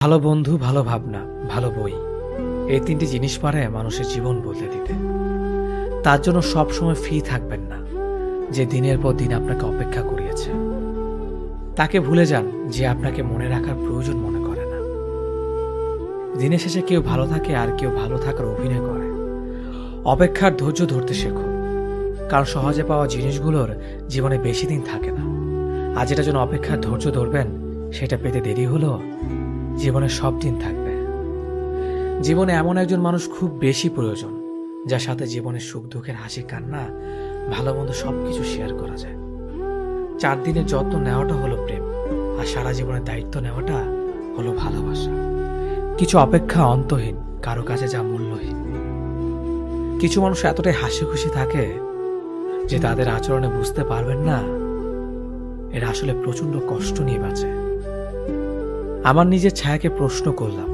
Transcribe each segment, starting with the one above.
ভালো বন্ধু, ভালো ভাবনা, ভালো বই, এই তিনটি জিনিস পারে মানুষের জীবন বদলে দিতে। তার জন্য সবসময় ফ্রি থাকবেন না যে দিনের পর দিন আপনাকে অপেক্ষা করিয়েছে। তাকে ভুলে যান যে আপনাকে মনে রাখার প্রয়োজন মনে করে না। দিনের শেষে কেউ ভালো থাকে আর কেউ ভালো থাকার অভিনয় করে। অপেক্ষার ধৈর্য ধরতে শেখো, কারণ সহজে পাওয়া জিনিসগুলোর জীবনে বেশি দিন থাকে না। আর যেটার জন্য অপেক্ষার ধৈর্য ধরবেন সেটা পেতে দেরি হলেও জীবনে সব দিন থাকবে। জীবনে এমন একজন মানুষ খুব বেশি প্রয়োজন, যার সাথে জীবনের সুখ দুঃখের হাসি কান্না ভালো মন্দ সবকিছু শেয়ার করা যায়। 4 দিনের যত্ন নেওয়াটা হলো প্রেম, আর সারা জীবনের দায়িত্ব নেওয়াটা হলো ভালোবাসা। কিছু অপেক্ষা অন্তহীন, কারো কাছে যা মূল্যহীন। কিছু মানুষ এতটাই হাসি খুশি থাকে যে তাদের আচরণে বুঝতে পারবেন না এরা আসলে প্রচন্ড কষ্ট নিয়ে বাঁচে। আমার নিজের ছায়াকে প্রশ্ন করলাম,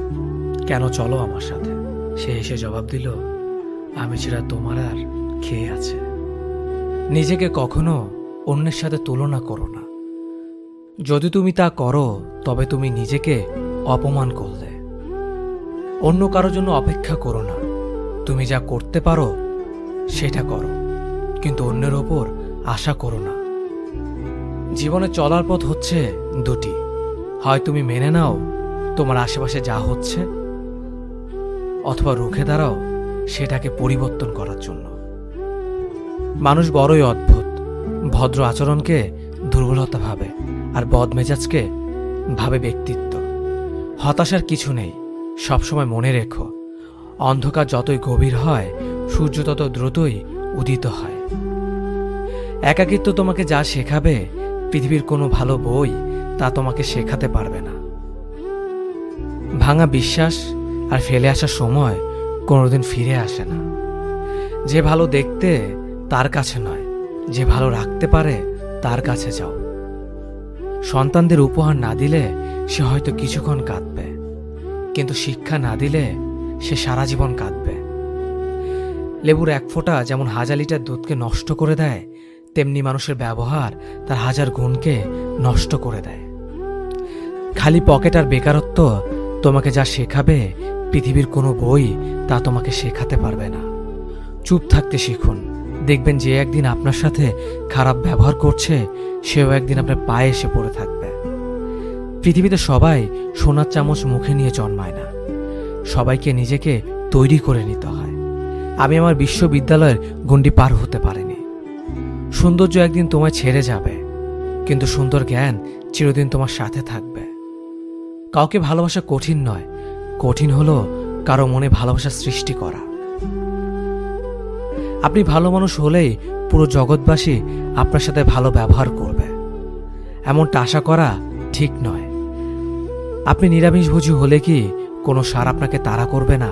কেন চলো আমার সাথে? সে এসে জবাব দিল, আমি ছাড়া তোমার আর খেয়ে আছে। নিজেকে কখনো অন্যের সাথে তুলনা করো না। যদি তুমি তা করো তবে তুমি নিজেকে অপমান করলে। অন্য কারোর জন্য অপেক্ষা করো না। তুমি যা করতে পারো সেটা করো, কিন্তু অন্যের ওপর আশা করো না। জীবনে চলার পথ হচ্ছে দুটি, হয় তুমি মেনে নাও তোমার আশেপাশে যা হচ্ছে, অথবা রুখে দাঁড়াও সেটাকে পরিবর্তন করার জন্য। মানুষ বড়ই অদ্ভুত। ভদ্র আচরণকে দুর্বলতা ভাবে, আর বদমেজাজকে ভাবে ব্যক্তিত্ব। হতাশার কিছু নেই, সবসময় মনে রেখো, অন্ধকার যতই গভীর হয় সূর্য তত দ্রুতই উদিত হয়। একাকিত্ব তোমাকে যা শেখাবে পৃথিবীর কোনো ভালো বই তা তোমাকে শেখাতে পারবে না। ভাঙা বিশ্বাস আর ফেলে আসার সময় কোনোদিন ফিরে আসে না। যে ভালো দেখতে তার কাছে নয়, যে ভালো রাখতে পারে তার কাছে যাও। সন্তানদের উপহার না দিলে সে হয়তো কিছুক্ষণ কাঁদবে, কিন্তু শিক্ষা না দিলে সে সারা জীবন কাঁদবে। লেবুর এক ফোঁটা যেমন 1000 লিটার দুধকে নষ্ট করে দেয়, তেমনি মানুষের ব্যবহার তার 1000 গুণকে নষ্ট করে দেয়। খালি পকেট আর বেকারত্ব তোমাকে যা শেখাবে পৃথিবীর কোনো বই তা তোমাকে শেখাতে পারবে না। চুপ থাকতে শিখুন, দেখবেন যে একদিন আপনার সাথে খারাপ ব্যবহার করছে সেও একদিন আপনার পায়ে এসে পড়ে থাকবে। পৃথিবীতে সবাই সোনার চামচ মুখে নিয়ে জন্মায় না, সবাইকে নিজেকে তৈরি করে নিতে হয়। আমি আমার বিশ্ববিদ্যালয়ের গণ্ডি পার হতে পারিনি। সৌন্দর্য একদিন তোমায় ছেড়ে যাবে, কিন্তু সুন্দর জ্ঞান চিরদিন তোমার সাথে থাকবে। কাউকে ভালোবাসা কঠিন নয়, কঠিন হলো কারো মনে ভালোবাসা সৃষ্টি করা। আপনি ভালো মানুষ হলেই পুরো জগৎবাসী আপনার সাথে ভালো ব্যবহার করবে, এমনটা আশা করা ঠিক নয়। আপনি নিরামিষভোজী হলে কি কোনো সার আপনাকে তাড়া করবে না?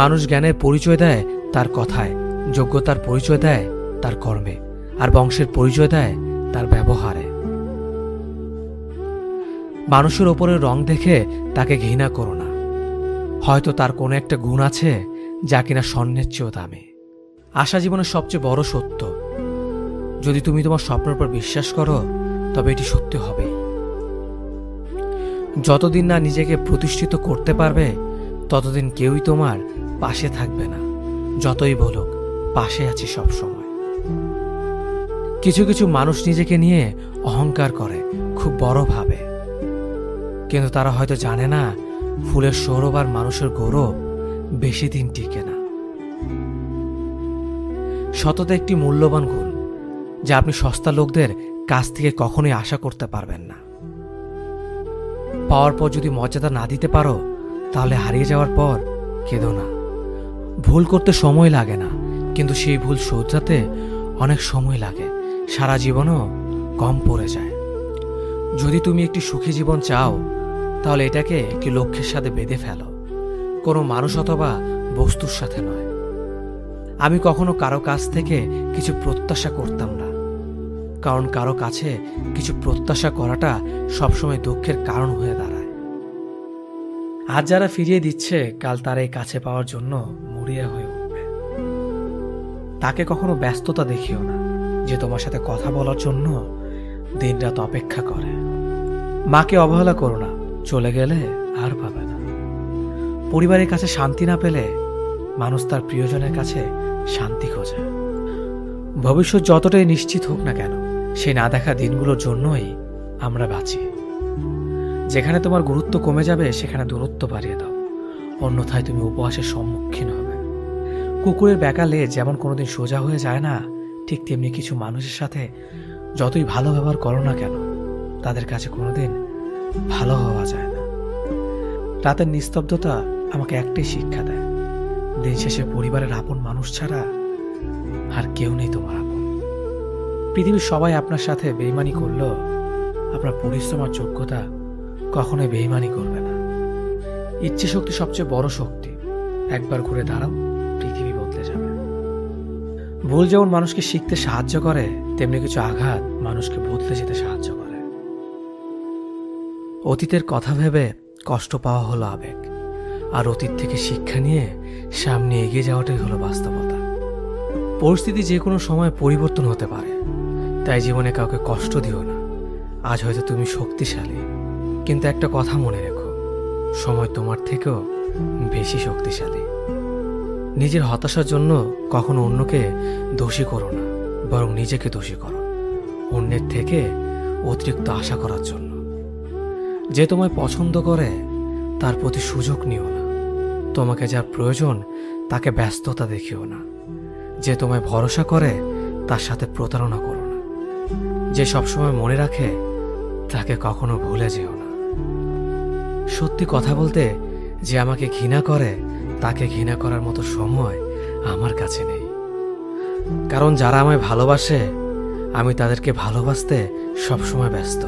মানুষ জ্ঞানের পরিচয় দেয় তার কথায়, যোগ্যতার পরিচয় দেয় তার কর্মে, আর বংশের পরিচয় দেয় তার ব্যবহারে। মানুষের ওপরের রং দেখে তাকে ঘৃণা করো না। হয়তো তার কোনো একটা গুণ আছে যা কিনা স্বর্ণের চেয়েও দামি। আশা জীবনের সবচেয়ে বড় সত্য। যদি তুমি তোমার স্বপ্নের উপর বিশ্বাস করো তবে এটি সত্যি হবেই। যতদিন না নিজেকে প্রতিষ্ঠিত করতে পারবে ততদিন কেউই তোমার পাশে থাকবে না, যতই বলুক পাশে আছি সব সময়। কিছু কিছু মানুষ নিজেকে নিয়ে অহংকার করে, খুব বড় ভাবে, কিন্তু তারা হয়তো জানে না ফুলের সৌরভ আর মানুষের গৌরব বেশি দিন টিকে না। সততা একটি মূল্যবান গুণ যা আপনি সস্তা লোকদের কাছ থেকে কখনোই আশা করতে পারবেন না। পাওয়ার পর যদি মর্যাদা না দিতে পারো তাহলে হারিয়ে যাওয়ার পর কেঁদো না। ভুল করতে সময় লাগে না, কিন্তু সেই ভুল শোধরাতে অনেক সময় লাগে, সারা জীবনও কম পড়ে যায়। যদি তুমি একটি সুখী জীবন চাও তাহলে এটাকে একটি লক্ষ্যের সাথে বেঁধে ফেলো, কোনো মানুষ অথবা বস্তুর সাথে নয়। আমি কখনো কারো কাছ থেকে কিছু প্রত্যাশা করতাম না, কারণ কারো কাছে কিছু প্রত্যাশা করাটা সবসময় দুঃখের কারণ হয়ে দাঁড়ায়। আজ যারা ফিরিয়ে দিচ্ছে কাল তারা এই কাছে পাওয়ার জন্য মরিয়া হয়ে উঠবে। তাকে কখনো ব্যস্ততা দেখিও না যে তোমার সাথে কথা বলার জন্য দিনরাত অপেক্ষা করে। মাকে অবহেলা করো না, চলে গেলে আর পাবে না। পরিবারের কাছে শান্তি না পেলে মানুষ তার প্রিয়জনের কাছে শান্তি খোঁজে। ভবিষ্যৎ যতটাই নিশ্চিত হোক না কেন, সেই না দেখা দিনগুলোর জন্যই আমরা বাঁচি। যেখানে তোমার গুরুত্ব কমে যাবে সেখানে দূরত্ব বাড়িয়ে দাও, অন্যথায় তুমি উপহাসের সম্মুখীন হবে। কুকুরের বেঁকা লেজ যেমন কোনোদিন সোজা হয়ে যায় না, ঠিক তেমনি কিছু মানুষের সাথে যতই ভালো ব্যবহার করো না কেন, তাদের কাছে কোনোদিন ভালো হওয়া যায় না। রাতের নিস্তব্ধতা আমাকে একটাই শিক্ষা দেয়, দিন শেষে পরিবারের আপন মানুষ ছাড়া আর কেউ নেই তোমার আপন। পৃথিবীর সবাই আপনার সাথে বেইমানি করলেও আপনার পরিশ্রম আর যোগ্যতা কখনোই বেইমানি করবে না। ইচ্ছে শক্তি সবচেয়ে বড় শক্তি। একবার ঘুরে দাঁড়াও, পৃথিবী বদলে যাবে। ভুল যেমন মানুষকে শিখতে সাহায্য করে, তেমনি কিছু আঘাত মানুষকে বদলে যেতে সাহায্য করে। অতীতের কথা ভেবে কষ্ট পাওয়া হলো আবেগ, আর অতীত থেকে শিক্ষা নিয়ে সামনে এগিয়ে যাওয়াটাই হলো বাস্তবতা। পরিস্থিতি যে কোনো সময় পরিবর্তন হতে পারে, তাই জীবনে কাউকে কষ্ট দিও না। আজ হয়তো তুমি শক্তিশালী, কিন্তু একটা কথা মনে রেখো, সময় তোমার থেকেও বেশি শক্তিশালী। নিজের হতাশার জন্য কখনো অন্যকে দোষী করো না, বরং নিজেকে দোষী করো অন্যের থেকে অতিরিক্ত আশা করার জন্য। যে তোমায় পছন্দ করে তার প্রতি সুযোগ নিও না। তোমাকে যার প্রয়োজন তাকে ব্যস্ততা দেখিও না। যে তোমায় ভরসা করে তার সাথে প্রতারণা করো না। যে সবসময় মনে রাখে তাকে কখনো ভুলে যেও না। সত্যি কথা বলতে, যে আমাকে ঘৃণা করে তাকে ঘৃণা করার মতো সময় আমার কাছে নেই। কারণ যারা আমায় ভালোবাসে, আমি তাদেরকে ভালোবাসতে সবসময় ব্যস্ত।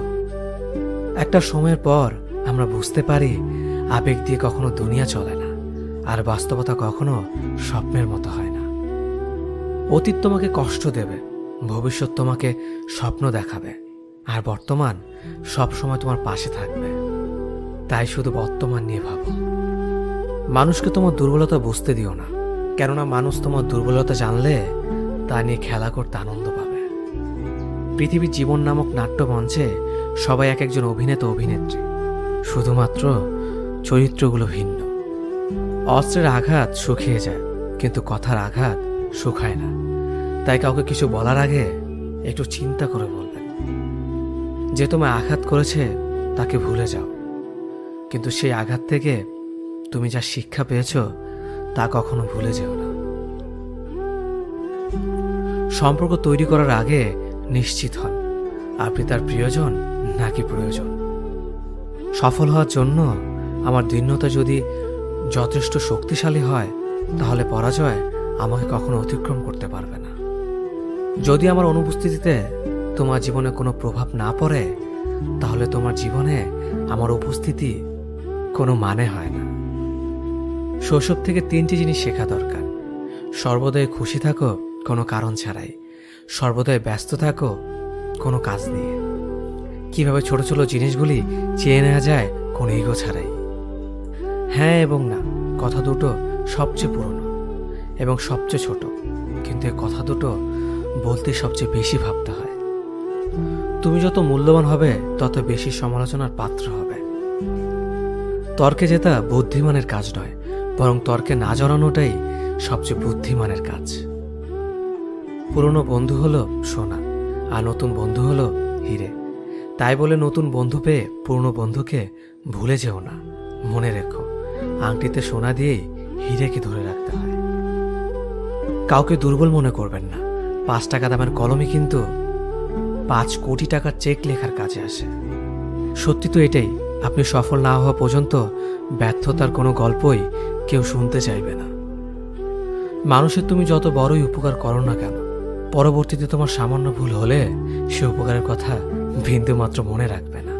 একটা সময়ের পর আমরা বুঝতে পারি আবেগ দিয়ে কখনো দুনিয়া চলে না, আর বাস্তবতা কখনো স্বপ্নের মতো হয় না। অতীত তোমাকে কষ্ট দেবে, ভবিষ্যৎ তোমাকে স্বপ্ন দেখাবে, আর বর্তমান সবসময় তোমার পাশে থাকবে। তাই শুধু বর্তমান নিয়ে ভাবো। মানুষকে তোমার দুর্বলতা বুঝতে দিও না, কেননা মানুষ তোমার দুর্বলতা জানলে তা নিয়ে খেলা করতে আনন্দ পাবে। পৃথিবীর জীবন নামক নাট্যমঞ্চে সবাই এক একজন অভিনেতা অভিনেত্রী, শুধুমাত্র চরিত্রগুলো ভিন্ন। অস্ত্রের আঘাত শুকিয়ে যায়, কিন্তু কথার আঘাত শুকায় না। তাই কাউকে কিছু বলার আগে একটু চিন্তা করে বলবেন। যে তোমায় আঘাত করেছে তাকে ভুলে যাও, কিন্তু সেই আঘাত থেকে তুমি যা শিক্ষা পেয়েছ তা কখনো ভুলে যেও না। সম্পর্ক তৈরি করার আগে নিশ্চিত হন আপনি তার প্রিয়জন নাকি প্রয়োজন। সফল হওয়ার জন্য আমার দৃঢ়তা যদি যথেষ্ট শক্তিশালী হয়, তাহলে পরাজয় আমাকে কখনো অতিক্রম করতে পারবে না। যদি আমার অনুপস্থিতিতে তোমার জীবনে কোনো প্রভাব না পড়ে, তাহলে তোমার জীবনে আমার উপস্থিতি কোনো মানে হয় না। শৈশব থেকে 3টি জিনিস শেখা দরকার। সর্বদাই খুশি থাকো কোনো কারণ ছাড়াই, সর্বদাই ব্যস্ত থাকো কোনো কাজ নিয়ে, কিভাবে ছোট ছোট জিনিসগুলি চেয়ে নেওয়া যায় কোনো ইগো ছাড়াই। হ্যাঁ এবং না কথা দুটো সবচেয়ে পুরনো এবং সবচেয়ে ছোট, কিন্তু এই কথা দুটো বলতে সবচেয়ে বেশি ভাবতে হয়। তুমি যত মূল্যবান হবে তত বেশি সমালোচনার পাত্র হবে। তর্কে জেতা বুদ্ধিমানের কাজ নয়, বরং তর্কে না জড়ানোটাই সবচেয়ে বুদ্ধিমানের কাজ। পুরনো বন্ধু হলো সোনা, আর নতুন বন্ধু হলো হিরে। তাই বলে নতুন বন্ধু পেয়ে পুরনো বন্ধুকে ভুলে যেও না। মনে রেখো, আংটিতে সোনা দিয়েই হিরেকে ধরে রাখতে হয়। কাউকে দুর্বল মনে করবেন না। 5 টাকা দামের কলমই কিন্তু 5 কোটি টাকার চেক লেখার কাজে আসে। সত্যি তো এটাই, আপনি সফল না হওয়া পর্যন্ত ব্যর্থতার কোনো গল্পই কেউ শুনতে চাইবে না। মানুষের তুমি যত বড়ই উপকার করো না কেন, পরবর্তীতে তোমার সামান্য ভুল হলে সে উপকারের কথা বিন্দুমাত্র মনে রাখবে না।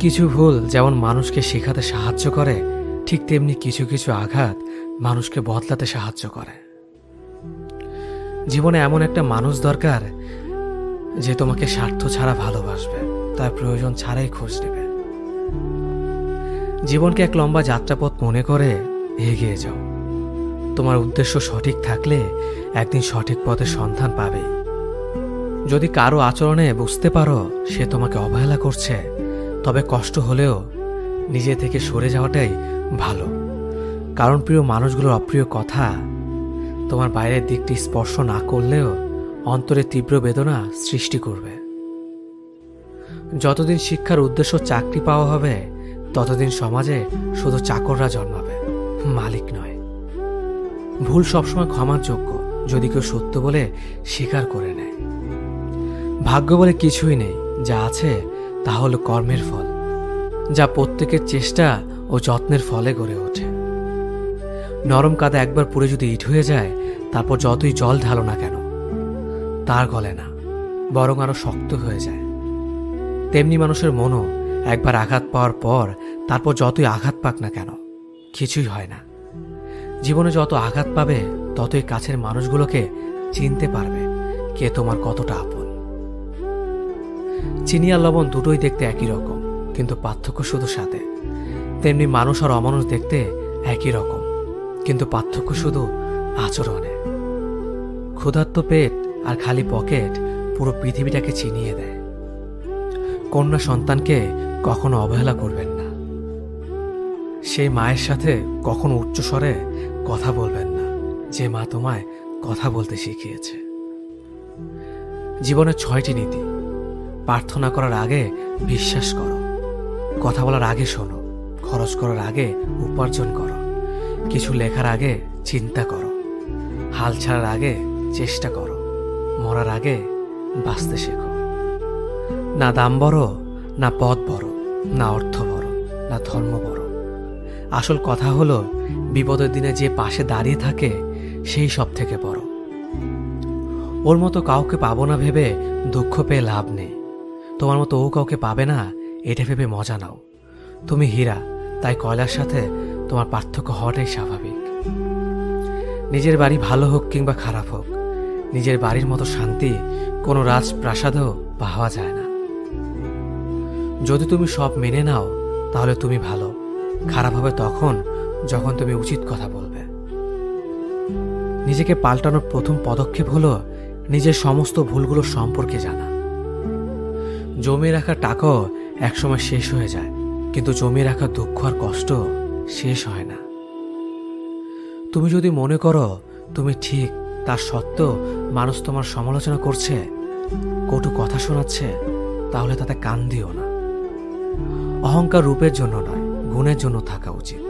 কিছু ভুল যেমন মানুষকে শেখাতে সাহায্য করে, ঠিক তেমনি কিছু কিছু আঘাত মানুষকে বদলাতে সাহায্য করে। জীবনে এমন একটা মানুষ দরকার যে তোমাকে স্বার্থ ছাড়া ভালোবাসবে, তার প্রয়োজন ছাড়াই খোঁজ নেবে। জীবনকে এক লম্বা যাত্রাপথ মনে করে এগিয়ে যাও। তোমার উদ্দেশ্য সঠিক থাকলে একদিন সঠিক পথের সন্ধান পাবেই। যদি কারো আচরণে বুঝতে পারো সে তোমাকে অবহেলা করছে, তবে কষ্ট হলেও নিজে থেকে সরে যাওয়াটাই ভালো, কারণ প্রিয় মানুষগুলোর অপ্রিয় কথা তোমার বাইরের দিকটি স্পর্শ না করলেও অন্তরে তীব্র বেদনা সৃষ্টি করবে। যতদিন শিক্ষার উদ্দেশ্য চাকরি পাওয়া হবে, ততদিন সমাজে শুধু চাকররা জন্মাবে, মালিক নয়। ভুল সবসময় ক্ষমার যোগ্য যদি কেউ সত্য বলে স্বীকার করে নেয়। ভাগ্য বলে কিছুই নেই, যা আছে তা হলো কর্মের ফল, যা প্রত্যেকের চেষ্টা ও যত্নের ফলে গড়ে ওঠে। নরম কাদা একবার পুড়ে যদি ইট হয়ে যায়, তারপর যতই জল ঢালো না কেন তার গলে না, বরং আরো শক্ত হয়ে যায়। তেমনি মানুষের মনও একবার আঘাত পাওয়ার পর তারপর যতই আঘাত পাক না কেন কিছুই হয় না। জীবনে যত আঘাত পাবে ততই কাছের মানুষগুলোকে চিনতে পারবে কে তোমার কতটা আপন। চিনি আর লবণ দুটোই দেখতে একই রকম, কিন্তু পার্থক্য শুধু সাথে। তেমনি মানুষ আর অমানুষ দেখতে একই রকম, কিন্তু পার্থক্য শুধু আচরণে। ক্ষুধার্ত পেট আর খালি পকেট পুরো পৃথিবীটাকে চিনিয়ে দেয়। কন্যা সন্তানকে কখনো অবহেলা করবেন না। সেই মায়ের সাথে কখনো উচ্চস্বরে কথা বলবেন না, যে মা তোমায় কথা বলতে শিখিয়েছে। জীবনের 6টি নীতি। প্রার্থনা করার আগে বিশ্বাস করো, কথা বলার আগে শোনো, খরচ করার আগে উপার্জন করো, কিছু লেখার আগে চিন্তা করো, হাল ছাড়ার আগে চেষ্টা করো, মরার আগে বাঁচতে শেখো। না দাম বড়, না পদ বড়, না অর্থ বড়, না ধর্ম বড়। আসল কথা হলো বিপদের দিনে যে পাশে দাঁড়িয়ে থাকে সেই সব থেকে বড়। ওর মতো কাউকে পাবো না ভেবে দুঃখ পেয়ে লাভ নেই। তোমার মতো ও কাউকে পাবে না এটা ভেবে মজা নাও। তুমি হীরা, তাই কয়লার সাথে তোমার পার্থক্য হওয়াটাই স্বাভাবিক। নিজের বাড়ি ভালো হোক কিংবা খারাপ হোক, নিজের বাড়ির মতো শান্তি কোনো রাজপ্রাসাদেও পাওয়া যায় না। যদি তুমি সব মেনে নাও তাহলে তুমি ভালো, খারাপ হবে তখন যখন তুমি উচিত কথা বলবে। নিজেকে পাল্টানোর প্রথম পদক্ষেপ হলো নিজের সমস্ত ভুলগুলো সম্পর্কে জানা। জমিয়ে রাখা টাকাও একসময় শেষ হয়ে যায়, কিন্তু জমিয়ে রাখা দুঃখ আর কষ্ট শেষ হয় না। তুমি যদি মনে করো তুমি ঠিক, তার সত্ত্বেও মানুষ তোমার সমালোচনা করছে, কটু কথা শোনাচ্ছে, তাহলে তাতে কান দিও না। অহংকার রূপের জন্য নয়, গুণের জন্য থাকা উচিত।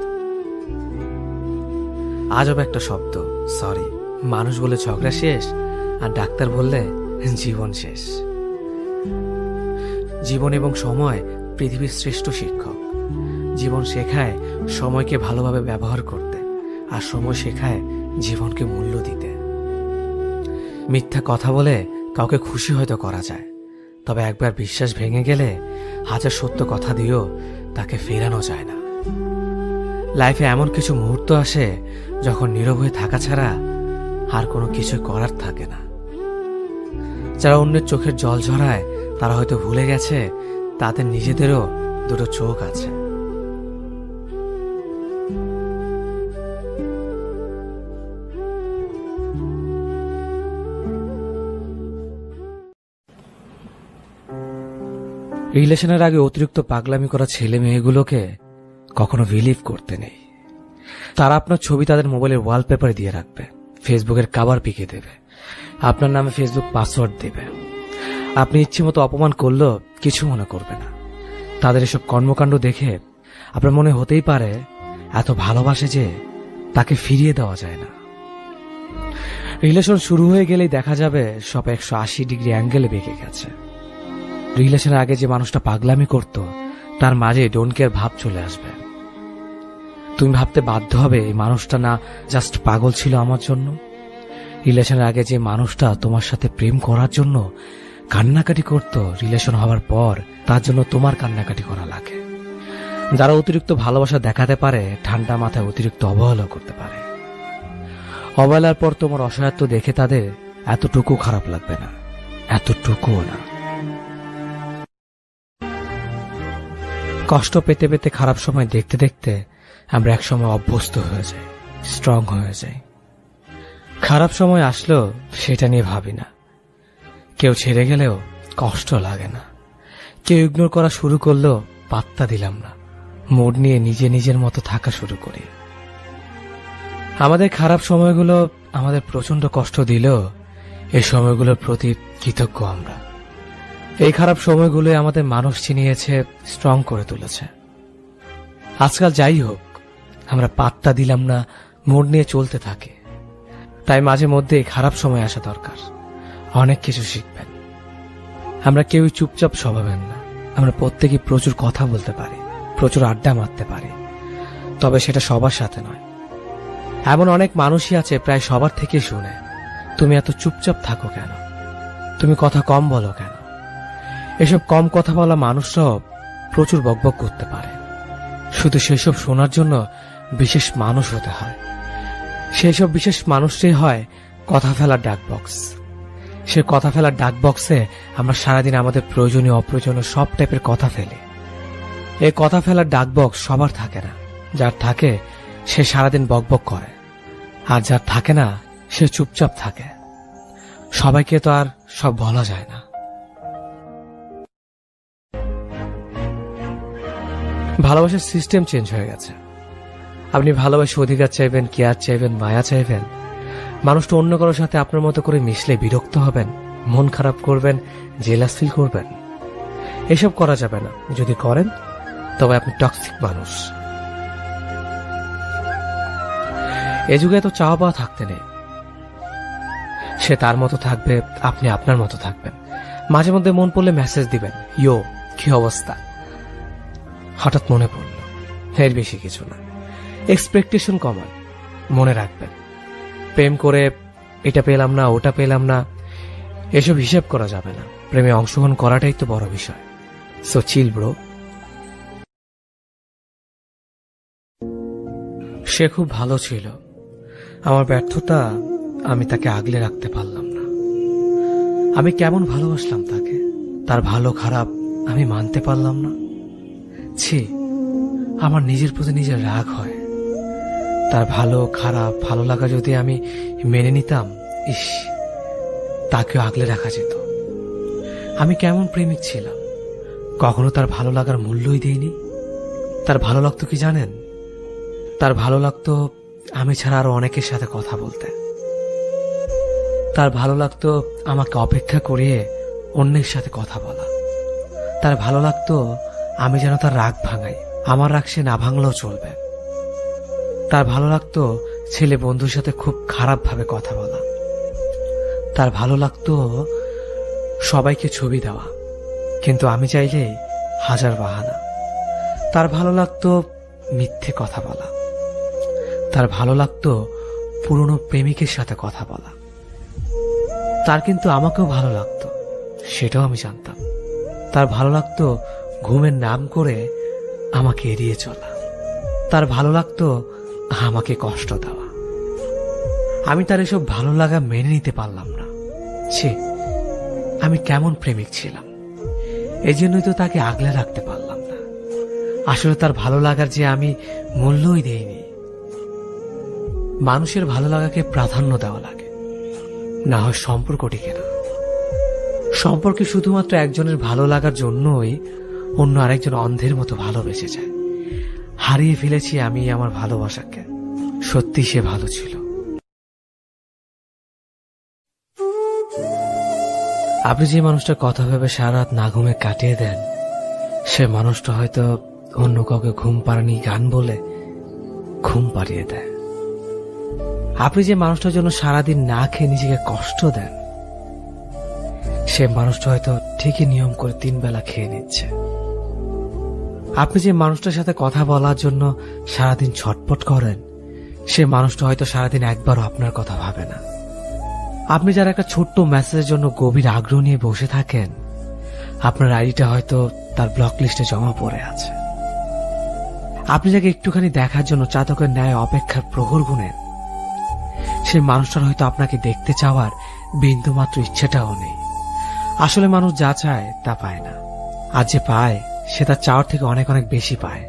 আজব একটা শব্দ সরি। মানুষ বলে ঝগড়া শেষ, আর ডাক্তার বললে জীবন শেষ। জীবন এবং সময় পৃথিবীর শ্রেষ্ঠ শিক্ষক। জীবন শেখায় সময়কে ভালোভাবে ব্যবহার করতে, আর সময় শেখায় জীবনকে মূল্য দিতে। মিথ্যা কথা বলে কাউকে খুশি হয়তো করা যায়, তবে একবার বিশ্বাস ভেঙে গেলে হাজার সত্য কথা দিয়েও তাকে ফেরানো যায় না। লাইফে এমন কিছু মুহূর্ত আসে যখন নীরব হয়ে থাকা ছাড়া আর কোনো কিছু করার থাকে না। যারা অন্যের চোখের জল ঝরায় তারা হয়তো ভুলে গেছে তাদের নিজেদেরও দুটো চোখ আছে। রিলেশনের আগে অতিরিক্ত পাগলামি করা ছেলে মেয়েগুলোকে কখনো বিলিভ করতে নেই। তারা আপনার ছবি তাদের মোবাইলের ওয়ালপেপারে দিয়ে রাখবে, ফেসবুকের কভার পিকে দেবে, আপনার নামে ফেসবুক পাসওয়ার্ড দেবে। আপনি ইচ্ছে মতো অপমান করলেও কিছু মনে করবে না। তাদের এসব কর্মকাণ্ড দেখে আপনার মনে হতেই পারে এত ভালোবাসে যে তাকে ফিরিয়ে দেওয়া যায় না। রিলেশন শুরু হয়ে গেলেই দেখা যাবে সব 180 ডিগ্রি অ্যাঙ্গেলে বেঁকে গেছে। রিলেশনের আগে যে মানুষটা পাগলামি করত তার মাঝে ডোন্ট কেয়ার ভাব চলে আসবে। তুমি ভাবতে বাধ্য হবে এই মানুষটা না জাস্ট পাগল ছিল আমার জন্য। রিলেশনের আগে যে মানুষটা তোমার সাথে প্রেম করার জন্য কান্নাকাটি করত, রিলেশন হওয়ার পর তার জন্য তোমার কান্নাকাটি করা লাগে। যারা অতিরিক্ত ভালোবাসা দেখাতে পারে ঠান্ডা মাথায় অতিরিক্ত অবহেলা করতে পারে। অবহেলার পর তোমার অসহায়ত্ব দেখে তাদের এতটুকু খারাপ লাগবে না, এতটুকুও না। কষ্ট পেতে পেতে খারাপ সময় দেখতে দেখতে আমরা একসময় অভ্যস্ত হয়ে যাই, স্ট্রং হয়ে যাই। খারাপ সময় আসলেও সেটা নিয়ে ভাবি না। কেউ ছেড়ে গেলেও কষ্ট লাগে না। কেউ ইগনোর করা শুরু করলেও পাত্তা দিলাম না। মুড নিয়ে নিজের মতো থাকা শুরু করি। আমাদের খারাপ সময়গুলো আমাদের প্রচন্ড কষ্ট দিলেও এই সময়গুলোর প্রতি কৃতজ্ঞ আমরা। এই খারাপ সময়গুলো আমাদের মানুষ চিনিয়েছে, স্ট্রং করে তুলেছে। আজকাল যাই হোক, আমরা পাত্তা দিলাম না, মুড নিয়ে চলতে থাকি। তাই মাঝে মধ্যে খারাপ সময় আসা দরকার। অনেক কিছু শিখবেন। আমরা কেউই চুপচাপ স্বভাবের না। আমরা প্রত্যেকেই প্রচুর কথা বলতে পারি, প্রচুর আড্ডা মারতে পারি, তবে সেটা সবার সাথে নয়। এমন অনেক মানুষই আছে প্রায় সবার থেকে শুনে, তুমি এত চুপচাপ থাকো কেন, তুমি কথা কম বলো কেন। এসব কম কথা বলা মানুষরাও প্রচুর বকবক করতে পারে। শুধু সেসব শোনার জন্য বিশেষ মানুষ হতে হয়। সেই সব বিশেষ মানুষটাই হয় কথা ফেলার ডাক বক্স। সে কথা ফেলার ডাক বক্সে আমরা সারাদিন আমাদের প্রয়োজনীয় অপ্রয়োজনীয় সব টাইপের কথা ফেলি। এই কথা ফেলার ডাক বক্স সবার থাকে না। যার থাকে সে সারাদিন বকবক করে, আর যার থাকে না সে চুপচাপ থাকে। সবাইকে তো আর সব বলা যায় না। ভালোবাসার সিস্টেম চেঞ্জ হয়ে গেছে। আপনি ভালোবাসে অধিকার চাইবেন, কেয়ার চাইবেন, মায়া চাইবেন। মানুষটা অন্য কারোর সাথে আপনার মতো করে মিশলে বিরক্ত হবেন, মন খারাপ করবেন, জেলাস ফিল করবেন। এসব করা যাবে না। যদি করেন তবে আপনি টক্সিক মানুষ। এ যুগে এত চাওয়া পাওয়া থাকতে নেই। সে তার মতো থাকবে, আপনি আপনার মতো থাকবেন। মাঝে মধ্যে মন পড়লে মেসেজ দিবেন, ইয়ো কি অবস্থা, হঠাৎ মনে পড়ল। এর বেশি কিছু না। এক্সপেকটেশন কমান। মনে রাখবেন, প্রেম করে এটা পেলাম না, ওটা পেলাম না, এসব হিসাব করা যাবে না। প্রেমে অংশগ্রহণ করাটাই তো বড় বিষয়। সো চিল ব্রো। সে খুব ভালো ছিল। আমার ব্যর্থতা, আমি তাকে আগলে রাখতে পারলাম না। আমি কেমন ভালোবাসলাম তাকে, তার ভালো খারাপ আমি মানতে পারলাম না। ছি, আমার নিজের প্রতি নিজের রাগ হয়। তার ভালো খারাপ ভালো লাগা যদি আমি মেনে নিতাম, ইস, তাকেও আগলে রাখা যেত। আমি কেমন প্রেমিক ছিলাম, কখনো তার ভালো লাগার মূল্যই দেইনি। তার ভালো লাগতো কি জানেন? তার ভালো লাগতো আমি ছাড়া আরো অনেকের সাথে কথা বলতে। তার ভালো লাগতো আমাকে অপেক্ষা করিয়ে অন্যের সাথে কথা বলা। তার ভালো লাগতো আমি যেন তার রাগ ভাঙাই, আমার রাগ সে না ভাঙলেও চলবে। তার ভালো লাগতো ছেলে বন্ধুর সাথে খুব খারাপ ভাবে কথা বলা। তার ভালো লাগতো সবাইকে ছবি দেওয়া, কিন্তু আমি চাইলে হাজার বাহানা। তার ভালো লাগতো মিথ্যে কথা বলা। তার ভালো লাগতো পুরনো প্রেমিকের সাথে কথা বলা। তার কিন্তু আমাকেও ভালো লাগতো, সেটাও আমি জানতাম। তার ভালো লাগতো ঘুমের নাম করে আমাকে এড়িয়ে চলা। তার ভালো লাগতো আমাকে কষ্ট দেওয়া। আমি তার এসব ভালো লাগা মেনে নিতে পারলাম না। ছি, আমি কেমন প্রেমিক ছিলাম। এই জন্যই তো তাকে আগলে রাখতে পারলাম না। আসলে তার ভালো লাগার যে আমি মূল্যই দেইনি। মানুষের ভালো লাগাকে প্রাধান্য দেওয়া লাগে, না হয় সম্পর্ক টিকে না। সম্পর্কে শুধুমাত্র একজনের ভালো লাগার জন্যই অন্য আরেকজন অন্ধের মতো ভালোবেসে যায়। হারিয়ে ফেলেছি আমি আমার ভালোবাসাকে। সত্যি সে ভালো ছিল। আপনি যে মানুষটার কথা ভেবে সারা রাত না ঘুমে কাটিয়ে দেন, সে মানুষটা হয়তো অন্য কাউকে ঘুম পাড়ানি গান বলে ঘুম পাড়িয়ে দেয়। আপনি যে মানুষটার জন্য সারাদিন না খেয়ে নিজেকে কষ্ট দেন, সে মানুষটা হয়তো ঠিকই নিয়ম করে 3 বেলা খেয়ে নিচ্ছে। আপনি যে মানুষটার সাথে কথা বলার জন্য সারাদিন ছটপট করেন, সে মানুষটা হয়তো সারাদিন একবারও আপনার কথা ভাবে না। আপনি যারা একটা ছোট্ট মেসেজের জন্য গভীর আগ্রহ নিয়ে বসে থাকেন, আপনার আইডিটা হয়তো তার ব্লক লিস্টে জমা পড়ে আছে। আপনি যাকে একটুখানি দেখার জন্য চাতকের ন্যায় অপেক্ষার প্রহর গুনেন, সে মানুষটার হয়তো আপনাকে দেখতে চাওয়ার বিন্দুমাত্র ইচ্ছেটাও নেই। আসলে মানুষ যা চায় তা পায় না, আর যে পায় সে তার চাওয়ার থেকে অনেক অনেক বেশি পায়।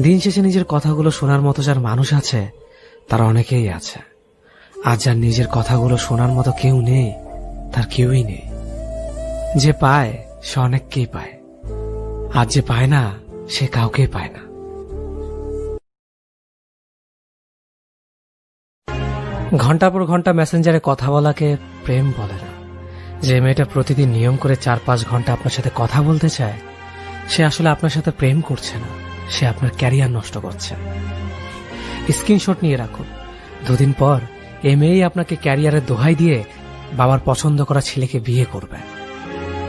দিন শেষে নিজের কথাগুলো শোনার মতো যার মানুষ আছে, তার অনেকেই আছে। আর যার নিজের কথাগুলো শোনার মতো কেউ নেই, তার কেউই নেই। যে পায় সে অনেককেই পায়, আর যে পায় না সে কাউকেই পায় না। ঘন্টা পর ঘন্টা মেসেঞ্জারে কথা বলাকে প্রেম বলে না। যে মেয়েটা প্রতিদিন নিয়ম করে 4-5 ঘন্টা আপনার সাথে কথা বলতে চায়, সে আসলে আপনার সাথে প্রেম করছে না, সে আপনার ক্যারিয়ার নষ্ট করছে। স্ক্রিনশট নিয়ে রাখুন। 2 দিন পর এই মেয়েই আপনাকে ক্যারিয়ারের দোহাই দিয়ে বাবার পছন্দ করা ছেলেকে বিয়ে করবে।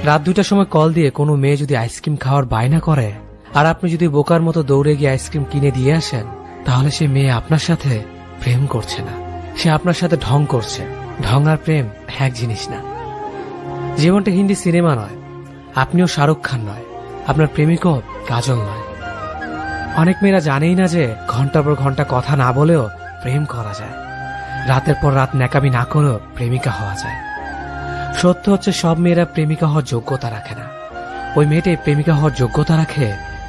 রাত 2টার সময় কল দিয়ে কোনো মেয়ে যদি আইসক্রিম খাওয়ার বায়না করে আর আপনি যদি বোকার মতো দৌড়ে গিয়ে আইসক্রিম কিনে দিয়ে আসেন, তাহলে সে মেয়ে আপনার সাথে প্রেম করছে না, সে আপনার সাথে ঢং করছে। ঢং আর প্রেম এক জিনিস না। জীবনটা হিন্দি সিনেমা নয়, আপনিও শাহরুখ খান নয়, আপনার প্রেমিকও কাজল নয়। অনেক মেয়েরা জানেই না যে ঘন্টার পর ঘন্টা কথা না বলেও প্রেম করা যায়, রাতের পর রাত ন্যাকামি না করেও প্রেমিকা হওয়া যায়। সত্য হচ্ছে সব মেয়েরা প্রেমিকা হওয়ার যোগ্যতা রাখে না। ওই মেয়েটাই প্রেমিকা হওয়ার যোগ্যতা রাখে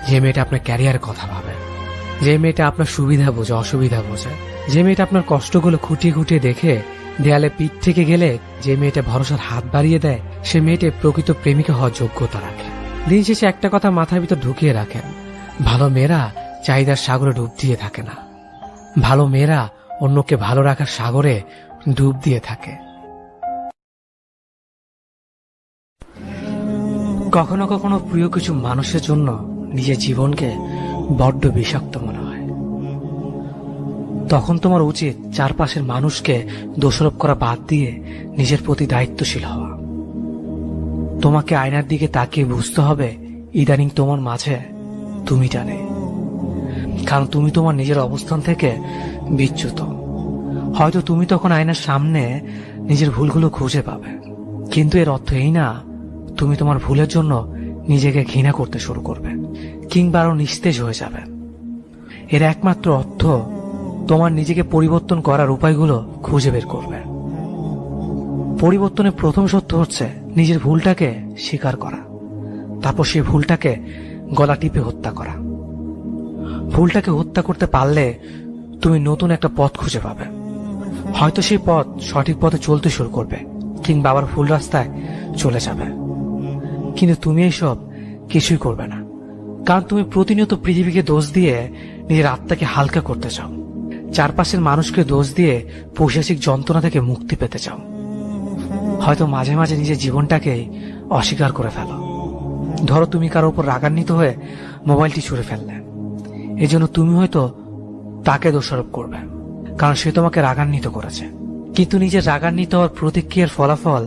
যে মেয়েটা আপনার ক্যারিয়ারের কথা ভাবে, যে মেয়েটা আপনার সুবিধা বোঝে, অসুবিধা বোঝে, যে মেয়েটা আপনার কষ্টগুলো খুঁটিয়ে খুঁটিয়ে দেখে দেয়ালে পিঠ থেকে গেলে যে মেয়েটা ভরসার হাত বাড়িয়ে দেয়, সে মেয়েটা প্রকৃত প্রেমিকা হওয়ার যোগ্যতা রাখে। দিন শেষে একটা কথা মাথার ভিতর ঢুকিয়ে রাখেন, ভালো মেয়েরা চাহিদার সাগরে ডুব দিয়ে থাকে না, ভালো মেয়েরা অন্যকে ভালো রাখার সাগরে ডুব দিয়ে থাকে। কখনো কখনো প্রিয় কিছু মানুষের জন্য নিজের জীবনকে বড্ড বিষাক্ত মনে হয়। তখন তোমার উচিত চারপাশের মানুষকে দোষারোপ করা বাদ দিয়ে নিজের প্রতি দায়িত্বশীল হওয়া। তোমাকে আয়নার দিকে তাকিয়ে বুঝতে হবে ইদানিং তোমার মাঝে তুমিটা নেই, কারণ তুমি তোমার নিজের অবস্থান থেকে বিচ্যুত। হয়তো তুমি তখন আয়নার সামনে নিজের ভুলগুলো খুঁজে পাবে, কিন্তু এর অর্থ এই না তুমি তোমার ভুলের জন্য নিজেকে ঘৃণা করতে শুরু করবে কিংবা আরো নিস্তেজ হয়ে যাবে। এর একমাত্র অর্থ তোমার নিজেকে পরিবর্তন করার উপায়গুলো খুঁজে বের করবে। পরিবর্তনের প্রথম সত্য হচ্ছে নিজের ভুলটাকে স্বীকার করা, তারপর সেই ভুলটাকে গলা টিপে হত্যা করা। ভুলটাকে হত্যা করতে পারলে তুমি নতুন একটা পথ খুঁজে পাবে। হয়তো সেই পথ সঠিক পথে চলতে শুরু করবে কিংবা আবার ভুল রাস্তায় চলে যাবে, কিন্তু তুমি এইসব কিছুই করবে না, কারণ তুমি প্রতিনিয়ত পৃথিবীকে দোষ দিয়ে নিজের আত্মাকে হালকা করতে চাও, চারপাশের মানুষকে দোষ দিয়ে পৈশাচিক যন্ত্রণা থেকে মুক্তি পেতে চাও। হয়তো মাঝে মাঝে নিজের জীবনটাকে অস্বীকার করে ফেলো। ধরো তুমি কারো উপর রাগান্বিত হয়ে মোবাইলটি ছুঁড়ে ফেললে, এই জন্য তুমি হয়তো তাকে দোষারোপ করবে, কারণ সে তোমাকে রাগান্বিত করেছে, কিন্তু নিজের রাগান্বিত হওয়ার প্রতিক্রিয়ার ফলাফল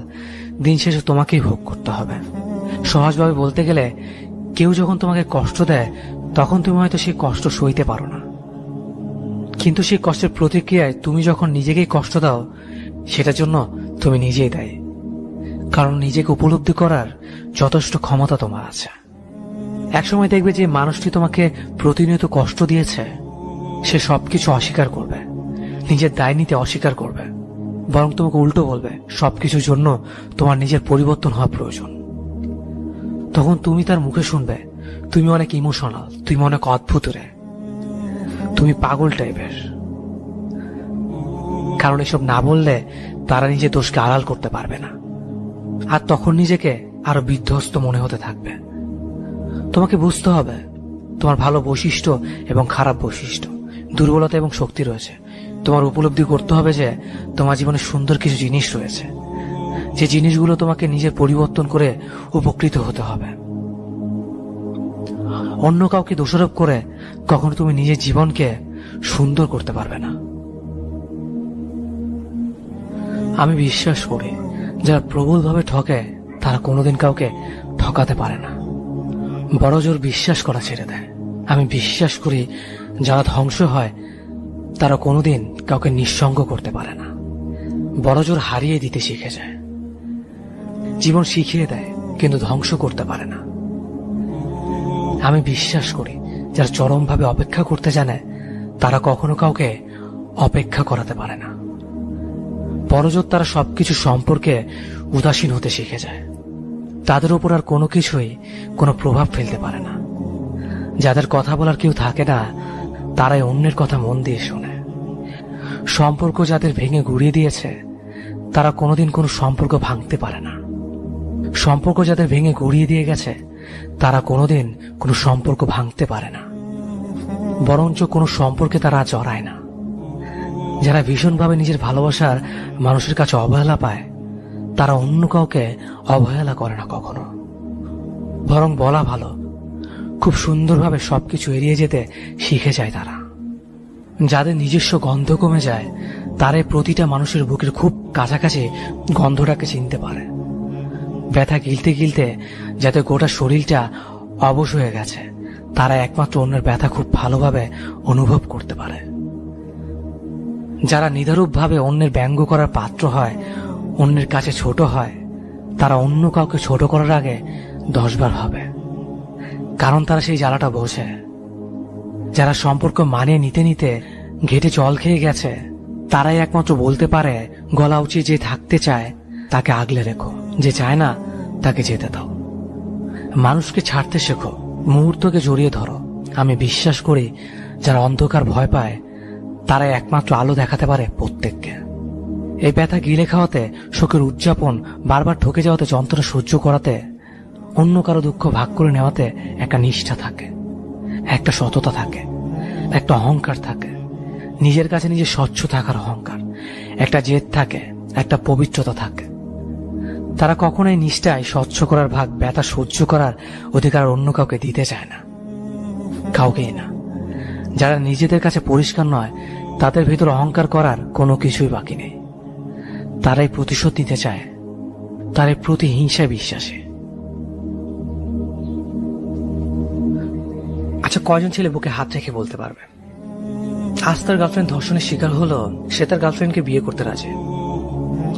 দিন শেষে তোমাকেই ভোগ করতে হবে। সহজভাবে বলতে গেলে কেউ যখন তোমাকে কষ্ট দেয় তখন তুমি হয়তো সেই কষ্ট সইতে পারো না, কিন্তু সেই কষ্টের প্রতিক্রিয়ায় তুমি যখন নিজেকেই কষ্ট দাও সেটার জন্য তুমি নিজেই দায়ী, কারণ নিজেকে উপলব্ধি করার যথেষ্ট ক্ষমতা তোমার আছে। একসময় দেখবে যে মানুষটি তোমাকে প্রতিনিয়ত কষ্ট দিয়েছে সে সবকিছু অস্বীকার করবে, নিজের দায় নিতে অস্বীকার করবে, বরং তোমাকে উল্টো বলবে সবকিছুর জন্য তোমার নিজের পরিবর্তন হওয়া প্রয়োজন। তখন তুমি তার মুখে শুনবে তুমি অনেক ইমোশনাল, তুমি অনেক অদ্ভুত রে, তুমি পাগল টাইপের। কারণ এসব না বললে তারা নিজের দোষকে আড়াল করতে পারবে না, আর তখন নিজেকে আরো বিধ্বস্ত মনে হতে থাকবে। তোমাকে বুঝতে হবে তোমার ভালো বৈশিষ্ট্য এবং খারাপ বৈশিষ্ট্য, দুর্বলতা এবং শক্তি রয়েছে। তোমার উপলব্ধি করতে হবে যে তোমার জীবনে সুন্দর কিছু জিনিস রয়েছে, যে জিনিসগুলো তোমাকে নিজের পরিবর্তন করে উপকৃত হতে হবে। অন্য কাউকে দোষারোপ করে কখনো তুমি নিজের জীবনকে সুন্দর করতে পারবে না। আমি বিশ্বাস করি যারা প্রবলভাবে ঠকে তারা কোনোদিন কাউকে ঠকাতে পারে না, বড় জোর বিশ্বাস করা ছেড়ে দেয়। আমি বিশ্বাস করি যারা ধ্বংস হয় তারা কোনোদিন কাউকে নিঃসঙ্গ করতে পারে না, বড় জোর হারিয়ে দিতে শিখে যায়। জীবন শিখিয়ে দেয় কিন্তু ধ্বংস করতে পারে না। আমি বিশ্বাস করি যারা চরমভাবে অপেক্ষা করতে জানে তারা কখনো কাউকে অপেক্ষা করাতে পারে না, বড়জোর তারা সবকিছু সম্পর্কে উদাসীন হতে শিখে যায়। তাদের উপর আর কোনো কিছুই কোনো প্রভাব ফেলতে পারে না। যাদের কথা বলার কেউ থাকে না তারাই অন্যের কথা মন দিয়ে শোনে। সম্পর্ক যাদের ভেঙে গুড়িয়ে দিয়েছে তারা কোনোদিন কোনো সম্পর্ক ভাঙতে পারে না। সম্পর্ক যাদের ভেঙে গুড়িয়ে দিয়ে গেছে তারা কোনোদিন কোনো সম্পর্ক ভাঙতে পারে না, বরঞ্চ কোনো সম্পর্কে তারা জড়ায় না। যারা ভীষণভাবে নিজের ভালোবাসার মানুষের কাছে অবহেলা পায়, তারা অন্য কাউকে অবহেলা করে না কখনো। বরং বলা ভালো, খুব সুন্দরভাবে সবকিছু এড়িয়ে যেতে শিখে যায় তারা। যাদের নিজস্ব গন্ধ কমে যায়, তারাই প্রতিটা মানুষের বুকের খুব কাছাকাছি গন্ধটাকে চিনতে পারে। ব্যথা গিলতে গিলতে যাতে গোটা শরীরটা অবশ হয়ে গেছে, তারা একমাত্র অন্যের ব্যথা খুব ভালোভাবে অনুভব করতে পারে। যারা নিদারূপভাবে অন্যের ব্যঙ্গ করার পাত্র হয়, অন্যের কাছে ছোট হয়, তারা অন্য কাউকে ছোট করার আগে 10 বার ভাবে, কারণ তারা সেই জ্বালাটা বোঝে। যারা সম্পর্ক মানিয়ে নিতে নিতে ঘেটে জল খেয়ে গেছে, তারাই একমাত্র বলতে পারে গলা উঁচিয়ে যে থাকতে চায় তাকে আগলে রেখো, যে চায় না তাকে যেতে দাও। মানুষকে ছাড়তে শেখো, মুহূর্তকে জড়িয়ে ধরো। আমি বিশ্বাস করি যারা অন্ধকার ভয় পায়, তারাই একমাত্র আলো দেখাতে পারে প্রত্যেককে। এই ব্যথা গিলে খাওয়াতে, শোকের উদযাপন, বারবার ঠকে যাওয়াতে, যন্ত্রণা সহ্য করাতে, অন্য কারো দুঃখ ভাগ করে নেওয়াতে একটা নিষ্ঠা থাকে, একটা সততা থাকে, একটা অহংকার থাকে, নিজের কাছে নিজে স্বচ্ছ থাকার অহংকার, একটা জেদ থাকে, একটা পবিত্রতা থাকে। তারা কখনোই নিষ্ঠায় স্বচ্ছ করার ভাগ, ব্যথা সহ্য করার অধিকার অন্য কাউকে দিতে চায় না, কাউকেই না। যারা নিজেদের কাছে পরিষ্কার নয়, তাদের ভিতর অহংকার করার কোনো কিছুই বাকি নেই। তারাই প্রতিশোধ নিতে চায়, তারাই প্রতিহিংসায় বিশ্বাসী। আচ্ছা, কয়জন ছেলে বুকে হাত রেখে বলতে পারবে আজ তার গার্লফ্রেন্ড ধর্ষণের শিকার হলো, সে তার গার্লফ্রেন্ডকে বিয়ে করতে রাজি?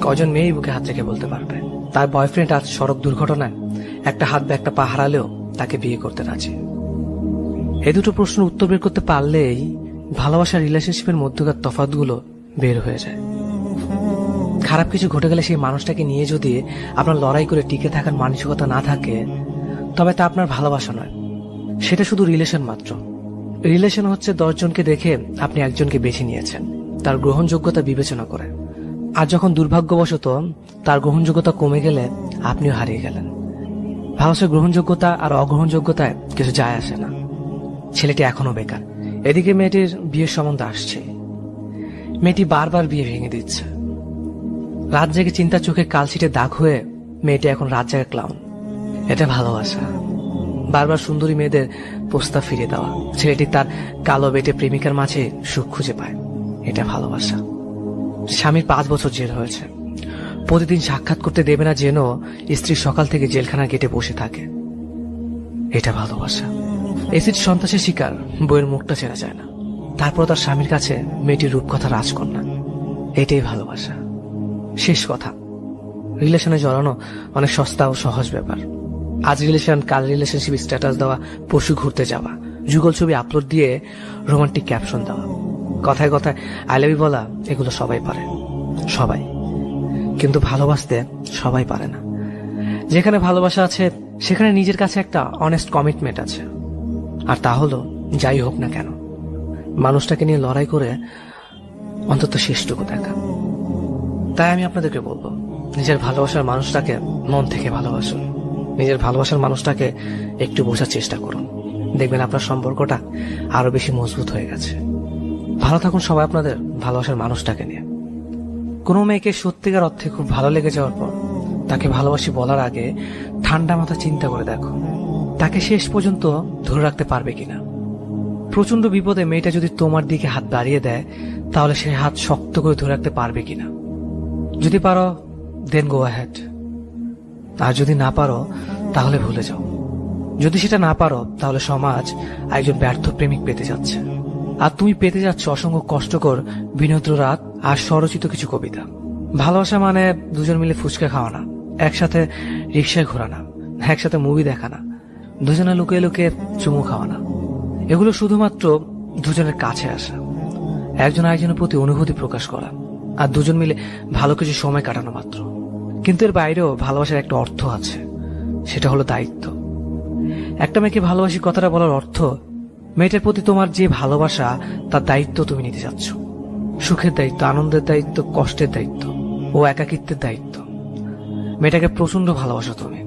কয়জন মেয়েই বুকে হাত রেখে বলতে পারবে তার বয়ফ্রেন্ড আজ সড়ক দুর্ঘটনায় একটা হাত বা একটা পা হারালেও তাকে বিয়ে করতে রাজি? এই দুটো প্রশ্নের উত্তর বের করতে পারলেই ভালোবাসার রিলেশনশিপের মধ্যকার তফাৎগুলো বের হয়ে যায়। খারাপ কিছু ঘটে গেলে সেই মানুষটাকে নিয়ে যদি আপনার লড়াই করে টিকে থাকার মানসিকতা না থাকে, তবে তা আপনার ভালোবাসা নয়, সেটা শুধু রিলেশন মাত্র। রিলেশন হচ্ছে 10 জনকে দেখে আপনি একজনকে বেছে নিয়েছেন তার গ্রহণযোগ্যতা বিবেচনা করে, আর যখন দুর্ভাগ্যবশত তার গ্রহণযোগ্যতা কমে গেলে আপনিও হারিয়ে গেলেন। ভালোবাসার গ্রহণযোগ্যতা আর অগ্রহণযোগ্যতায় কিছু যায় আসে না। ছেলেটি এখনো বেকার, এদিকে মেয়েটির বিয়ের সম্বন্ধ আসছে। মেয়েটি বারবার বিয়ে ভেঙে দিচ্ছে। রাত জেগে চিন্তার চোখে কালশিটে দাগ হয়ে মেয়েটি এখন রাত জাগা ক্লাউন। এটা ভালোবাসা? বারবার সুন্দরী মেয়েদের প্রস্তাব ফিরিয়ে দেওয়া, ছেলেটি তার কালো বেটে প্রেমিকার মাঝে সুখ খুঁজে পায়, এটা ভালোবাসা? স্বামীর 5 বছর জেল হয়েছে, প্রতিদিন সাক্ষাৎ করতে দেবে না যেন স্ত্রী সকাল থেকে জেলখানার গেটে বসে থাকে, এটা ভালোবাসা? এসিড সন্ত্রাসের শিকার, বইয়ের মুখটা চেনা যায় না, তারপর তার স্বামীর কাছে মেয়েটির রূপকথা রাজকন্যা, এটাই ভালোবাসা? শেষ কথা, রিলেশনে জড়ানো অনেক সস্তা ও সহজ ব্যাপার। আজ রিলেশন, কাল রিলেশনশিপ স্ট্যাটাস দেওয়া, পরশু ঘুরতে যাওয়া, যুগল ছবি আপলোড দিয়ে রোমান্টিক ক্যাপশন দেওয়া, কথায় কথায় আই লাভ ইউ বলা, এগুলো সবাই পারে, সবাই। কিন্তু ভালোবাসতে সবাই পারে না। যেখানে ভালোবাসা আছে সেখানে নিজের কাছে একটা অনেস্ট কমিটমেন্ট আছে, আর তা হলো যাই হোক না কেন মানুষটাকে নিয়ে লড়াই করে অন্তত শেষটুকু দেখা। তাই আমি আপনাদেরকে বলবো, নিজের ভালোবাসার মানুষটাকে মন থেকে ভালোবাসুন, নিজের ভালোবাসার মানুষটাকে একটু বোঝার চেষ্টা করুন, দেখবেন আপনার সম্পর্কটা আরো বেশি মজবুত হয়ে গেছে। ভালো থাকুন সবাই আপনাদের ভালোবাসার মানুষটাকে নিয়ে। কোনো মেয়েকে সত্যিকার অর্থে খুব ভালো লেগে যাওয়ার পর তাকে ভালোবাসি বলার আগে ঠান্ডা মাথা চিন্তা করে দেখো তাকে শেষ পর্যন্ত ধরে রাখতে পারবে কিনা। প্রচন্ড বিপদে মেয়েটা যদি তোমার দিকে হাত বাড়িয়ে দেয়, তাহলে সে হাত শক্ত করে ধরে রাখতে পারবে কিনা। যদি পারো দেন গো অ্যাহেড, আর যদি না পারো তাহলে ভুলে যাও। যদি সেটা না পারো তাহলে সমাজ একজন ব্যর্থ প্রেমিক পেতে যাচ্ছে, আর তুমি পেতে যাচ্ছ অসংখ্য কষ্টকর বিনোদ্র রাত আর স্বরচিত কিছু কবিতা। ভালোবাসা মানে দুজন মিলে ফুচকা খাওয়া না, একসাথে রিক্সায় ঘোরা না, একসাথে মুভি দেখা না, দুজনে লুকিয়ে লুকিয়ে চুমু খাওয়া না। এগুলো শুধুমাত্র দুজনের কাছে আসা, একজন আরেকজনের প্রতি অনুভূতি প্রকাশ করা, আর দুজন মিলে ভালো কিছু সময় কাটানো মাত্র। কিন্তু এর বাইরেও ভালোবাসার একটা অর্থ আছে, সেটা হলো দায়িত্ব। একটা মেয়েকে ভালোবাসি কথাটা বলার অর্থ মেয়েটার প্রতি তোমার যে ভালোবাসা তার দায়িত্ব তুমি নিতে যাচ্ছ। সুখের দায়িত্ব, আনন্দের দায়িত্ব, কষ্টের দায়িত্ব ও একাকিত্বের দায়িত্ব। মেয়েটাকে প্রচন্ড ভালোবাসো তুমি,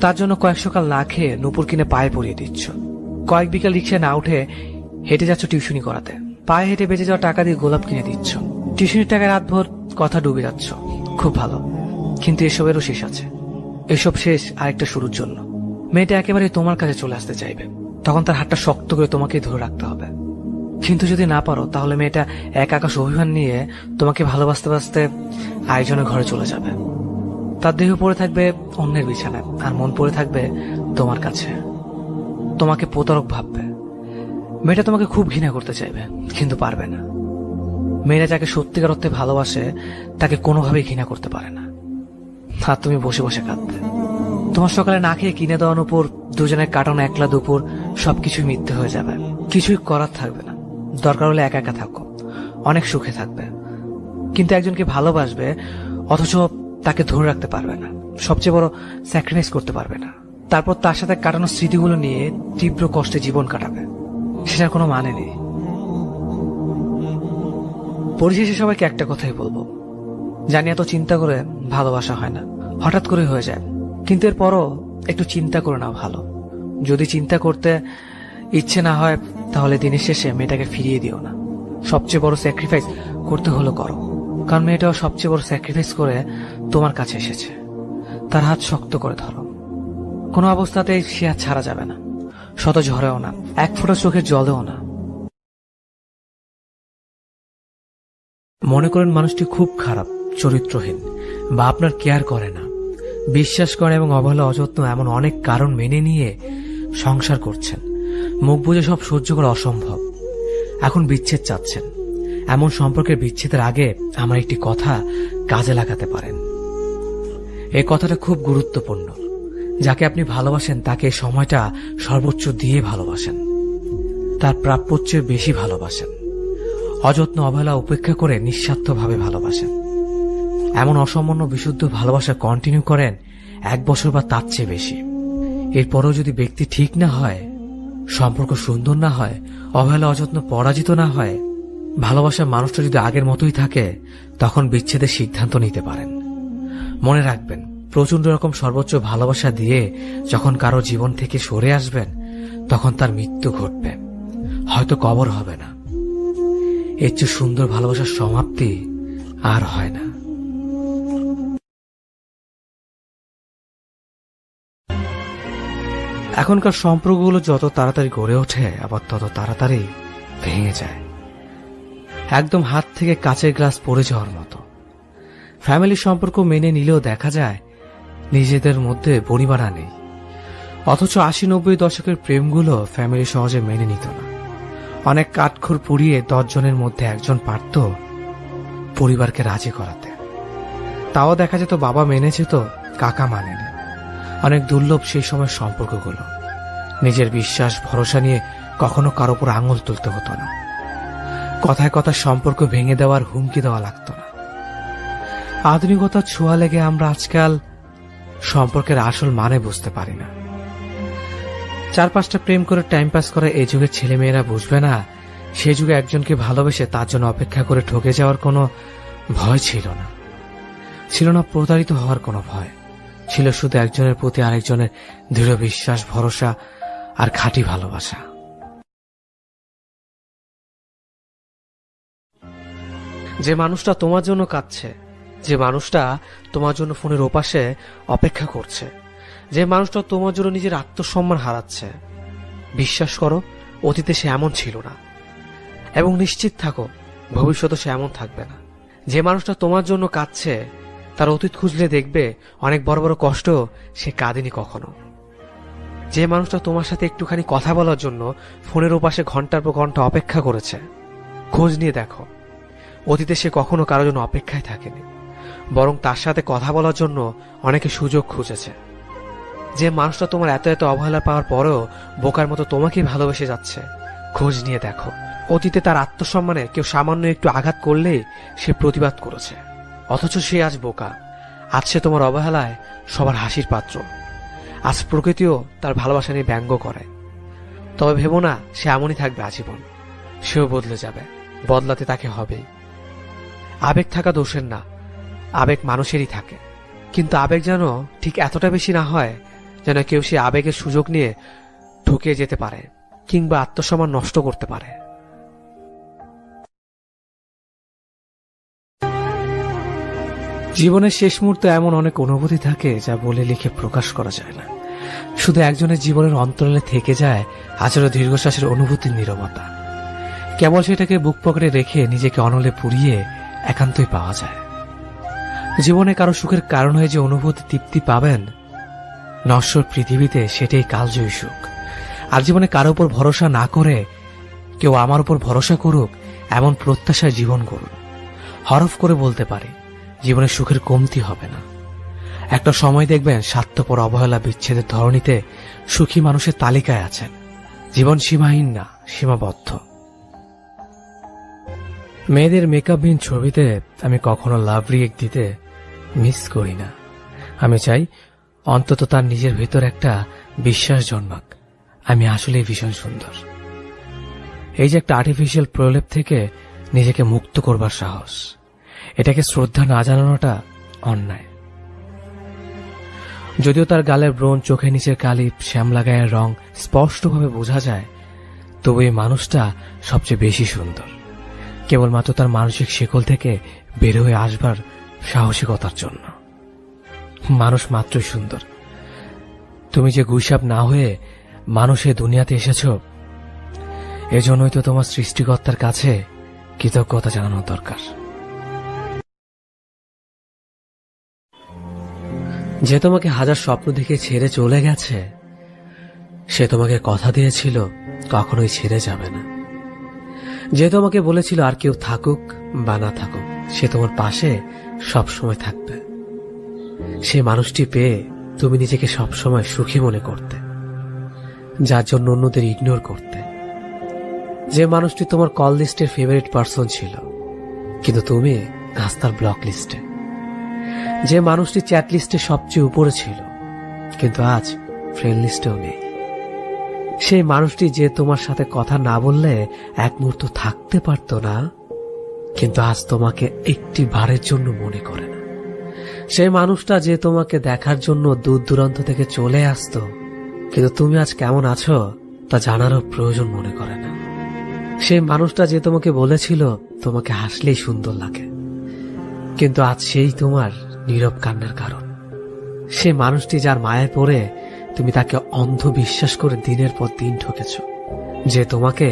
তার জন্য কয়েক সকাল না খেয়ে নুপুর কিনে পায়ে পরিয়ে দিচ্ছ, কয়েক বিকাল রিক্সায় না উঠে হেঁটে যাচ্ছ টিউশনি করাতে, পায়ে হেঁটে বেঁচে যাওয়া টাকা দিয়ে গোলাপ কিনে দিচ্ছ, টিউশনির টাকায় রাতভর কথা ডুবে যাচ্ছ। খুব ভালো, কিন্তু এসবেরও শেষ আছে। এসব শেষ আরেকটা শুরুর জন্য। মেয়েটা একেবারে তোমার কাছে চলে আসতে চাইবে, তখন তার হাতটা শক্ত করে তোমাকে ধরে রাখতে হবে। কিন্তু যদি না পারো, তাহলে মেয়েটা এক আকাশ অভিমান নিয়ে তোমাকে ভালোবাসতে বাসতে আরেকজনের ঘরে চলে যাবে। তার দেহ পড়ে থাকবে অন্যের বিছানায়, আর মন পড়ে থাকবে তোমার কাছে। তোমাকে প্রতারক ভাববে। মেয়েটা তোমাকে খুব ঘৃণা করতে চাইবে, কিন্তু পারবে না। মেয়েরা যাকে সত্যিকার অর্থে ভালোবাসে তাকে কোনোভাবেই ঘৃণা করতে পারে না। আর তুমি বসে বসে কাঁদবে। তোমার সকালে না খেয়ে কিনে দেওয়ার উপর দুজনের কাটানো একলা দুপুর সবকিছুই মিথ্যে হয়ে যাবে। কিছুই করার থাকবে না। দরকার হলে একা একা থাকো, অনেক সুখে থাকবে। কিন্তু একজনকে ভালোবাসবে, অথচ তাকে ধরে রাখতে পারবে না, সবচেয়ে বড় স্যাক্রিফাইস করতে পারবে না। তারপর তার সাথে কাটানো স্মৃতিগুলো নিয়ে তীব্র কষ্টে জীবন কাটাবে। সেটার কোনো মানে নেই। পরিশেষে সবাইকে একটা কথাই বলবো, জানি এত চিন্তা করে ভালোবাসা হয় না, হঠাৎ করে হয়ে যায়। কিন্তু এরপরও একটু চিন্তা করে নাও ভালো। যদি চিন্তা করতে ইচ্ছে না হয়, তাহলে দিনের শেষে মেয়েটাকে ফিরিয়ে দিও না। সবচেয়ে বড় স্যাক্রিফাইস করতে হলো করো, কারণ মেয়েটাও সবচেয়ে বড় স্যাক্রিফাইস করে তোমার কাছে এসেছে। তার হাত শক্ত করে ধরো। কোনো অবস্থাতেই সে হাত ছাড়া যাবে না। শত ঝরেও না, এক ফোঁটা চোখের জলেও না। মনে করেন মানুষটি খুব খারাপ, চরিত্রহীন, বা আপনার কেয়ার করে না, বিশ্বাস করে এবং অবহেলা অযত্ন এমন অনেক কারণ মেনে নিয়ে সংসার করছেন। মুখ বুজে সব সহ্য করা অসম্ভব। এখন বিচ্ছেদ চাচ্ছেন। এমন সম্পর্কের বিচ্ছেদের আগে আমার একটি কথা কাজে লাগাতে পারেন। এই কথাটা খুব গুরুত্বপূর্ণ। যাকে আপনি ভালোবাসেন তাকে এই সময়টা সর্বোচ্চ দিয়ে ভালোবাসেন, তার প্রাপ্যের চেয়ে বেশি ভালোবাসেন। অযত্ন অবহেলা উপেক্ষা করে নিঃস্বার্থভাবে ভালোবাসেন। এমন অসামান্য বিশুদ্ধ ভালোবাসা কন্টিনিউ করেন 1 বছর বা তার চেয়ে বেশি। এরপরও যদি ব্যক্তি ঠিক না হয়, সম্পর্ক সুন্দর না হয়, অবহেলা অযত্ন পরাজিত না হয়, ভালোবাসার মানুষটা যদি আগের মতোই থাকে, তখন বিচ্ছেদের সিদ্ধান্ত নিতে পারেন। মনে রাখবেন, প্রচন্ড রকম সর্বোচ্চ ভালোবাসা দিয়ে যখন কারো জীবন থেকে সরে আসবেন, তখন তার মৃত্যু ঘটবে, হয়তো কবর হবে না। এর চেয়ে সুন্দর ভালোবাসার সমাপ্তি আর হয় না। এখনকার সম্পর্কগুলো যত তাড়াতাড়ি গড়ে ওঠে, আবার তত তাড়াতাড়ি ভেঙে যায়, একদম হাত থেকে কাচের গ্লাস পড়ে যাওয়ার মতো। ফ্যামিলির সম্পর্ক মেনে নিলেও দেখা যায় নিজেদের মধ্যে বনিবানা নেই। অথচ 80-90 দশকের প্রেমগুলো ফ্যামিলি সহজে মেনে নিত না। অনেক কাঠখড় পুড়িয়ে 10 জনের মধ্যে একজন পারত পরিবারকে রাজি করাতে। তাও দেখা যেত বাবা মেনেছে তো কাকা মানেনি। অনেক দুর্লভ সেই সময় সম্পর্কগুলো। নিজের বিশ্বাস ভরসা নিয়ে কখনো কারো উপর আঙুল তুলতে হতো না। কথায় কথায় সম্পর্ক ভেঙে দেওয়ার হুমকি দেওয়া লাগতো না। আধুনিকতার ছোঁয়া লেগে আমরা আজকাল সম্পর্কের আসল মানে বুঝতে পারি না। 4-5টা প্রেম করে টাইম পাস করা এই যুগের ছেলেমেয়েরা বুঝবে না, সেই যুগে একজনকে ভালোবেসে তার জন্য অপেক্ষা করে ঠকে যাওয়ার কোনো ভয় ছিল না। ছিল না প্রতারিত হওয়ার কোনো ভয়। ছিল শুধু একজনের প্রতি আরেকজনের দৃঢ় বিশ্বাস, ভরসা আর খাঁটি ভালোবাসা। যে মানুষটা তোমার জন্য কাঁদছে, যে মানুষটা তোমার জন্য ফোনের ওপাশে অপেক্ষা করছে, যে মানুষটা তোমার জন্য নিজের আত্মসম্মান হারাচ্ছে, বিশ্বাস করো অতীতে সে এমন ছিল না, এবং নিশ্চিত থাকো ভবিষ্যতে সে এমন থাকবে না। যে মানুষটা তোমার জন্য কাঁদছে, তার অতীত খুঁজলে দেখবে অনেক বড় বড় কষ্ট সে কাঁদেনি কখনো। যে মানুষটা তোমার সাথে একটুখানি কথা বলার জন্য ফোনের ওপাশে ঘন্টার পর ঘন্টা অপেক্ষা করেছে, খোঁজ নিয়ে দেখো অতীতে সে কখনো কারোর জন্য অপেক্ষায় থাকেনি, বরং তার সাথে কথা বলার জন্য অনেকে সুযোগ খুঁজেছে। যে মানুষটা তোমার এত এত অবহেলা পাওয়ার পরেও বোকার মতো তোমাকেই ভালোবেসে যাচ্ছে, খোঁজ নিয়ে দেখো অতীতে তার আত্মসম্মানে কেউ সামান্য একটু আঘাত করলেই সে প্রতিবাদ করেছে, অথচ সে আজ বোকা। আজ সে তোমার অবহেলায় সবার হাসির পাত্র। আজ প্রকৃতিও তার ভালোবাসা নিয়ে ব্যঙ্গ করে। তবে ভেবো না সে এমনই থাকবে আজীবন। সেও বদলে যাবে, বদলাতে তাকে হবেই। আবেগ থাকা দোষের না, আবেগ মানুষেরই থাকে, কিন্তু আবেগ যেন ঠিক এতটা বেশি না হয় যেন কেউ সে আবেগের সুযোগ নিয়ে ঠকিয়ে যেতে পারে কিংবা আত্মসম্মান নষ্ট করতে পারে। জীবনের শেষ মুহূর্তে এমন অনেক অনুভূতি থাকে যা বলে লিখে প্রকাশ করা যায় না। শুধু একজনের জীবনের অন্তরালে থেকে যায় হাজারো দীর্ঘশ্বাসের অনুভূতির নীরবতা। কেবল সেটাকে বুক পকেটে রেখে নিজেকে অনলে পুড়িয়ে একান্তই পাওয়া যায়। জীবনে কারো সুখের কারণ হয়ে যে অনুভূতি তৃপ্তি পাবেন, নশ্বর পৃথিবীতে সেটাই কালজয়ী সুখ। আর জীবনে কারো উপর ভরসা না করে কেউ আমার উপর ভরসা করুক এমন প্রত্যাশায় জীবন করুন। হরফ করে বলতে পারি, জীবনে সুখের কমতি হবে না। একটা সময় দেখবেন স্বার্থপর অবহেলা বিচ্ছেদের ধরনীতে সুখী মানুষের তালিকায় আছেন। জীবন সীমাহীন না, সীমাবদ্ধ। মেয়েদের মেকআপহীন ছবিতে আমি কখনো লাভ রিয়েক্ট দিতে মিস করি না। আমি চাই অন্তত তার নিজের ভেতর একটা বিশ্বাস জন্মাক, আমি আসলেই ভীষণ সুন্দর। এই যে একটা আর্টিফিশিয়াল প্রলেপ থেকে নিজেকে মুক্ত করবার সাহস, এটাকে শ্রদ্ধা না জানানোটা অন্যায়। যদিও তার গালের ব্রণ, চোখের নিচের কালি, শ্যামলা গায়ের রং স্পষ্টভাবে বোঝা যায়, তবু এই মানুষটা সবচেয়ে বেশি সুন্দর কেবলমাত্র তার মানসিক শিকল থেকে বের হয়ে আসবার সাহসিকতার জন্য। মানুষ মাত্রই সুন্দর। তুমি যে গুইসাপ না হয়ে মানুষের দুনিয়াতে এসেছ, এজন্যই তো তোমার সৃষ্টিকর্তার কাছে কৃতজ্ঞতা জানানো দরকার। যে তোমাকে হাজার স্বপ্ন দেখে ছেড়ে চলে গেছে, সে তোমাকে কথা দিয়েছিল কখনোই ছেড়ে যাবে না। যে তোমাকে বলেছিল আর কেউ থাকুক বা না থাকুক, সে তোমার পাশে সব সময় থাকবে। সে মানুষটি পেয়ে তুমি নিজেকে সবসময় সুখী মনে করতে, যার জন্য অন্যদের ইগনোর করতে। যে মানুষটি তোমার কল লিস্টের ফেভারিট পার্সন ছিল, কিন্তু তুমি আজ তার ব্লক লিস্টে। যে মানুষটি চ্যাট লিস্টে সবচেয়ে উপরে ছিল, কিন্তু আজ ফ্রেন্ড লিস্টেও নেই। সেই মানুষটি যে তোমার সাথে কথা না বললে এক মুহূর্ত থাকতে পারত না, কিন্তু আজ তোমাকে একটি বারের জন্য মনে করে না। সেই মানুষটা যে তোমাকে দেখার জন্য দূর দূরান্ত থেকে চলে আসতো, কিন্তু তুমি আজ কেমন আছো তা জানারও প্রয়োজন মনে করে না। সেই মানুষটা যে তোমাকে বলেছিল তোমাকে হাসলেই সুন্দর লাগে, কিন্তু আজ সেই তোমার নীরব কান্নার কারণ। সে মানুষটি যার মায়ায় পড়ে তুমি তাকে অন্ধ বিশ্বাস করে দিনের পর দিন ঠকেছ, যে তোমাকে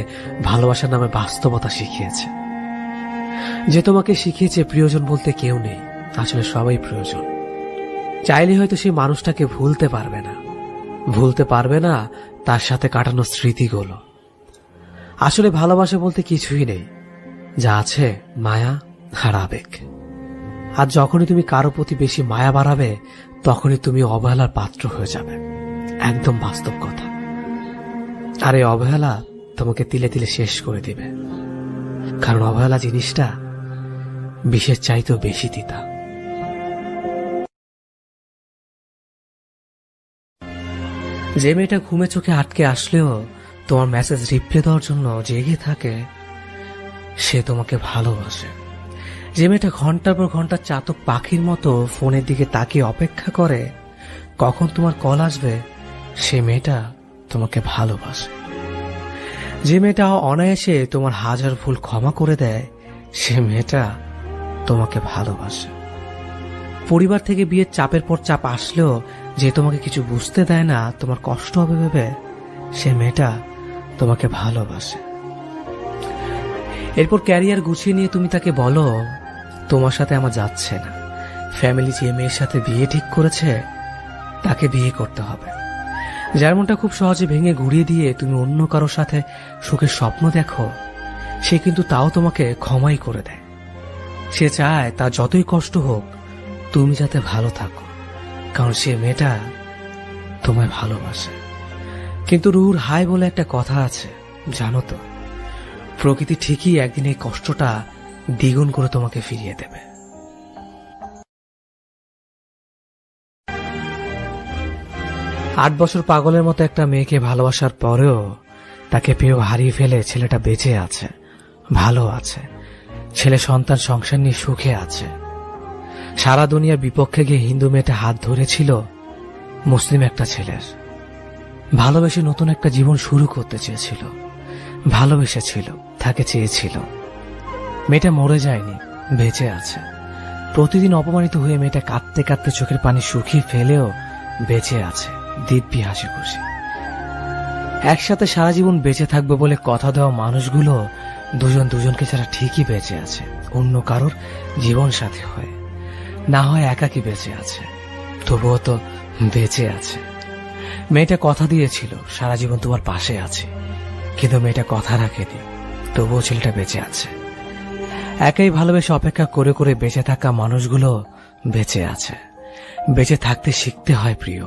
ভালোবাসার নামে বাস্তবতা শিখিয়েছে, যে তোমাকে শিখিয়েছে প্রিয়জন বলতে কেউ নেই, আসলে সবাই প্রয়োজন। চাইলে হয়তো সেই মানুষটাকে ভুলতে পারবে না, ভুলতে পারবে না তার সাথে কাটানো স্মৃতিগুলো। আসলে ভালোবাসা বলতে কিছুই নেই, যা আছে মায়া আর আবেগ। আর যখনই তুমি কারো প্রতি বেশি মায়া বাড়াবে, তখনই তুমি অবহেলার পাত্র হয়ে যাবে। একদম বাস্তব কথা। আর এই অবহেলা তোমাকে তিলে তিলে শেষ করে দিবে, কারণ অবহেলা জিনিসটা বিষের চাইতেও বেশি তিতা। যে মেয়েটা ঘুমে চোখে আটকে আসলেও তোমার মেসেজ রিপ্লাই দেওয়ার জন্য জেগে থাকে, সে তোমাকে ভালোবাসে। যে মেয়েটা ঘন্টার পর ঘন্টা চাতক পাখির মতো ফোনের দিকে তাকিয়ে অপেক্ষা করে কখন তোমার কল আসবে, সে মেয়েটা তোমাকে ভালোবাসে। যে মেয়েটা অনায়াসে তোমার হাজার ভুল ক্ষমা করে দেয়, সে মেয়েটা তোমাকে ভালোবাসে। পরিবার থেকে বিয়ের চাপের পর চাপ আসলেও যে তোমাকে কিছু বুঝতে দেয় না, তোমার কষ্ট হবে ভেবে, সে মেয়েটা তোমাকে ভালোবাসে। এরপর ক্যারিয়ার গুছিয়ে নিয়ে তুমি তাকে বলো, তোমার সাথে আমার যাচ্ছে না, ফ্যামিলি যে মেয়ের সাথে বিয়ে ঠিক করেছে তাকে বিয়ে করতে হবে। যার মনটা খুব সহজে ভেঙে ঘুরিয়ে দিয়ে তুমি অন্য কারোর সাথে সুখের স্বপ্ন দেখো, সে কিন্তু তাও তোমাকে ক্ষমাই করে দেয়। সে চায় তা যতই কষ্ট হোক তুমি যাতে ভালো থাকো, কারণ সে মেয়েটা তোমায় ভালোবাসে। কিন্তু রুহুর হাই বলে একটা কথা আছে, জানো তো, প্রকৃতি ঠিকই একদিন এই কষ্টটা দ্বিগুণ করে তোমাকে ফিরিয়ে দেবে। 8 বছর পাগলের মতো একটা মেয়েকে ভালোবাসার পরেও তাকে পেয়েও হারিয়ে ফেলে ছেলেটা বেঁচে আছে, ভালো আছে, ছেলে সন্তান সংসার নিয়ে সুখে আছে। সারা দুনিয়ার বিপক্ষে গিয়ে হিন্দু মেয়েটা হাত ধরেছিল মুসলিম একটা ছেলের। ভালোবেসে নতুন একটা জীবন শুরু করতে চেয়েছিল, ভালোবেসেছিল, তাকে চেয়েছিল। মেয়েটা মরে যায়নি, বেঁচে আছে, প্রতিদিন অপমানিত হয়ে মেয়েটা কাঁদতে কাঁদতে চোখের পানি শুকিয়ে ফেলেও বেঁচে আছে দিব্যি হাসি খুশি। একসাথে সারা জীবন বেঁচে থাকবে বলে কথা দেওয়া মানুষগুলো দুজন দুজনকে ছাড়া ঠিকই বেঁচে আছে, অন্য কারোর জীবন সাথী হয়ে, না হয় একাকী বেঁচে আছে, তবুও তো বেঁচে আছে। মেয়েটা কথা দিয়েছিল সারা জীবন তোমার পাশে আছে, কিন্তু মেয়েটা কথা রাখেনি, তবুও ছেলেটা বেঁচে আছে। একাই ভালোবেসে অপেক্ষা করে করে বেঁচে থাকা মানুষগুলো বেঁচে আছে। বেঁচে থাকতে শিখতে হয় প্রিয়।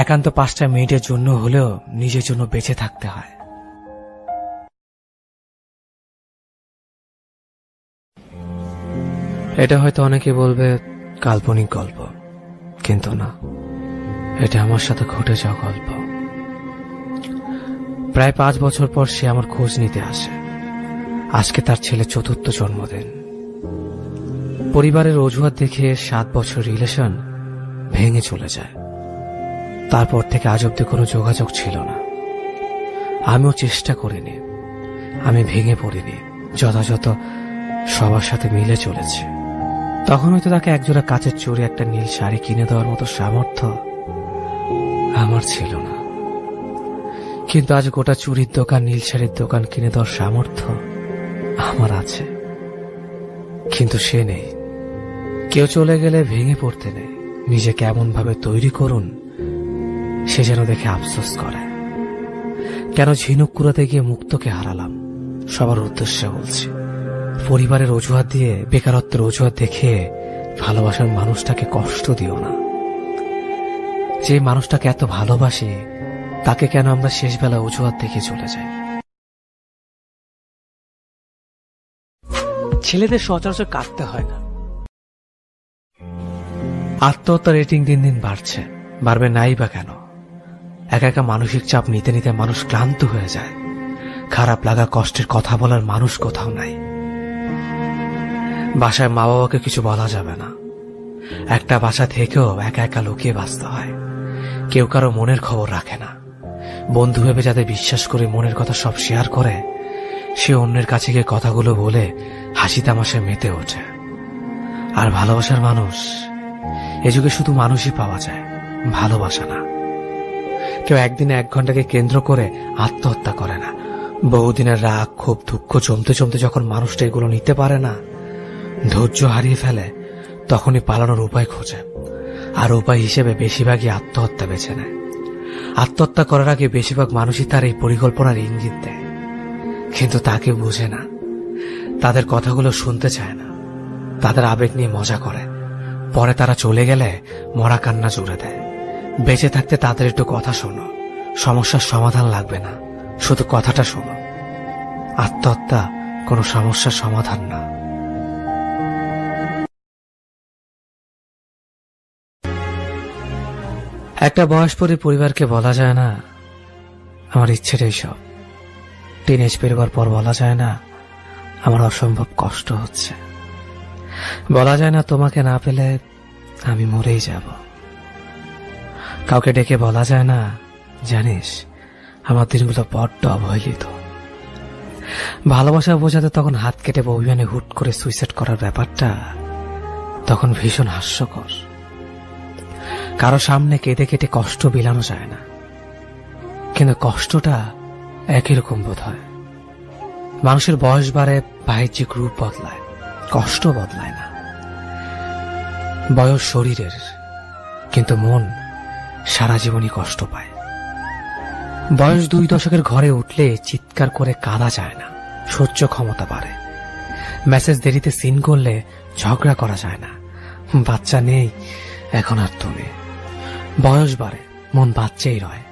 একান্ত 5টা মিনিটের জন্য হলেও নিজের জন্য বেঁচে থাকতে হয়। এটা হয়তো অনেকে বলবে কাল্পনিক গল্প, কিন্তু না, এটা আমার সাথে ঘটে যাওয়া গল্প। প্রায় 5 বছর পর সে আমার খোঁজ নিতে আসে। আজকে তার ছেলে 4র্থ জন্মদিন। পরিবারের অজুহাত দেখে 7 বছর রিলেশন ভেঙে চলে যায়। তারপর থেকে আজ অব্দি কোনো যোগাযোগ ছিল না। আমিও চেষ্টা করিনি, আমি ভেঙে পড়িনি, যথাযথ সবার সাথে মিলে চলেছে। তখন হয়তো তাকে একজোড়া কাচের চুড়ি, একটা নীল শাড়ি কিনে দেওয়ার মতো সামর্থ্য আমার ছিল না, কিন্তু আজ গোটা চুরির দোকান, নীল শাড়ির দোকান কিনে দেওয়ার সামর্থ্য আমার আছে, কিন্তু সে নেই। কেউ চলে গেলে ভেঙে পড়তে নেই, নিজেকে এমন ভাবে তৈরি করুন সে যেন দেখে আফসোস করে। কেন ঝিনুক কুড়াতে গিয়ে মুক্তকে হারালাম? সবার উদ্দেশ্যে বলছি, পরিবারের অজুহাত দিয়ে, বেকারত্বের অজুহাত দেখে ভালোবাসার মানুষটাকে কষ্ট দিও না। যে মানুষটাকে এত ভালোবাসি তাকে কেন আমরা শেষ বেলা অজুহাত দেখে চলে যাই? ছেলেদের সচরাচর কাঁদতে হয় না। আত্মহত্যা রেটিং দিন দিন বাড়ছে, বাড়বে নাই বা কেন? একা একা মানসিক চাপ নিতে নিতে মানুষ ক্লান্ত হয়ে যায়। খারাপ লাগা, কষ্টের কথা বলার মানুষ কোথাও নাই। বাসায় মা বাবাকে কিছু বলা যাবে না। একটা বাসা থেকেও একা একা লুকিয়ে বাঁচতে হয়। কেউ কারো মনের খবর রাখে না। বন্ধু ভেবে যাদের বিশ্বাস করে মনের কথা সব শেয়ার করে, সে অন্যের কাছে গিয়ে কথাগুলো বলে হাসি তামাশায় মেতে ওঠে। আর ভালোবাসার মানুষ, এ যুগে শুধু মানুষই পাওয়া যায়, ভালোবাসা না। কেউ একদিনে 1 ঘন্টাকে কেন্দ্র করে আত্মহত্যা করে না। বহুদিনের রাগ, ক্ষোভ, দুঃখ জমতে জমতে যখন মানুষটা এগুলো নিতে পারে না, ধৈর্য হারিয়ে ফেলে, তখনই পালানোর উপায় খোঁজে। আর উপায় হিসেবে বেশিরভাগই আত্মহত্যা বেছে নেয়। আত্মহত্যা করার আগে বেশিরভাগ মানুষই তার এই পরিকল্পনার ইঙ্গিত দেয়, কিন্তু তাকে বুঝে না। তাদের কথাগুলো শুনতে চায় না, তাদের আবেগ নিয়ে মজা করে। পরে তারা চলে গেলে মরা কান্না জুড়ে দেয়। বেঁচে থাকতে তাদের একটু কথা শোনো, সমস্যার সমাধান লাগবে না, শুধু কথাটা শোনো। আত্মহত্যা কোনো সমস্যার সমাধান না। একটা বয়স পরে পরিবারকে বলা যায় না আমার ইচ্ছেটাই সব। টিনেজ পেরোবার পর বলা যায় না আমার অসম্ভব কষ্ট হচ্ছে। বলা যায় না তোমাকে না পেলে আমি মরেই যাব। কাউকে ডেকে বলা যায় না জানিস আমার দিনগুলো বড্ড অবহেলিত। ভালোবাসা বোঝাতে তখন হাত কেটে অভিমানে হুট করে সুইসাইড করার ব্যাপারটা তখন ভীষণ হাস্যকর। কারো সামনে কেঁদে কেটে কষ্ট বিলানো যায় না, কিন্তু কষ্টটা একই রকম বোধ হয়। মানুষের বয়স বাড়ে, বাহ্যিক রূপ বদলায়, কষ্ট বদলায় না। বয়স শরীরের, কিন্তু মন সারা জীবনই কষ্ট পায়। বয়স 2 দশকের ঘরে উঠলে চিৎকার করে কাঁদা যায় না, সহ্য ক্ষমতা বাড়ে। মেসেজ দেরিতে সিন করলে ঝগড়া করা যায় না, বাচ্চা নেই এখন আর তুমি। বয়স বাড়ে, মন বাচ্চাই রয়।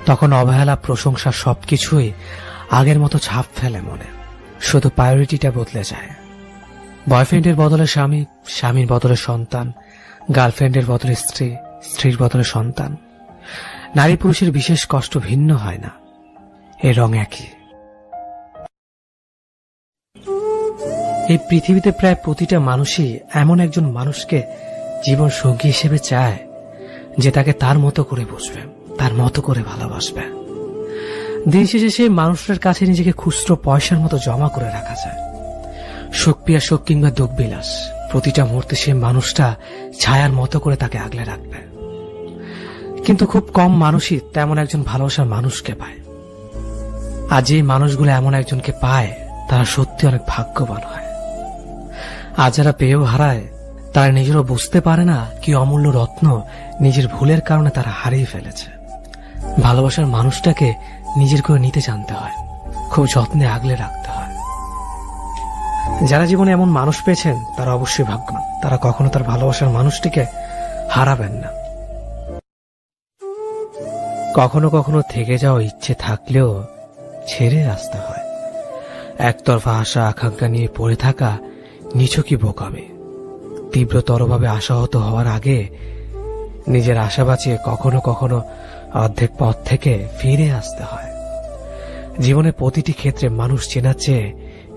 তখন অবহেলা, প্রশংসা সবকিছুই আগের মতো ছাপ ফেলে মনে, শুধু প্রায়োরিটিটা বদলে যায়। বয়ফ্রেন্ডের বদলে স্বামী, স্বামীর বদলে সন্তান, গার্লফ্রেন্ডের বদলে স্ত্রী, স্ত্রীর বদলে সন্তান। নারী পুরুষের বিশেষ কষ্ট ভিন্ন হয় না, এর রং একই। এই পৃথিবীতে প্রায় প্রতিটা মানুষই এমন একজন মানুষকে জীবন সঙ্গী হিসেবে চায় যে তাকে তার মতো করে বুঝবে, তার মতো করে ভালোবাসবে। দিন শেষে সেই মানুষটার কাছে নিজেকে খুচরো পয়সার মতো জমা করে রাখা যায়। সুখ পিয়া সুখ কিংবা দুঃখ বিলাস প্রতিটা মুহূর্তে সে মানুষটা ছায়ার মতো করে তাকে আগলে রাখবে। কিন্তু খুব কম মানুষই তেমন একজন ভালোবাসার মানুষকে পায়। আর যে মানুষগুলো এমন একজনকে পায় তারা সত্যি অনেক ভাগ্যবান হয়। আর যারা পেয়েও হারায় তারা নিজেরও বুঝতে পারে না কি অমূল্য রত্ন নিজের ভুলের কারণে তারা হারিয়ে ফেলেছে। ভালোবাসার মানুষটাকে নিজের করে নিতে জানতে হয়, খুব যত্নে আগলে রাখতে হয়। যারা জীবনে এমন মানুষ পেয়েছেন তারা অবশ্যই ভাগ্যবান। তারা কখনো তার ভালোবাসার মানুষটিকে হারাবেন না। কখনো কখনো থেকে যাওয়া ইচ্ছে থাকলেও ছেড়ে আসতে হয়। একতরফা আশা আকাঙ্ক্ষা নিয়ে পড়ে থাকা নিছকই বোকামি। তীব্রতরভাবে আশাহত হওয়ার আগে নিজের আশা বাঁচিয়ে কখনো কখনো অর্ধেক পথ থেকে ফিরে আসতে হয়। জীবনের প্রতিটি ক্ষেত্রে মানুষ চেনার চেয়ে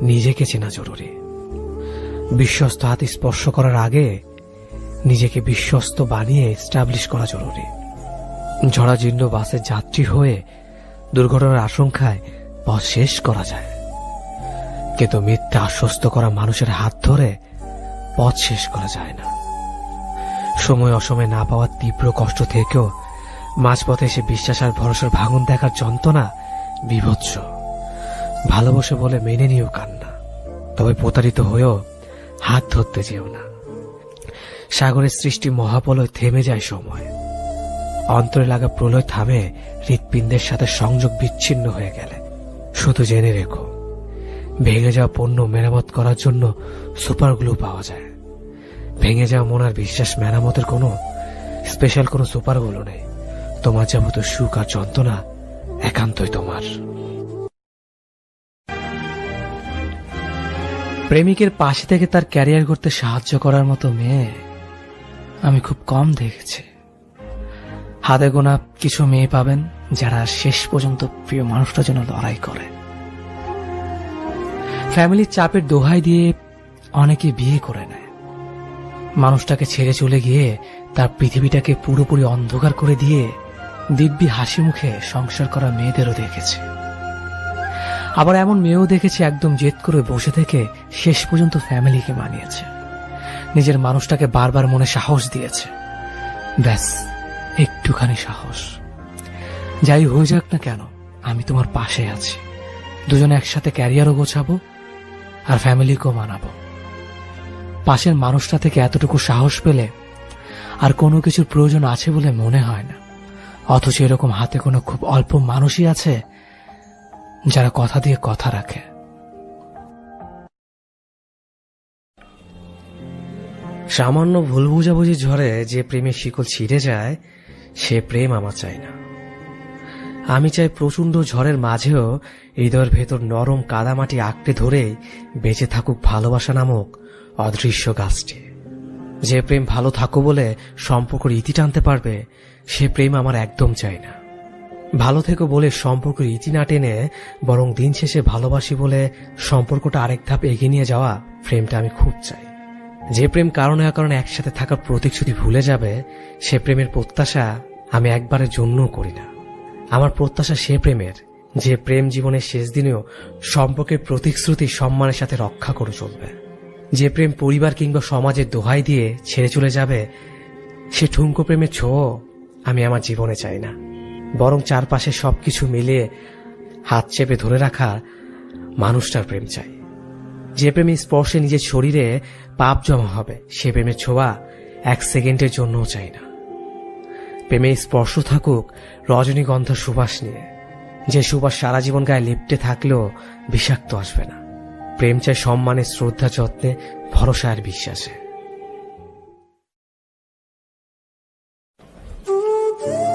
নিজেকে চেনা জরুরি। বিশ্বস্ত হাত স্পর্শ করার আগে নিজেকে বিশ্বস্ত বানিয়ে এস্টাবলিশ করা জরুরি। ঝড়াজীর্ণ বাসের যাত্রী হয়ে দুর্ঘটনার আশঙ্কায় পথ শেষ করা যায়, কিন্তু মিথ্যা আশ্বস্ত করা মানুষের হাত ধরে পথ শেষ করা যায় না। সময় অসময়ে না পাওয়ার তীব্র কষ্ট থেকেও মাঝপথে এসে বিশ্বাস আর ভরসার ভাঙন দেখার যন্ত্রণা বিভৎস। ভালোবাসে বলে মেনে নিও কান্না, তবে প্রতারিত হয়েও হাত ধরতে যেও না। সাগরের সৃষ্টি মহাপ্রলয় থেমে যায় সময়, অন্তরে লাগা প্রলয় থামে হৃৎপিণ্ডের সাথে সংযোগ বিচ্ছিন্ন হয়ে গেলে। শুধু জেনে রেখো, ভেঙে যাওয়া পণ্য মেরামত করার জন্য সুপার গ্লু পাওয়া যায়। ভেঙে যাওয়া মন আর বিশ্বাস মেরামতের কোনো স্পেশাল কোনো সুপার গ্লু নেই। তোমার যাবতীয় সুখ আর যন্ত্রণা একান্তই তোমার। প্রেমিকের পাশে থেকে তার ক্যারিয়ার করতে সাহায্য করার মতো মেয়ে আমি খুব কম দেখেছি। হাতে গোনা কিছু মেয়ে পাবেন যারা শেষ পর্যন্ত প্রিয় মানুষটার জন্য লড়াই করে। ফ্যামিলির চাপের দোহাই দিয়ে অনেকে বিয়ে করে নেয়। মানুষটাকে ছেড়ে চলে গিয়ে তার পৃথিবীটাকে পুরোপুরি অন্ধকার করে দিয়ে দিব্যি হাসি মুখে সংসার করা মেয়েদেরও দেখেছি। আবার এমন মেয়েও দেখেছি একদম জেদ করে বসে থেকে শেষ পর্যন্ত ফ্যামিলিকে মানিয়েছে, নিজের মানুষটাকে বারবার মনে সাহস দিয়েছে। ব্যাস একটুখানি সাহস, যাই হয়ে যাক না কেন আমি তোমার পাশে আছি। দুজনে একসাথে ক্যারিয়ারও গোছাবো আর ফ্যামিলিকেও মানাবো। পাশের মানুষটা থেকে এতটুকু সাহস পেলে আর কোনো কিছুর প্রয়োজন আছে বলে মনে হয় না। অথচ এরকম হাতে কোনো খুব অল্প মানুষই আছে যারা কথা দিয়ে কথা রাখে। সামান্য ভুল বুঝাবুঝি ঝড়ে যে প্রেমের শিকল ছিঁড়ে যায় সে প্রেম আমার চাই না। আমি চাই প্রচন্ড ঝড়ের মাঝেও হৃদয়ের ভেতর নরম কাদামাটি আঁকড়ে ধরেই বেঁচে থাকুক ভালোবাসা নামক অদৃশ্য গাছটি। যে প্রেম ভালো থাকো বলে সম্পর্কের ইতি টানতে পারবে সে প্রেম আমার একদম চাই না। ভালো থেকো বলে সম্পর্কের ইতি না টেনে বরং দিন শেষে ভালোবাসি বলে সম্পর্কটা আরেক ধাপ এগিয়ে নিয়ে যাওয়া প্রেমটা আমি খুব চাই। যে প্রেম কারণে কারণে একসাথে থাকার প্রতিশ্রুতি ভুলে যাবে সে প্রেমের প্রত্যাশা আমি একবারের জন্যও করি না। আমার প্রত্যাশা সে প্রেমের যে প্রেম জীবনের শেষ দিনেও সম্পর্কের প্রতিশ্রুতি সম্মানের সাথে রক্ষা করে চলবে। যে প্রেম পরিবার কিংবা সমাজের দোহাই দিয়ে ছেড়ে চলে যাবে সে ঠুনকো প্রেমের ছোঁয়া আমি আমার জীবনে চাই না। বরং চারপাশে সবকিছু মিলিয়ে হাত চেপে ধরে রাখা মানুষটার প্রেম চাই। যে প্রেমের স্পর্শে নিজের শরীরে পাপ জমা হবে সে প্রেমের ছোঁয়া এক সেকেন্ডের জন্যও চাই না। প্রেমে স্পর্শ থাকুক রজনীগন্ধা সুবাস নিয়ে, যে সুবাস সারা জীবন গায়ে লিপ্টে থাকলেও বিষাক্ত আসবে না। প্রেম চাই সম্মানে, শ্রদ্ধা, যত্নে, ভরসা আর বিশ্বাসে।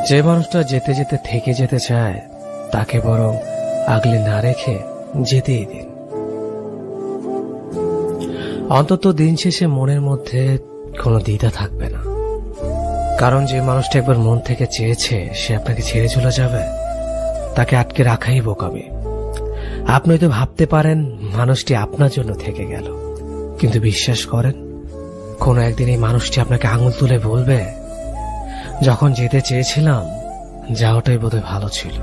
যে মানুষটা যেতে যেতে থেকে যেতে চায় তাকে বরং আগলে না রেখে যেতেই দিন। অন্তত দিন শেষে মনের মধ্যে কোনো দ্বিধা থাকবে না, কারণ যে মানুষটা একবার মন থেকে চেয়েছে সে আপনাকে ছেড়ে চলে যাবে তাকে আটকে রাখাই বোকামি। আপনি তো ভাবতে পারেন মানুষটি আপনার জন্য থেকে গেল, কিন্তু বিশ্বাস করেন কোনো একদিন এই মানুষটি আপনাকে আঙুল তুলে বলবে, যখন যেতে চেয়েছিলাম যাওয়াটাই বোধহয় ভালো ছিল।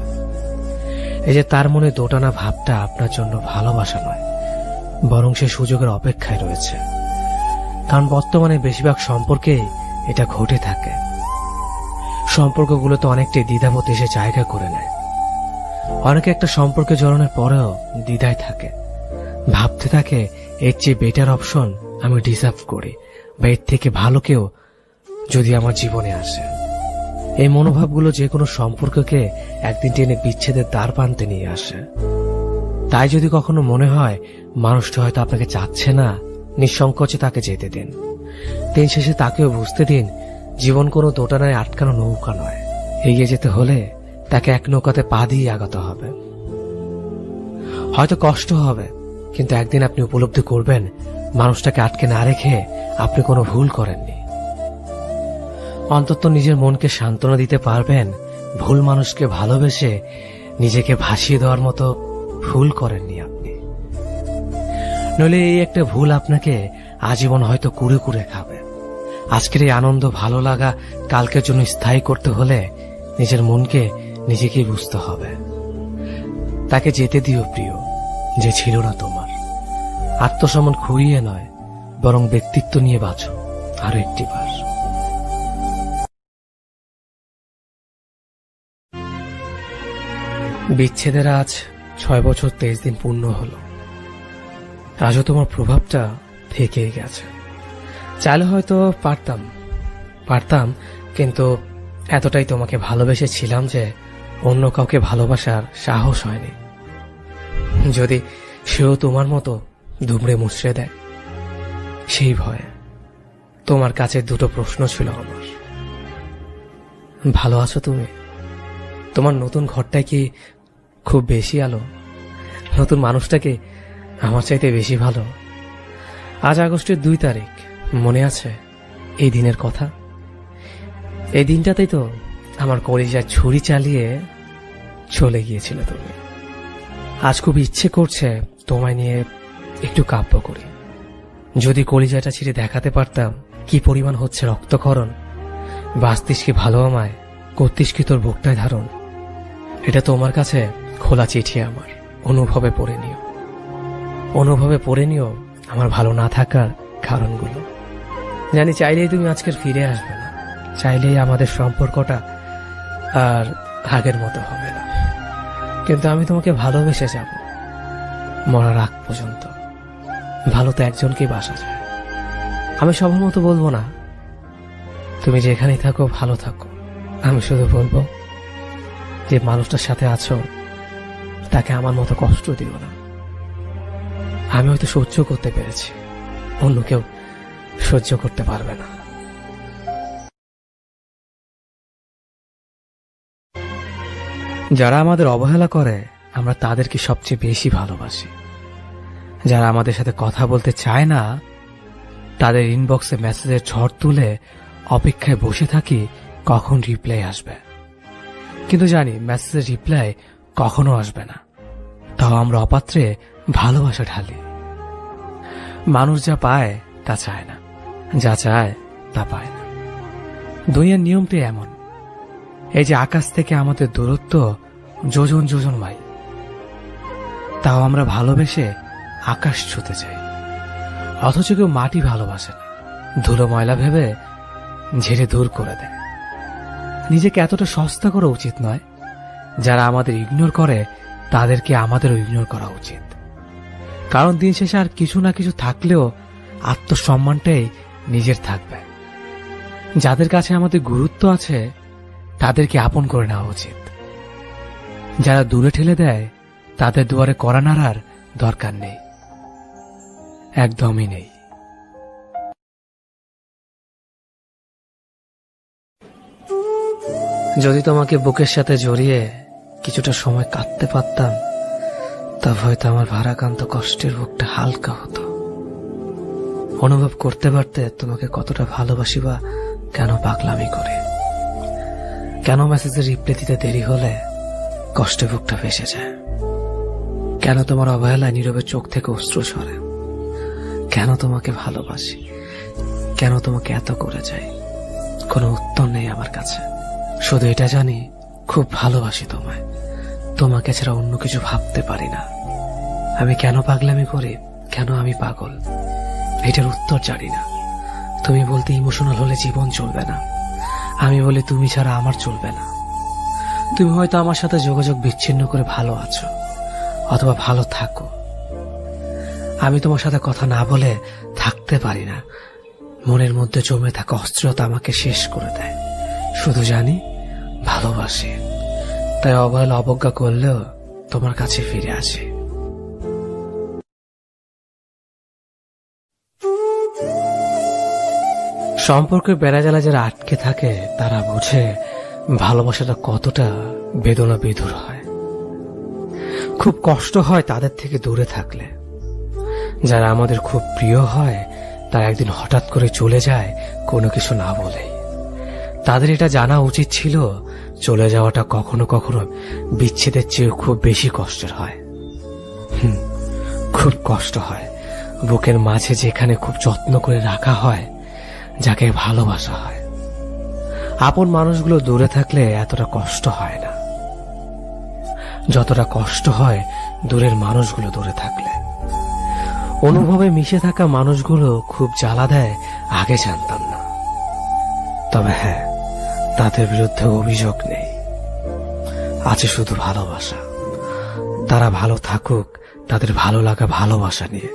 এই যে তার মনে দোটানা ভাবটা আপনার জন্য ভালোবাসা নয়, বরং সে সুযোগের অপেক্ষায় রয়েছে। কারণ বর্তমানে বেশিরভাগ সম্পর্কে এটা ঘটে থাকে। সম্পর্কগুলো তো অনেকটাই দ্বিধাবোধ এসে জায়গা করে নেয়। অনেকে একটা সম্পর্কে জড়ানোর পরেও দ্বিধায় থাকে, ভাবতে থাকে এর চেয়ে বেটার অপশন আমি ডিজার্ভ করি, বা এর থেকে ভালো কেউ যদি আমার জীবনে আসে। এই মনোভাবগুলো যে কোনো সম্পর্ককে একদিন টেনে বিচ্ছেদের দ্বার প্রান্তে নিয়ে আসে। তাই যদি কখনো মনে হয় মানুষটা হয়তো আপনাকে চাচ্ছে না, নিঃসংকোচে তাকে যেতে দিন। দিন শেষে তাকেও বুঝতে দিন জীবন কোনো দোটানায় আটকানো নৌকা নয়। এগিয়ে যেতে হলে তাকে এক নৌকাতে পা দিয়ে আগাতে হবে। হয়তো কষ্ট হবে, কিন্তু একদিন আপনি উপলব্ধি করবেন মানুষটাকে আটকে না রেখে আপনি কোনো ভুল করেননি। অন্তত নিজের মনকে সান্ত্বনা দিতে পারবেন ভুল মানুষকে ভালোবেসে নিজেকে ভাসিয়ে দেওয়ার মতো ভুল করেননি আপনি। নইলে এই একটা ভুল আপনাকে আজীবন হয়তো কুড়ে কুড়ে খাবে। আজকের এই আনন্দ ভালো লাগা কালকের জন্য স্থায়ী করতে হলে নিজের মনকে নিজেকেই বুঝতে হবে। তাকে যেতে দিও প্রিয়, যে ছিল না তোমার। আত্মসম্মান খুইয়ে নয়, বরং ব্যক্তিত্ব নিয়ে বাঁচো আরো একটি বার। বিচ্ছেদের আজ 6 বছর 23 দিন পূর্ণ হলো। আজও তোমার প্রভাবটা থেকেই গেছে। চাইলে হয়তো পারতাম, কিন্তু এতটাই তোমাকে ভালোবেসেছিলাম যে অন্য কাউকে ভালোবাসার সাহস হয়নি। যদি সেও তোমার মতো দুমড়ে মুচড়ে দেয়, সেই ভয়ে। তোমার কাছে দুটো প্রশ্ন ছিল আমার। ভালো আছো তুমি? তোমার নতুন ঘরটায় কি খুব বেশি আলো? নতুন মানুষটাকে আমার চাইতে বেশি ভালো? আজ আগস্টের 2 তারিখ, মনে আছে এই দিনের কথা? এই দিনটাতেই তো আমার কলিজায় ছুরি চালিয়ে চলে গিয়েছিল তুমি। আজ খুব ইচ্ছে করছে তোমায় নিয়ে একটু কাব্য করি। যদি কলিজাটা ছিঁড়ে দেখাতে পারতাম কি পরিমাণ হচ্ছে রক্তক্ষরণ। বাঁচতিস কি ভালো আমায়, করতিস কি তোর বুকটায় ধারণ। এটা তোমার কাছে খোলা চিঠি আমার, অনুভবে পড়ে নিও আমার ভালো না থাকার কারণগুলো। জানি চাইলেই তুমি আজকের ফিরে আসবে না, চাইলেই আমাদের সম্পর্কটা আর আগের মতো হবে না, কিন্তু আমি তোমাকে ভালোবেসে যাব মরার আগ পর্যন্ত। ভালো তো একজনকেই বাসা যায়। আমি সবার মতো বলবো না তুমি যেখানেই থাকো ভালো থাকো। আমি শুধু বলবো যে মানুষটার সাথে আছো তাকে আমার মতো কষ্ট দিও না। আমি হয়তো সহ্য করতে পেরেছি, অন্য কেউ সহ্য করতে পারবে না। যারা আমাদের অবহেলা করে আমরা তাদেরকে সবচেয়ে বেশি ভালোবাসি। যারা আমাদের সাথে কথা বলতে চায় না তাদের ইনবক্সে মেসেজের ঝড় তুলে অপেক্ষায় বসে থাকি কখন রিপ্লাই আসবে। কিন্তু জানি মেসেজের রিপ্লাই কখনো আসবে না, তাও আমরা অপাত্রে ভালোবাসা ঢালি। মানুষ যা পায় তা চায় না, যা চায় তা পায় না। দুনিয়ার নিয়মটি এমন। এই যে আকাশ থেকে আমাদের দূরত্ব যোজন যোজন মাইল, তাও আমরা ভালোবেসে আকাশ ছুতে চাই। অথচ কেউ মাটি ভালোবাসে না, ধুলো ময়লা ভেবে ঝেড়ে দূর করে দেয়। নিজেকে এতটা সস্তা করা উচিত নয়। যারা আমাদের ইগনোর করে তাদেরকে আমাদেরও ইগনোর করা উচিত। কারণ দিন শেষে আর কিছু না কিছু থাকলেও আত্মসম্মানটাই নিজের থাকবে। যাদের কাছে আমাদের গুরুত্ব আছে তাদেরকে আপন করে নেওয়া উচিত। যারা দূরে ঠেলে দেয় তাদের দুয়ারে কড়া নাড়ার দরকার নেই, একদমই নেই। যদি তোমাকে বুকের সাথে জড়িয়ে কিছুটা সময় কাটতে পারতাম, তবে হয়তো আমার ভারাক্রান্ত কষ্টের বুকটা হালকা হতো। অনুভব করতে পারতে তোমাকে কতটা ভালোবাসি, বা কেন পাগলামি করে, কেন মেসেজের রিপ্লাই দিতে দেরি হলে কষ্টে বুকটা ভেসে যায়, কেন তোমার অবহেলায় নীরবে চোখ থেকে অশ্রু ঝরে, কেন তোমাকে ভালোবাসি, কেন তোমাকে এত করে যাই। কোনো উত্তর নেই আমার কাছে। শুধু এটা জানি খুব ভালোবাসি তোমায়, তোমাকে ছাড়া অন্য কিছু ভাবতে পারি না। আমি কেন পাগলামি করি, কেন আমি পাগল, এটার উত্তর জানি না, তুমি বলতে ইমোশনাল হলে জীবন চলবে না, আমি বলি তুমি ছাড়া আমার চলবে না। তুমি হয়তো আমার সাথে যোগাযোগ বিচ্ছিন্ন করে ভালো আছো, অথবা ভালো থাকো। আমি তোমার সাথে কথা না বলে থাকতে পারি না। মনের মধ্যে জমে থাকা অস্থিরতা আমাকে শেষ করে দেয়। শুধু জানি ভালোবাসি, তাই অবহেলা অবজ্ঞা করলেও তোমার কাছে ফিরে আসি। সম্পর্কের বেড়াজালা যারা আটকে থাকে তারা বোঝে ভালোবাসাটা কতটা বেদনা বিধুর হয়। খুব কষ্ট হয় তাদের থেকে দূরে থাকলে। যারা আমাদের খুব প্রিয় হয় তারা একদিন হঠাৎ করে চলে যায় কোনো কিছু না বলেই। তাদের এটা জানা উচিত ছিল চলে যাওয়াটা কখনো কখনো বিচ্ছেদের চেয়ে খুব বেশি কষ্টের হয়। খুব কষ্ট হয় বুকের মাঝে যেখানে খুব যত্ন করে রাখা হয়, যাকে ভালোবাসা হয়। আপন মানুষগুলো দূরে থাকলে এতটা কষ্ট হয় না যতটা কষ্ট হয় দূরের মানুষগুলো দূরে থাকলে। অনুভবে মিশে থাকা মানুষগুলো খুব জ্বালা দেয় আগে জানতাম না। তবে হ্যাঁ, তাদের বিরুদ্ধে অভিযোগ নেই, আছে শুধু ভালোবাসা। তারা ভালো থাকুক তাদের ভালো লাগা ভালোবাসা নিয়ে,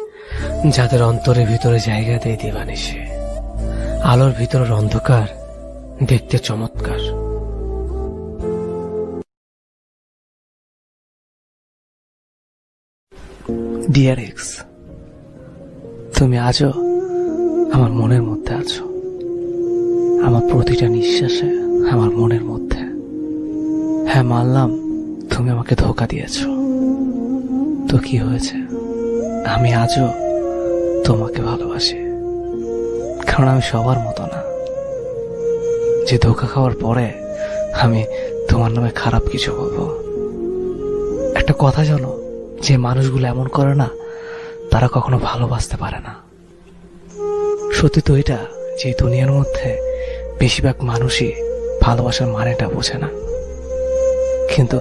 যাদের অন্তরের ভিতরে জায়গা দেয় দিবানিশি। আলোর ভিতরের অন্ধকার দেখতে চমৎকার। ডিয়ার এক্স, তুমি আজও আমার মনের মধ্যে আছো, আমার প্রতিটা নিঃশ্বাসে, আমার মনের মধ্যে। হ্যাঁ, মানলাম তুমি আমাকে ধোঁকা দিয়েছ, তো কি হয়েছে? আমি আজও তোমাকে ভালোবাসি, কারণ আমি সবার মতো না যে ধোঁকা খাওয়ার পরে আমি তোমার নামে খারাপ কিছু বলবো। একটা কথা জানো, যে মানুষগুলো এমন করে না তারা কখনো ভালোবাসতে পারে না। সত্যি তো এটা যে দুনিয়ার মধ্যে বেশিরভাগ মানুষই ভালোবাসার মানেটা বোঝে না। কিন্তু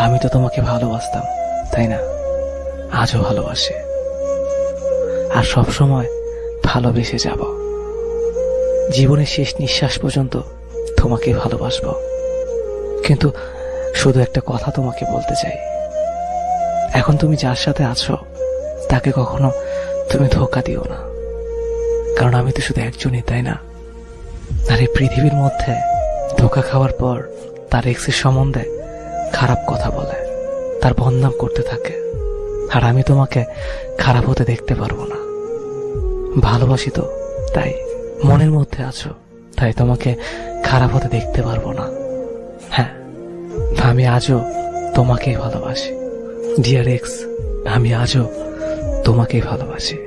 আমি তো তোমাকে ভালোবাসতাম, তাই না? আজও ভালোবাসি, আর সব সময় ভালোবেসে যাব। জীবনের শেষ নিঃশ্বাস পর্যন্ত তোমাকে ভালোবাসবো। কিন্তু শুধু একটা কথা তোমাকে বলতে চাই, এখন তুমি যার সাথে আছো তাকে কখনো তুমি ধোঁকা দিও না, কারণ আমি তো শুধু একজনই, তাই না? আর এই পৃথিবীর মধ্যে ধোঁকা খাওয়ার পর তার এক্সের সম্বন্ধে খারাপ কথা বলে, তার বদনাম করতে থাকে, আর আমি তোমাকে খারাপ হতে দেখতে পারবো না। ভালোবাসি তো, তাই মনের মধ্যে আছো, তাই তোমাকে খারাপ হতে দেখতে পারবো না। হ্যাঁ, আমি আজও তোমাকেই ভালোবাসি ডিয়ার এক্স, আমি আজও তোমাকেই ভালোবাসি।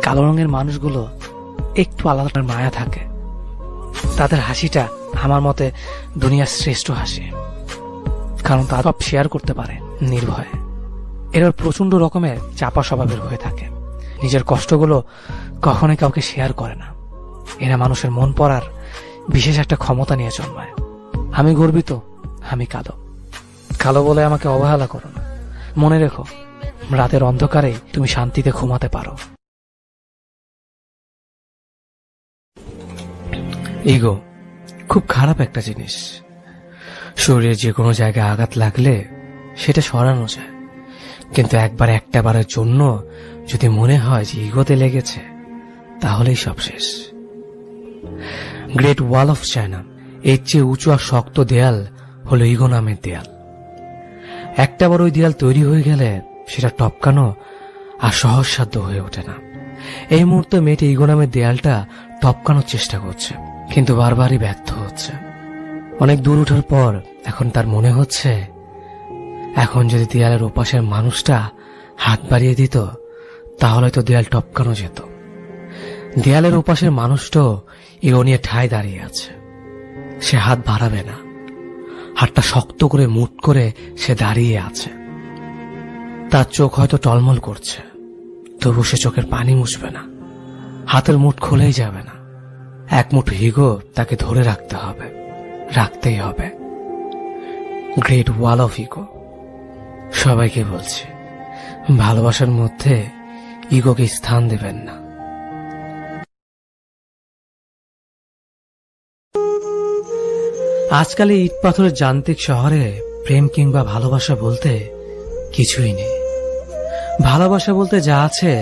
কালো রঙের মানুষগুলো একটু আলাদা মায়া থাকে। তাদের হাসিটা আমার মতে দুনিয়ার শ্রেষ্ঠ হাসি, কারণ তারা সব শেয়ার করতে পারে নির্ভয়ে। এরা প্রচন্ড রকমের চাপা স্বভাবের হয়ে থাকে, নিজের কষ্টগুলো কখনোই কাউকে শেয়ার করে না। এরা মানুষের মন পড়ার বিশেষ একটা ক্ষমতা নিয়ে জন্মায়। আমি গর্বিত আমি কালো। কালো বলে আমাকে অবহেলা করো না। মনে রেখো, রাতের অন্ধকারে তুমি শান্তিতে ঘুমাতে পারো। ইগো খুব খারাপ একটা জিনিস। শরীরের যে কোনো জায়গায় আঘাত লাগলে সেটা সরানো যায়, কিন্তু একটা বারের জন্য যদি মনে হয় যে ইগোতে লেগেছে, তাহলেই সব শেষ। গ্রেট ওয়াল অফ চায়না, এর চেয়ে উঁচু আর শক্ত দেয়াল হলো ইগো নামের দেয়াল। একটাবার ওই দেয়াল তৈরি হয়ে গেলে সেটা টপকানো আর সহজসাধ্য হয়ে ওঠে না। এই মুহূর্তে মেয়েটি ইগো নামের দেয়ালটা টপকানোর চেষ্টা করছে, কিন্তু বারবারই ব্যর্থ হচ্ছে। অনেক দূর ওঠার পর এখন তার মনে হচ্ছে, এখন যদি দেয়ালের ওপাশের মানুষটা হাত বাড়িয়ে দিত তাহলে তো দেয়াল টপকানো যেত। দেয়ালের ওপাশের মানুষটাও ইগো নিয়ে ঠায় দাঁড়িয়ে আছে। সে হাত বাড়াবে না, হাতটা শক্ত করে মুঠ করে সে দাঁড়িয়ে আছে। তার চোখ হয়তো টলমল করছে, তবু সে চোখের পানি মুছবে না। হাতের মুঠ খুলেই যাবে না। এক মুঠো ইগো তাকে ধরে রাখতে হবে, রাখতেই হবে। গ্রেট ওয়াল অফ ইগো, সবাইকে বলছি, ভালোবাসার মধ্যে ইগোকে স্থান দেবেন না। আজকাল এই ইট পাথরের যান্ত্রিক শহরে প্রেম কিংবা ভালোবাসা বলতে কিছুই নেই। ভালোবাসা বলতে যা আছে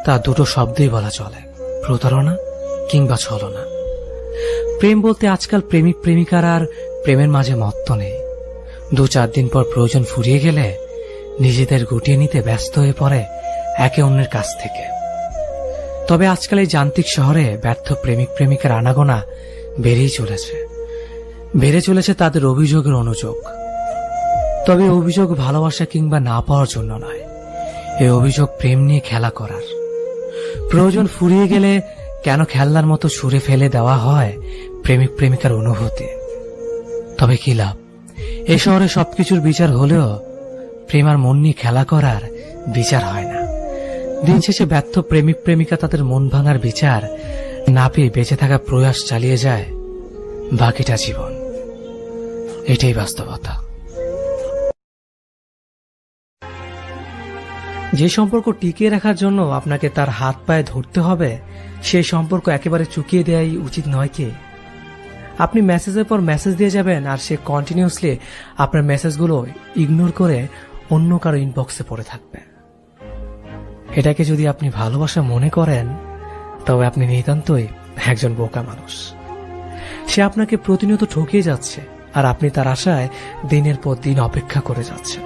তা দুটো শব্দেই বলা চলে, প্রতারণা কিংবা ছলনা। প্রেম বলতে আজকাল প্রেমিক প্রেমিকার আর প্রেমের মাঝে মত্ত নেই। 2-4 দিন পর প্রয়োজন ফুরিয়ে গেলে নিজেদের গুটিয়ে নিতে ব্যস্ত হয়ে পড়ে একে অন্যের কাছ থেকে। তবে আজকাল এই যান্ত্রিক শহরে ব্যর্থ প্রেমিক প্রেমিকার আনাগোনা বেড়ে চলেছে তাদের অভিযোগের অনুযোগ। তবে অভিযোগ ভালোবাসা কিংবা না পাওয়ার জন্য নয়, এই অভিযোগ প্রেম নিয়ে খেলা করার। প্রয়োজন ফুরিয়ে গেলে কেন খেলনার মতো ছুঁড়ে ফেলে দেওয়া হয় প্রেমিক প্রেমিকার অনুভূতি। তবে কি লাভ, এ শহরে সবকিছুর বিচার হলেও প্রেম আর মন নিয়ে খেলা করার বিচার হয় না। দিন শেষে ব্যর্থ প্রেমিক প্রেমিকা তাদের মন ভাঙার বিচার না পেয়ে বেঁচে থাকার প্রয়াস চালিয়ে যায় বাকিটা জীবন। এটাই বাস্তবতা। যে সম্পর্ক টিকিয়ে রাখার জন্য আপনাকে তার হাত পায়ে ধরতে হবে, সেই সম্পর্ক একেবারে চুকিয়ে দেওয়াই উচিত নয় কি? আপনি মেসেজের পর মেসেজ দিয়ে যাবেন আর সে কন্টিনিউসলি আপনার মেসেজগুলো ইগনোর করে অন্য কারো ইনবক্সে পড়ে থাকবে। এটাকে যদি আপনি ভালোবাসা মনে করেন, তবে আপনি নিতান্তই একজন বোকা মানুষ। সে আপনাকে প্রতিনিয়ত ঠকিয়ে যাচ্ছে আর আপনি তার আশায় দিনের পর দিন অপেক্ষা করে যাচ্ছেন।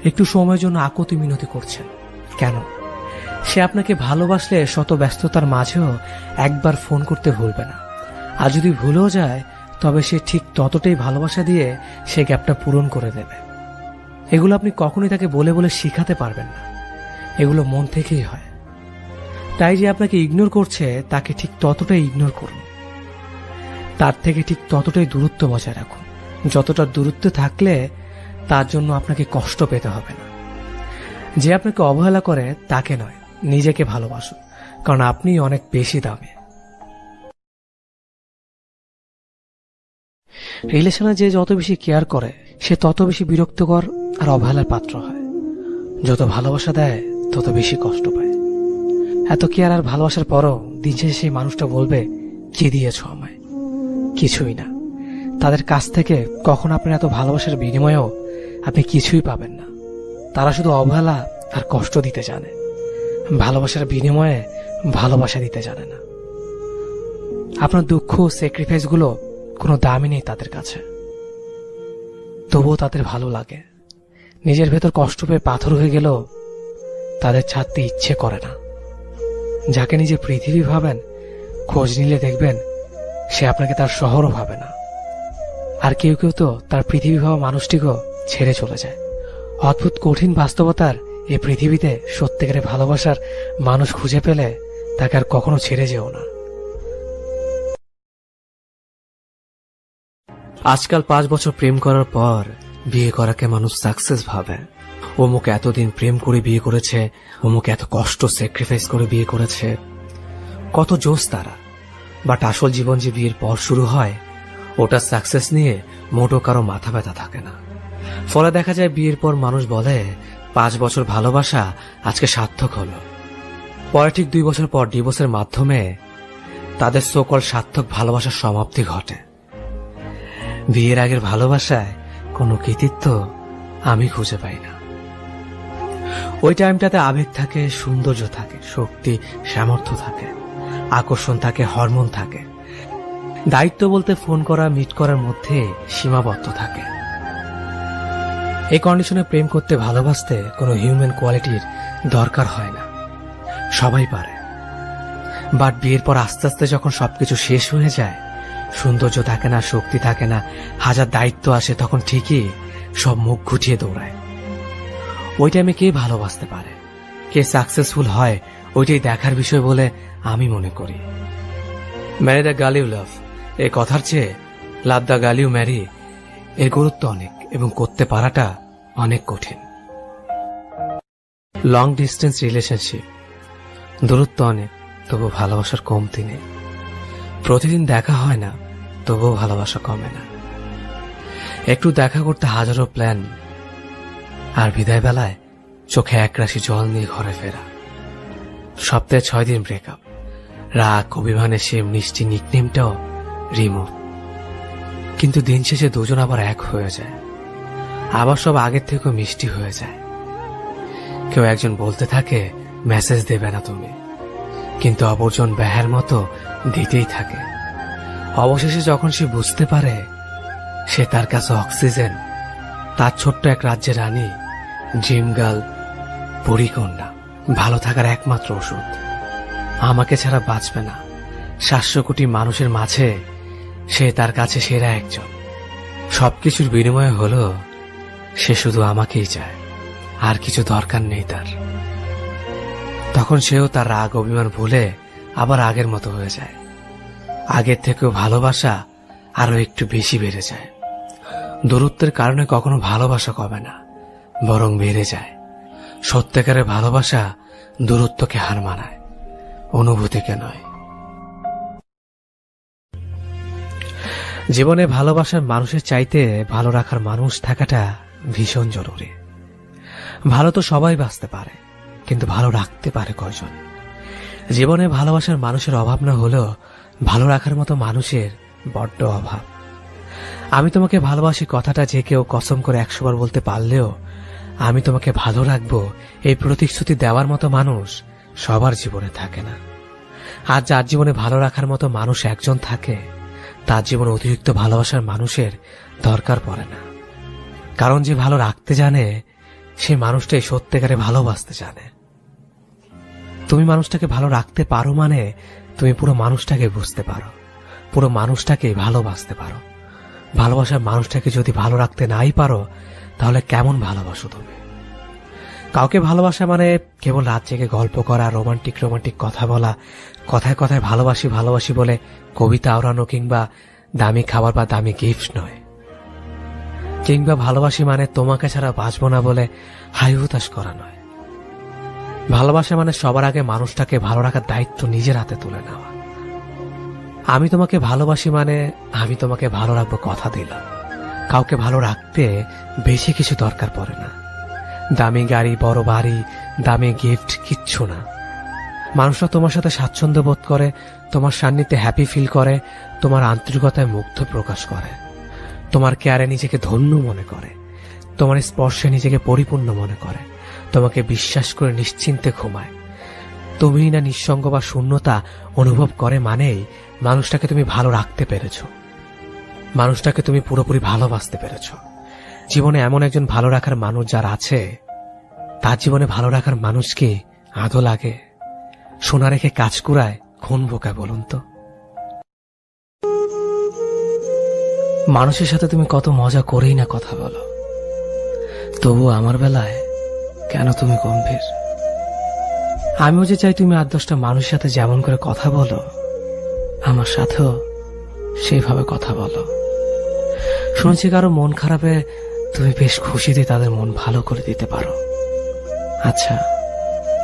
একটু সময়ের জন্য আকুতি মিনতি করছেন। কেন? সে আপনাকে ভালোবাসলে শত ব্যস্ততার মাঝেও একবার ফোন করতে ভুলবে না। আর যদি ভুলেও যায়, তবে সে ঠিক ততটাই ভালোবাসা দিয়ে সে গ্যাপটা পূরণ করে দেবে। এগুলো আপনি কখনোই তাকে বলে বলে শিখাতে পারবেন না, এগুলো মন থেকেই হয়। তাই যে আপনাকে ইগনোর করছে, তাকে ঠিক ততটাই ইগনোর করুন। তার থেকে ঠিক ততটাই দূরত্ব বজায় রাখুন, যতটা দূরত্বে থাকলে তার জন্য আপনাকে কষ্ট পেতে হবে না। যে আপনাকে অবহেলা করে তাকে নয়, নিজেকে ভালোবাসুন, কারণ আপনি অনেক বেশি দামি। রিলেশনে যে যত বেশি কেয়ার করে, সে তত বেশি বিরক্তকর আর অবহেলার পাত্র হয়। যত ভালোবাসা দেয় তত বেশি কষ্ট পায়। এত কেয়ার আর ভালোবাসার পরও দিন শেষে সেই মানুষটা বলবে, কি দিয়েছ আমায়? কিছুই না। তাদের কাছ থেকে কখন আপনার এত ভালোবাসার বিনিময়েও আপনি কিছুই পাবেন না। তারা শুধু অবহেলা আর কষ্ট দিতে জানে, ভালোবাসার বিনিময়ে ভালোবাসা দিতে জানে না। আপনার দুঃখ স্যাক্রিফাইস গুলো কোনো দামই নেই তাদের কাছে। তবুও তাদের ভালো লাগে। নিজের ভেতর কষ্ট পেয়ে পাথর হয়ে গেলেও তাদের ছাড়তে ইচ্ছে করে না। যাকে নিজে পৃথিবী ভাবেন, খোঁজ নিলে দেখবেন সে আপনাকে তার শহরও ভাবে না। আর কেউ কেউ তো তার পৃথিবী ভাবা মানুষটিকেও ছেড়ে চলে যায়। অদ্ভুত কঠিন বাস্তবতার এই পৃথিবীতে সত্যিকারের ভালোবাসার মানুষ খুঁজে পেলে তাকে আর কখনো ছেড়ে যেও না। আজকাল 5 বছর প্রেম করার পর বিয়ে করাকে মানুষ সাকসেস ভাবে। অমুক এতদিন প্রেম করে বিয়ে করেছে, অমুক এত কষ্ট স্যাক্রিফাইস করে বিয়ে করেছে, কত জোশ তারা। বাট আসল জীবন যে বিয়ের পর শুরু হয়, ওটা সাকসেস নিয়ে মোটো কারো মাথা ব্যথা থাকে না। ফলে দেখা যায় বিয়ের পর মানুষ বলে 5 বছর ভালোবাসা আজকে সার্থক হলো। পরে ঠিক 2 বছর পর ডিভোর্সের মাধ্যমে তাদের সকল সার্থক ভালোবাসার সমাপ্তি ঘটে। বিয়ের আগের ভালোবাসায় কোনো কৃতিত্ব আমি খুঁজে পাই না। ওই টাইমটাতে আবেগ থাকে, সৌন্দর্য থাকে, শক্তি সামর্থ্য থাকে, আকর্ষণ থাকে, হরমোন থাকে। দায়িত্ব বলতে ফোন করা, মিট করার মধ্যে সীমাবদ্ধ থাকে। এই কন্ডিশনে প্রেম করতে, ভালোবাসতে কোনো হিউম্যান কোয়ালিটির দরকার হয় না, সবাই পারে। বাট বিয়ের পর আস্তে আস্তে যখন সবকিছু শেষ হয়ে যায়, সৌন্দর্য থাকে না, শক্তি থাকে না, হাজার দায়িত্ব আসে, তখন ঠিকই সব মুখ ঘুটিয়ে দৌড়ায়। ওই টাইমে কে ভালোবাসতে পারে, কে সাকসেসফুল হয়, ওইটাই দেখার বিষয় বলে আমি মনে করি। Marry the girl you love, এই কথার চেয়ে love the girl you marry এর গুরুত্ব অনেক এবং করতে পারাটা অনেক কঠিন। লং ডিস্টেন্স রিলেশনশিপ, দূরত্ব অনেক, তবু ভালোবাসার কমতি নেই। প্রতিদিন দেখা হয় না, তবুও ভালোবাসা কমে না। একটু দেখা করতে হাজারো প্ল্যান, আর বিদায় বেলায় চোখে একরাশি জল নিয়ে ঘরে ফেরা। সপ্তাহে 6 দিন ব্রেকআপ, রাগ অভিমানের সে মিষ্টি নিকনেমটাও রিমুভ। কিন্তু দিন শেষে দুজন আবার এক হয়ে যায়, আবার সব আগের থেকেও মিষ্টি হয়ে যায়। কেউ একজন বলতে থাকে মেসেজ দেবে না তুমি, কিন্তু অপরজন ব্যাহের মতো দিতেই থাকে। অবশেষে যখন সে বুঝতে পারে সে তার কাছে অক্সিজেন, তার ছোট্ট এক রাজ্যের রানী, ড্রিম গার্ল, পরিকন্যা, ভালো থাকার একমাত্র ওষুধ, আমাকে ছাড়া বাঁচবে না, 700 কোটি মানুষের মাঝে সে তার কাছে সেরা একজন। সবকিছুর বিনিময়ে হলো সে শুধু আমাকেই চায়, আর কিছু দরকার নেই তার। তখন সেও তার রাগ অভিমান ভুলে আবার আগের মতো হয়ে যায়। আগের থেকেও ভালোবাসা আরো একটু বেশি বেড়ে যায়। দূরত্বের কারণে কখনো ভালোবাসা কমে না, বরং বেড়ে যায়। সত্যিকারের ভালোবাসা দূরত্বকে হার মানায়, অনুভূতিকে নয়। জীবনে ভালোবাসার মানুষের চাইতে ভালো রাখার মানুষ থাকাটা ভীষণ জরুরি। ভালো তো সবাই বাঁচতে পারে, কিন্তু ভালো রাখতে পারে কয়জন? জীবনে ভালোবাসার মানুষের অভাব না হলেও ভালো রাখার মতো মানুষের বড্ড অভাব। আমি তোমাকে ভালোবাসি কথাটা যে কেউ কসম করে 100 বার বলতে পারলেও আমি তোমাকে ভালো রাখবো এই প্রতিশ্রুতি দেওয়ার মতো মানুষ সবার জীবনে থাকে না। আর যার জীবনে ভালো রাখার মতো মানুষ একজন থাকে, তার জীবনে অতিরিক্ত ভালোবাসার মানুষের দরকার পড়ে না। কারণ যে ভালো রাখতে জানে সে মানুষটাই সত্যিকারে ভালোবাসতে জানে। তুমি মানুষটাকে ভালো রাখতে পারো মানে তুমি পুরো মানুষটাকে বুঝতে পারো, পুরো মানুষটাকে ভালোবাসতে পারো। ভালোবাসার মানুষটাকে যদি ভালো রাখতে নাই পারো তাহলে কেমন ভালোবাসো তুমি? কাউকে ভালোবাসা মানে কেবল রাত জেগে গল্প করা, রোমান্টিক কথা বলা, কথায় কথায় ভালোবাসি ভালোবাসি বলে কবিতা আওড়ানো, কিংবা দামি খাবার বা দামি গিফট নয়। কিংবা ভালোবাসি মানে তোমাকে ছাড়া বাঁচবো না বলে হাই হুতাশ করা নয়। ভালোবাসা মানে সবার আগে মানুষটাকে ভালো রাখার দায়িত্ব নিজের হাতে তুলে নেওয়া। আমি তোমাকে ভালোবাসি মানে আমি তোমাকে ভালো রাখবো কথা দিলাম। কাউকে ভালো রাখতে বেশি কিছু দরকার পড়ে না, দামি গাড়ি, বড় বাড়ি, দামি গিফট কিচ্ছু না। মানুষরা তোমার সাথে স্বাচ্ছন্দ্য বোধ করে, তোমার সান্নিধ্যে হ্যাপি ফিল করে, তোমার আন্তরিকতায় মুগ্ধ প্রকাশ করে, তোমার কেয়ারে নিজেকে ধন্য মনে করে, তোমার স্পর্শে নিজেকে পরিপূর্ণ মনে করে, তোমাকে বিশ্বাস করে নিশ্চিন্তে ঘুমায়। তুমি না নিঃসঙ্গ বা শূন্যতা অনুভব করে মানেই মানুষটাকে তুমি ভালো রাখতে পেরেছ, মানুষটাকে তুমি পুরোপুরি ভালোবাসতে পেরেছ। জীবনে এমন একজন ভালো রাখার মানুষ যার আছে, তার জীবনে ভালো রাখার মানুষ কি আদৌ লাগে? সোনা রেখে কাজ কুড়ায় খুন বোকা বলুন তো? মানুষের সাথে তুমি কত মজা করেই না কথা বলো, তবু আমার বেলায় কেন তুমি গম্ভীর? আমিও যে চাই তুমি 8-10টা মানুষের সাথে যেমন করে কথা বলো, আমার সাথেও সেইভাবে কথা বলো। শুনছি কারো মন খারাপে তুমি বেশ খুশিতে তাদের মন ভালো করে দিতে পারো। আচ্ছা,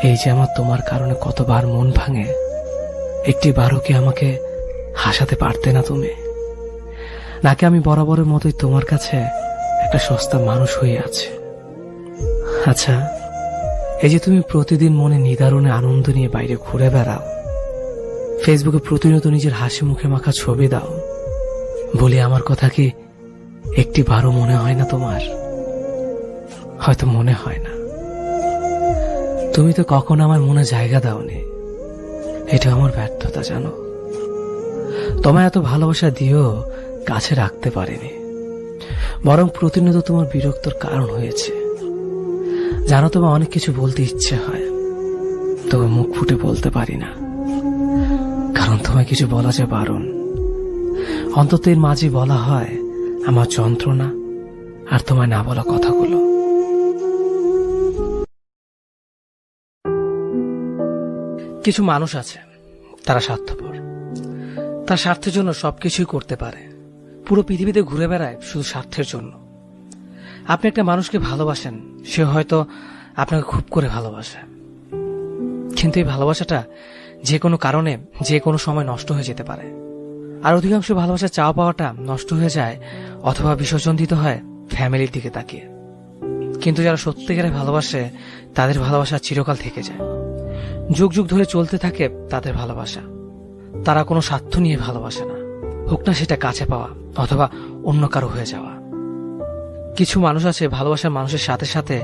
এই যে আমার তোমার কারণে কতবার মন ভাঙে, একটি বারও কি আমাকে হাসাতে পারতে না তুমি? নাকি আমি বরাবরের মতোই তোমার কাছে একটা সস্তা মানুষ হয়ে আছে? আচ্ছা, এই যে তুমি প্রতিদিন মনে নিদারুণে আনন্দ নিয়ে বাইরে ঘুরে বেড়াও, ফেসবুকে প্রতিনিয়ত নিজের হাসি মুখে মাখা ছবি দাও, বলি আমার কথা কি একটি বারও মনে হয় না তোমার? হয়তো মনে হয় না। তুমি তো কখনো আমার মনে জায়গা দাওনি, এটা আমার ব্যর্থতা জানো। তোমায় এত ভালোবাসা দিয়েও কাছে রাখতে পারিনি, বরং প্রতিনিয়ত তোমার বিরক্তর কারণ হয়েছে। জানো, তোমার অনেক কিছু বলতে ইচ্ছে হয়, তবে মুখ ফুটে বলতে পারি না, কারণ তোমায় কিছু বলা যায় বারণ। অন্তত এর মাঝে বলা হয় আমার যন্ত্রণা আর তোমায় না বলা কথাগুলো। কিছু মানুষ আছে, তারা স্বার্থপর, তার স্বার্থের জন্য সবকিছুই করতে পারে, পুরো পৃথিবীতে ঘুরে বেড়ায় শুধু স্বার্থের জন্য। আপনি একটা মানুষকে ভালোবাসেন, সে হয়তো আপনাকে খুব করে ভালোবাসে, কিন্তু এই ভালোবাসাটা যে কোনো কারণে যে কোনো সময় নষ্ট হয়ে যেতে পারে। আর অধিকাংশ ভালোবাসা চাওয়া পাওয়াটা নষ্ট হয়ে যায় অথবা বিসর্জন দিতে হয় ফ্যামিলির দিকে তাকিয়ে। কিন্তু যারা সত্যিকারে ভালোবাসে তাদের ভালোবাসা চিরকাল থেকে যায়, যুগ যুগ ধরে চলতে থাকে তাদের ভালোবাসা। তারা কোনো স্বার্থ নিয়ে ভালোবাসে না, হোক না সেটা কাছে পাওয়া অথবা অন্য কারো হয়ে যাওয়া। কিছু মানুষ আছে ভালোবাসার মানুষের সাথে সাথে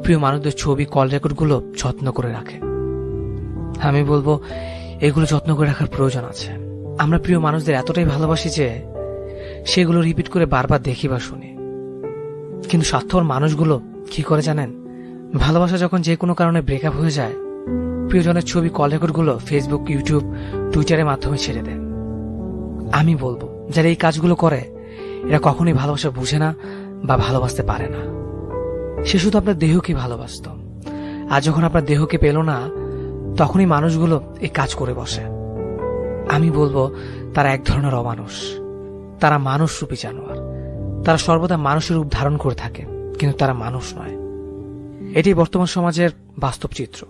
প্রিয় মানুষদের ছবি, কল রেকর্ডগুলো যত্ন করে রাখে। আমি বলবো এগুলো যত্ন করে রাখার প্রয়োজন আছে। আমরা প্রিয় মানুষদের এতটাই ভালোবাসি যে সেগুলো রিপিট করে বারবার দেখি বা শুনি। কিন্তু স্বার্থপর মানুষগুলো কি করে জানেন? ভালোবাসা যখন যে কোনো কারণে ব্রেকআপ হয়ে যায়, প্রিয়জনের ছবি, কল রেকর্ডগুলো ফেসবুক, ইউটিউব, টুইটারের মাধ্যমে ছেড়ে দেয়। আমি বলবো যারা এই কাজগুলো করে এরা কখনোই ভালোবাসা বুঝে না বা ভালোবাসতে পারে না। সে শুধু আপনার দেহকে ভালোবাসত, আর যখন আপনার দেহকে পেল না তখনই মানুষগুলো এই কাজ করে বসে। আমি বলবো তারা এক ধরনের অমানুষ, তারা মানুষ রূপী জানোয়ার। তারা সর্বদা মানুষের রূপ ধারণ করে থাকে, কিন্তু তারা মানুষ নয়। এটি বর্তমান সমাজের বাস্তব চিত্র।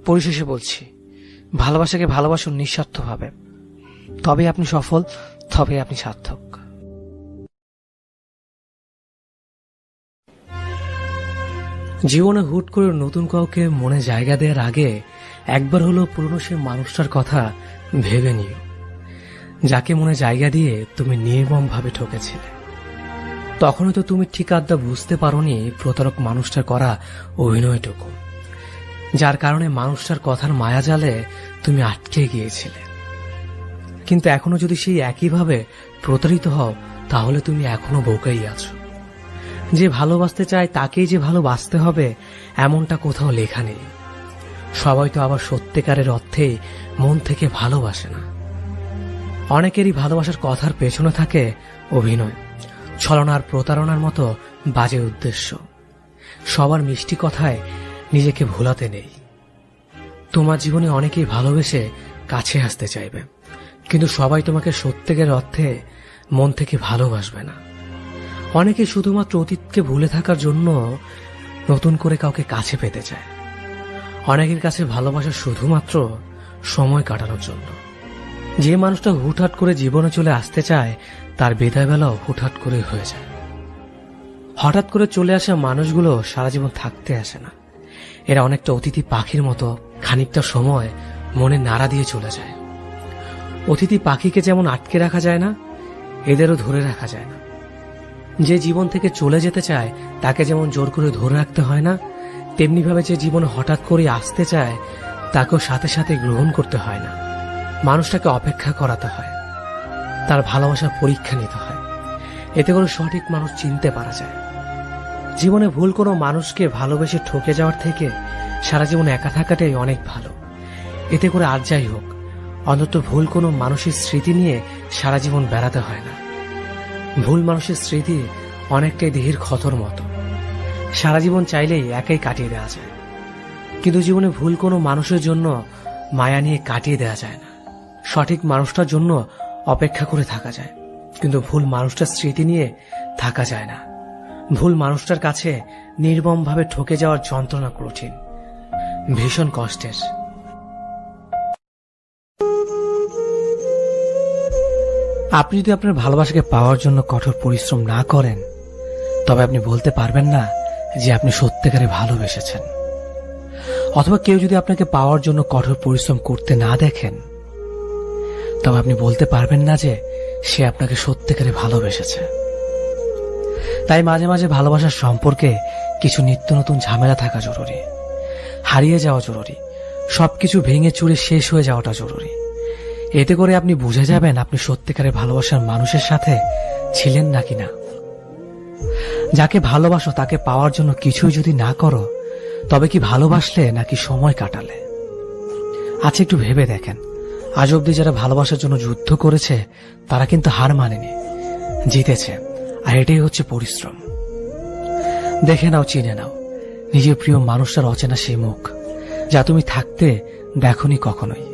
পরিশেষে বলছি, ভালোবাসাকে ভালোবাসুন নিঃস্বার্থভাবে, তবে আপনি সফল, তবে আপনি সার্থক। জীবনে হুট করে নতুন কাউকে মনে জায়গা দেওয়ার আগে একবার হলো পুরনো সে মানুষটার কথা ভেবে নিও, যাকে মনে জায়গা দিয়ে তুমি নির্মমভাবে ঠকেছিলে। তখনই তো তুমি ঠিক আড্ডা বুঝতে পারোনি প্রতারক মানুষটার করা অভিনয়টুকু, যার কারণে মানুষটার কথার মায়াজালে তুমি আটকে গিয়েছিলে। কিন্তু এখনো যদি সেই একইভাবে প্রতারিত হও, তাহলে তুমি এখনো বোকাই আছো। যে ভালোবাসতে চায় তাকেই যে ভালোবাসতে হবে এমনটা কোথাও লেখা নেই। সবাই তো আবার সত্যিকারের অর্থেই মন থেকে ভালোবাসে না। অনেকেরই ভালোবাসার কথার পেছনে থাকে অভিনয়, ছলনার, প্রতারণার মতো বাজে উদ্দেশ্য। সবার মিষ্টি কথায় নিজেকে ভোলাতে নেই। তোমার জীবনে অনেকেই ভালোবেসে কাছে আসতে চাইবে, কিন্তু সবাই তোমাকে সত্যিকারের অর্থে মন থেকে ভালোবাসবে না। অনেকে শুধুমাত্র অতীতকে ভুলে থাকার জন্য নতুন করে কাউকে কাছে পেতে চায়। অনেকের কাছে ভালোবাসা শুধুমাত্র সময় কাটানোর জন্য। যে মানুষটা হুটহাট করে জীবনে চলে আসতে চায় তার বিদায় বেলাও হুটহাট করে হয়ে যায়। হঠাৎ করে চলে আসা মানুষগুলো সারা জীবন থাকতে আসে না। এরা অনেকটা অতিথি পাখির মতো, খানিকটা সময় মনে নাড়া দিয়ে চলে যায়। অতিথি পাখিকে যেমন আটকে রাখা যায় না, এদেরও ধরে রাখা যায় না। যে জীবন থেকে চলে যেতে চায় তাকে যেমন জোর করে ধরে রাখতে হয় না, তেমনিভাবে যে জীবনে হঠাৎ করে আসতে চায় তাকেও সাথে সাথে গ্রহণ করতে হয় না। মানুষটাকে অপেক্ষা করাতে হয়, তার ভালোবাসার পরীক্ষা নিতে হয়। এতে করে সঠিক মানুষ চিনতে পারা যায়। জীবনে ভুল কোনো মানুষকে ভালোবেসে ঠকে যাওয়ার থেকে সারা জীবন একা থাকাটাই অনেক ভালো। এতে করে আর যাই হোক, অন্তত ভুল কোনো মানুষের স্মৃতি নিয়ে সারা জীবন বেড়াতে হয় না। ভুল মানুষের স্মৃতি অনেকটাই দেহের ক্ষতর মতো, সারা জীবন চাইলেই একাই কাটিয়ে দেওয়া যায়। কিন্তু জীবনে ভুল কোনো মানুষের জন্য মায়া নিয়ে কাটিয়ে দেওয়া যায় না। সঠিক মানুষটার জন্য অপেক্ষা করে থাকা যায়, কিন্তু ভুল মানুষটার স্মৃতি নিয়ে থাকা যায় না। ভুল মানুষটার কাছে নির্মমভাবে ঠকে যাওয়ার যন্ত্রণা কঠিন, ভীষণ কষ্টের। আপনি যদি আপনার ভালোবাসাকে পাওয়ার জন্য কঠোর পরিশ্রম না করেন, তবে আপনি বলতে পারবেন না যে আপনি সত্যিকারে ভালোবেসেছেন। অথবা কেউ যদি আপনাকে পাওয়ার জন্য কঠোর পরিশ্রম করতে না দেখেন, তবে আপনি বলতে পারবেন না যে সে আপনাকে সত্যিকারে ভালোবেসেছে। তাই মাঝে মাঝে ভালোবাসার সম্পর্কে কিছু নিত্য নতুন ঝামেলা থাকা জরুরি, হারিয়ে যাওয়া জরুরি, সবকিছু ভেঙে চুরে শেষ হয়ে যাওয়াটা জরুরি। এতে করে আপনি বুঝে যাবেন আপনি সত্যিকারের ভালোবাসার মানুষের সাথে ছিলেন নাকি না। যাকে ভালোবাসো তাকে পাওয়ার জন্য কিছুই যদি না করো, তবে কি ভালোবাসলে নাকি সময় কাটালে? আচ্ছা, একটু ভেবে দেখেন, আজ অব্দি যারা ভালোবাসার জন্য যুদ্ধ করেছে তারা কিন্তু হার মানেনি, জিতেছে। আর এটাই হচ্ছে পরিশ্রম। দেখে নাও, চিনে নাও নিজের প্রিয় মানুষটার অচেনা সেই মুখ, যা তুমি থাকতে দেখোনি কখনোই।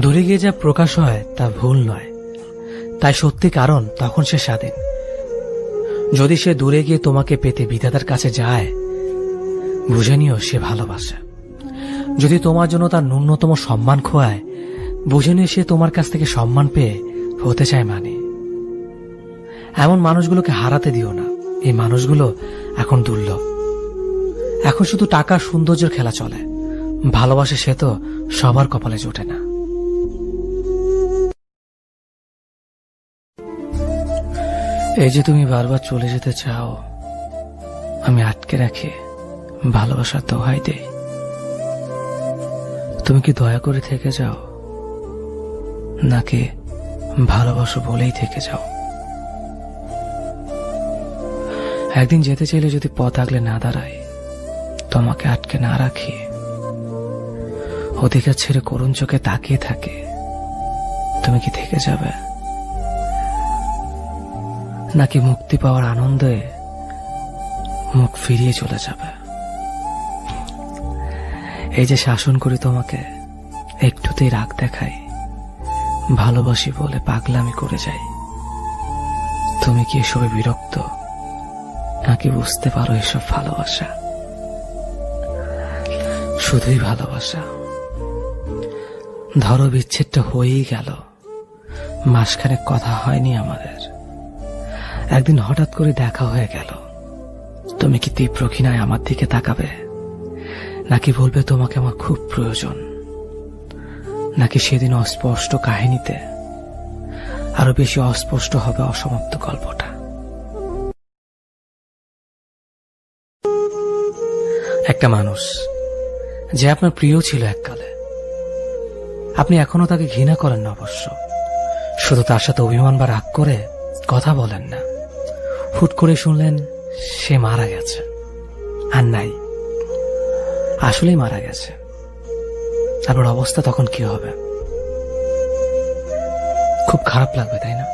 দূরে গিয়ে যা প্রকাশ হয় তা ভুল নয়, তাই সত্যি কারণ তখন সে স্বাধীন। যদি সে দূরে গিয়ে তোমাকে পেতে বিধাতার কাছে যায়, বুঝে নিও সে ভালোবাসে। যদি তোমার জন্য তার ন্যূনতম সম্মান খোয়ায়, বুঝে নিও সে তোমার কাছ থেকে সম্মান পেয়ে হতে চায় মানে। এমন মানুষগুলোকে হারাতে দিও না, এই মানুষগুলো এখন দুর্লভ। এখন শুধু টাকা সৌন্দর্যের খেলা চলে, ভালোবাসে সে তো সবার কপালে জোটে না। এই যে তুমি বারবার চলে যেতে চাও, আমি আটকে রাখি, ভালোবাসার দোহাই দেই। তুমি কি দয়া করে থেকে যাও, নাকি ভালোবাসো বলেই থেকে যাও? একদিন যেতে চাইলে যদি পথ আগলে না দাঁড়ায়, তোমাকে আটকে না রাখি, অধিকার ছেড়ে করুণ চোখে তাকিয়ে থাকে, তুমি কি থেকে যাবে, নাকি মুক্তি পাওয়ার আনন্দে মুখ ফিরিয়ে চলে যাবে? এই যে শাসন করি তোমাকে, একটুতেই রাগ দেখাই, ভালোবাসি বলে পাগলামি করে যাই, তুমি কি এসবে বিরক্ত, নাকি বুঝতে পারো এসব ভালোবাসা? শুধুই ভালোবাসা। ধরো বিচ্ছেদটা হয়েই গেল, মাসখানেক কথা হয়নি আমাদের, একদিন হঠাৎ করে দেখা হয়ে গেল, তুমি কি তীব্র ঘৃণায় আমার দিকে তাকাবে, নাকি বলবে তোমাকে আমার খুব প্রয়োজন, নাকি সেদিন অস্পষ্ট কাহিনীতে আরো বেশি অস্পষ্ট হবে অসমাপ্ত গল্পটা? একটা মানুষ যে আপনার প্রিয় ছিল এককালে, আপনি এখনো তাকে ঘৃণা করেন না অবশ্য, শুধু তার সাথে অভিমান বা রাগ করে কথা বলেন না। হুট করে শুনলেন সে মারা গেছে, আর নাই, আসলেই মারা গেছে। তারপর অবস্থা তখন কি হবে? খুব খারাপ লাগবে, তাই না?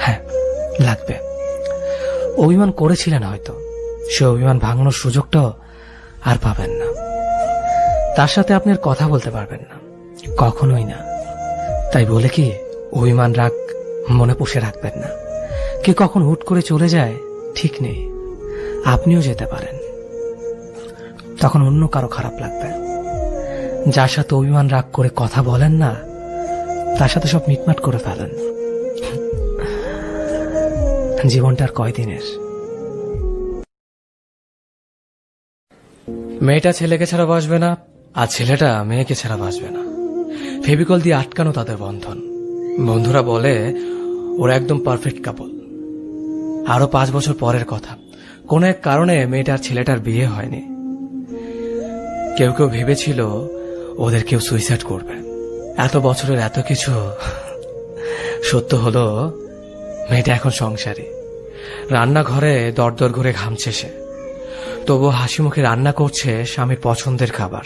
হ্যাঁ, লাগবে। অভিমান করেছিলেন হয়তো, সে অভিমান ভাঙানোর সুযোগটাও আর পাবেন না। তার সাথে আপনি আর কথা বলতে পারবেন না, কখনোই না। তাই বলে কি অভিমান রাগ মনে পুষে রাখবেন না। কে কখন হুট করে চলে যায় ঠিক নেই, আপনিও যেতে পারেন। তখন অন্য কারো খারাপ লাগবে। যার সাথে অভিমান রাগ করে কথা বলেন না, তার সাথে সব মিটমাট করে ফেলেন। জীবনটা আর কয়দিনের? মেয়েটা ছেলেকে ছাড়া বাঁচবে না, আর ছেলেটা মেয়েকে ছাড়া বাঁচবে না। ফেভিকল দিয়ে আটকানো তাদের বন্ধন। বন্ধুরা বলে ওরা একদম পারফেক্ট কাপল। আরো 5 বছর পরের কথা, কোন এক কারণে মেয়েটার ছেলেটার বিয়ে হয়নি। কেউ কেউ ভেবেছিল ওদের কেউ সুইসাইড করবে। এত বছরের এত কিছু সত্য হলো, মেয়েটা এখন সংসারী, রান্নাঘরে দরদর করে ঘামছে সে, তবু হাসি মুখে রান্না করছে স্বামীর পছন্দের খাবার।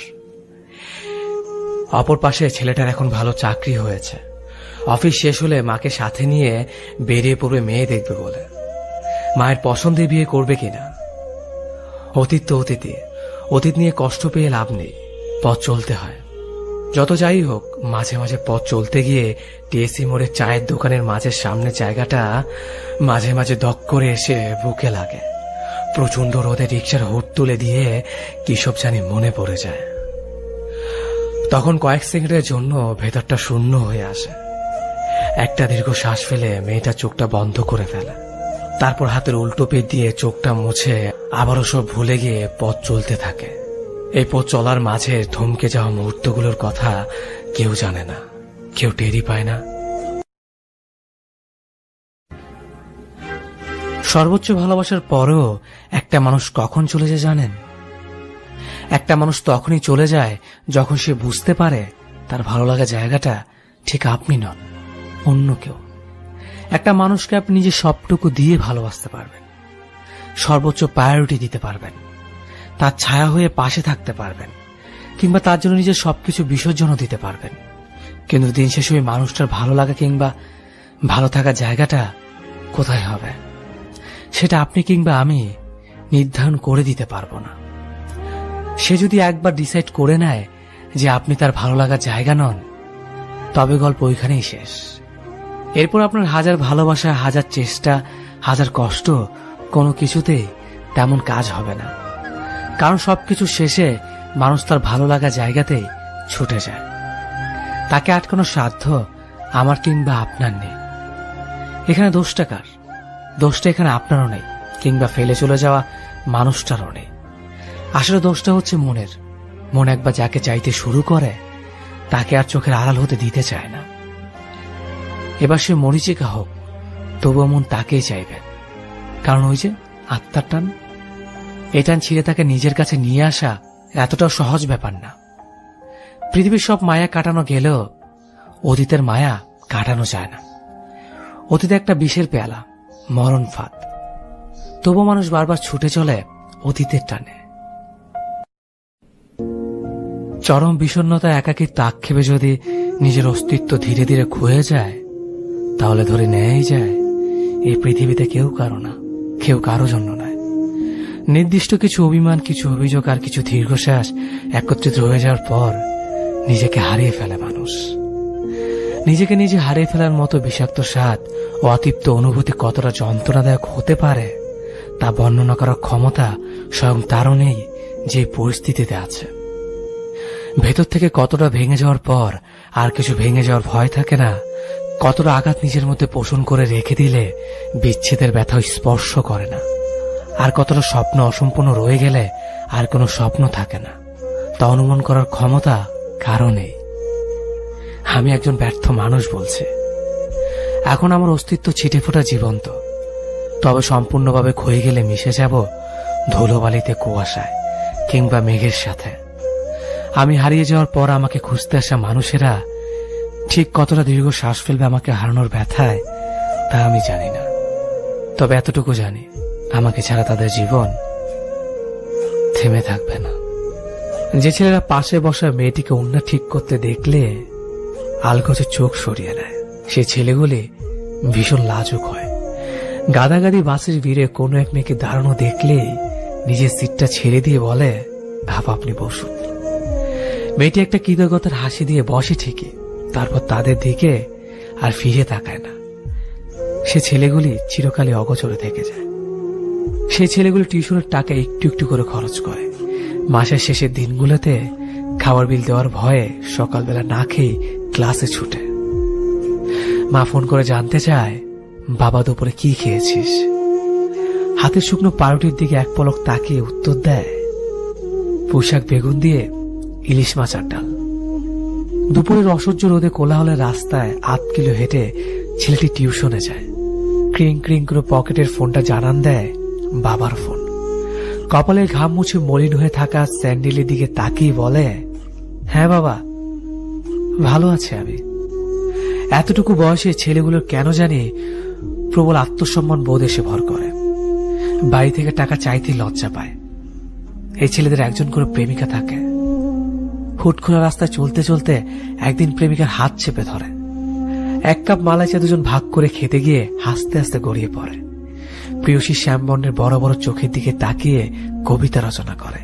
অপর পাশে ছেলেটার এখন ভালো চাকরি হয়েছে, অফিস শেষ হলে মাকে সাথে নিয়ে বেরিয়ে পড়বে মেয়ে দেখবে বলে। মায়ের পছন্দে বিয়ে করবে কিনা? অতীত তো অতীত নিয়ে কষ্ট পেয়ে লাভ নেই, পথ চলতে হয়। যত যাই হোক, মাঝে মাঝে পথ চলতে গিয়ে টিএসসি মোড়ের চায়ের দোকানের মাঝের সামনে জায়গাটা মাঝে মাঝে দক করে এসে বুকে লাগে। প্রচন্ড রোদে রিক্সার হুড তুলে দিয়ে কিসব জানি মনে পড়ে যায়। তখন কয়েক সেকেন্ডের জন্য ভেতরটা শূন্য হয়ে আসে। একটা দীর্ঘ শ্বাস ফেলে মেয়েটা চোখটা বন্ধ করে ফেলে, তারপর হাতের উল্টো পেট দিয়ে চোখটা মুছে আবারও সব ভুলে গিয়ে পথ চলতে থাকে। এই পথ চলার মাঝে থমকে যাওয়া মুহূর্তগুলোর কথা কেউ জানে না, কেউ টেরই পায় না। সর্বোচ্চ ভালোবাসার পরেও একটা মানুষ কখন চলে যায় জানেন? একটা মানুষ তখনই চলে যায় যখন সে বুঝতে পারে তার ভালো লাগা জায়গাটা ঠিক আপনি নন, অন্য কেউ। একটা মানুষকে আপনি নিজের সবটুকু দিয়ে ভালোবাসতে পারবেন, সর্বোচ্চ প্রায়োরিটি দিতে পারবেন, তার ছায়া হয়ে পাশে থাকতে পারবেন, কিংবা তার জন্য নিজের সবকিছু বিসর্জনও দিতে পারবেন। কিন্তু দিন শেষে ওই মানুষটার ভালো লাগা কিংবা ভালো থাকার জায়গাটা কোথায় হবে, সেটা আপনি কিংবা আমি নির্ধারণ করে দিতে পারবো না। সে যদি একবার ডিসাইড করে নেয় যে আপনি তার ভালো লাগার জায়গা নন, তবে গল্প ওইখানেই শেষ। এরপর আপনার হাজার ভালোবাসা, হাজার চেষ্টা, হাজার কষ্ট কোনো কিছুতেই তেমন কাজ হবে না। কারণ সবকিছু শেষে মানুষ তার ভালো লাগা জায়গাতেই ছুটে যায়। তাকে আটকানোর সাধ্য আমার কিংবা আপনার নেই। এখানে দোষটা কার? দোষটা এখানে আপনারও নেই, কিংবা ফেলে চলে যাওয়া মানুষটারও নেই। আসলে দোষটা হচ্ছে মনের। মন একবার যাকে চাইতে শুরু করে তাকে আর চোখের আড়াল হতে দিতে চায় না। এবার সে মরিচিকা হোক, তবুও মন তাকেই চাইবে, কারণ ওই যে আত্মার টান। এই টান ছিঁড়ে তাকে নিজের কাছে নিয়ে আসা এতটাও সহজ ব্যাপার না। পৃথিবীর সব মায়া কাটানো গেলেও অতীতের মায়া কাটানো যায় না। অতীতে একটা বিষের পেয়ালা, মরণ ফাঁদ। তবু মানুষ বারবার ছুটে চলে অতীতের টানে। চরম বিষণ্ণতা একাকিত্ব আক্ষেপে যদি নিজের অস্তিত্ব ধীরে ধীরে ক্ষয়ে যায়, তাহলে ধরে নেয়াই যায় এই পৃথিবীতে কেউ কারো না, কেউ কারো জন্য নয়। নির্দিষ্ট কিছু অভিমান, কিছু অভিযোগ আর কিছু দীর্ঘশ্বাস একত্রিত হয়ে যাওয়ার পর নিজেকে হারিয়ে ফেলে মানুষ। নিজেকে নিজে হারিয়ে ফেলার মতো বিষাক্ত স্বাদ ও অতৃপ্ত অনুভূতি কতটা যন্ত্রণাদায়ক হতে পারে তা বর্ণনা করার ক্ষমতা স্বয়ং তারও নেই যে পরিস্থিতিতে আছে। ভেতর থেকে কতটা ভেঙে যাওয়ার পর আর কিছু ভেঙে যাওয়ার ভয় থাকে না, কতটা আঘাত নিজের মধ্যে পোষণ করে রেখে দিলে বিচ্ছেদের ব্যথা স্পর্শ করে না, আর কতটা স্বপ্ন অসম্পূর্ণ রয়ে গেলে আর কোনো স্বপ্ন থাকে না, তা অনুমান করার ক্ষমতা কারও নেই। আমি একজন ব্যর্থ মানুষ বলছে। এখন আমার অস্তিত্ব ছিটে ফোটা জীবন্ত, তবে সম্পূর্ণভাবে ক্ষয়ে গেলে মিশে যাব ধুলোবালিতে, কুয়াশায় কিংবা মেঘের সাথে। আমি হারিয়ে যাওয়ার পর আমাকে খুঁজতে আসা মানুষেরা ঠিক কতটা দীর্ঘ শ্বাস ফেলবে আমাকে হারানোর ব্যথায় তা আমি জানি না, তবে এতটুকু জানি আমাকে ছাড়া তাদের জীবন থেমে থাকবে না। যে ছেলেরা পাশে বসা মেয়েটিকে ওড়না ঠিক করতে দেখলে আলগোছে চোখ সরিয়ে নেয়, সে ছেলেগুলি ভীষণ লাজুক হয়। গাদাগাদি বাসের ভিড়ে কোনো এক মেয়েকে দাঁড়ানো দেখলেই নিজের সিটটা ছেড়ে দিয়ে বলে, আপনি বসুন। মেয়েটি একটা কৃতজ্ঞতার হাসি দিয়ে বসে ঠিকই, তারপর তাদের দিকে আর ফিরে তাকায় না। সে ছেলেগুলি চিরকালই অগোচরে থেকে যায়। সেই ছেলেগুলি টিউশনের টাকা একটু একটু করে খরচ করে। মাসের শেষের দিনগুলোতে খাবার বিল দেওয়ার ভয়ে সকালবেলা না খেয়ে ক্লাসে ছুটে। মা ফোন করে জানতে চায়, বাবা দুপুরে কি খেয়েছিস? হাতের শুকনো পাউরুটির দিকে এক পলক তাকিয়ে উত্তর দেয়, পোশাক বেগুন দিয়ে ইলিশ মাছ আর ডাল। দুপুরের অসহ্য রোদে কোলাহলের রাস্তায় 8 কিলো হেঁটে ছেলেটি টিউশনে যায়। ক্রিং ক্রিং করে পকেটের ফোনটা জানান দেয় বাবার ফোন। কপালের ঘাম মুছে মলিন হয়ে থাকা স্যান্ডেলের দিকে তাকিয়ে বলে, হ্যাঁ বাবা, ভালো আছে আমি। এতটুকু বয়সে ছেলেগুলোর কেন জানি প্রবল আত্মসম্মান বোধ এসে ভর করে। বাড়ি থেকে টাকা চাইতে লজ্জা পায়। এই ছেলেদের একজন করে প্রেমিকা থাকে। হুট খোলা রাস্তায় চলতে চলতে একদিন প্রেমিকার হাত চেপে ধরে। 1 কাপ মালাই চা দুজন ভাগ করে খেতে গিয়ে হাসতে হাসতে গড়িয়ে পড়ে। প্রিয়সী শ্যামবর্ণের বড় বড় চোখের দিকে তাকিয়ে কবিতা রচনা করে।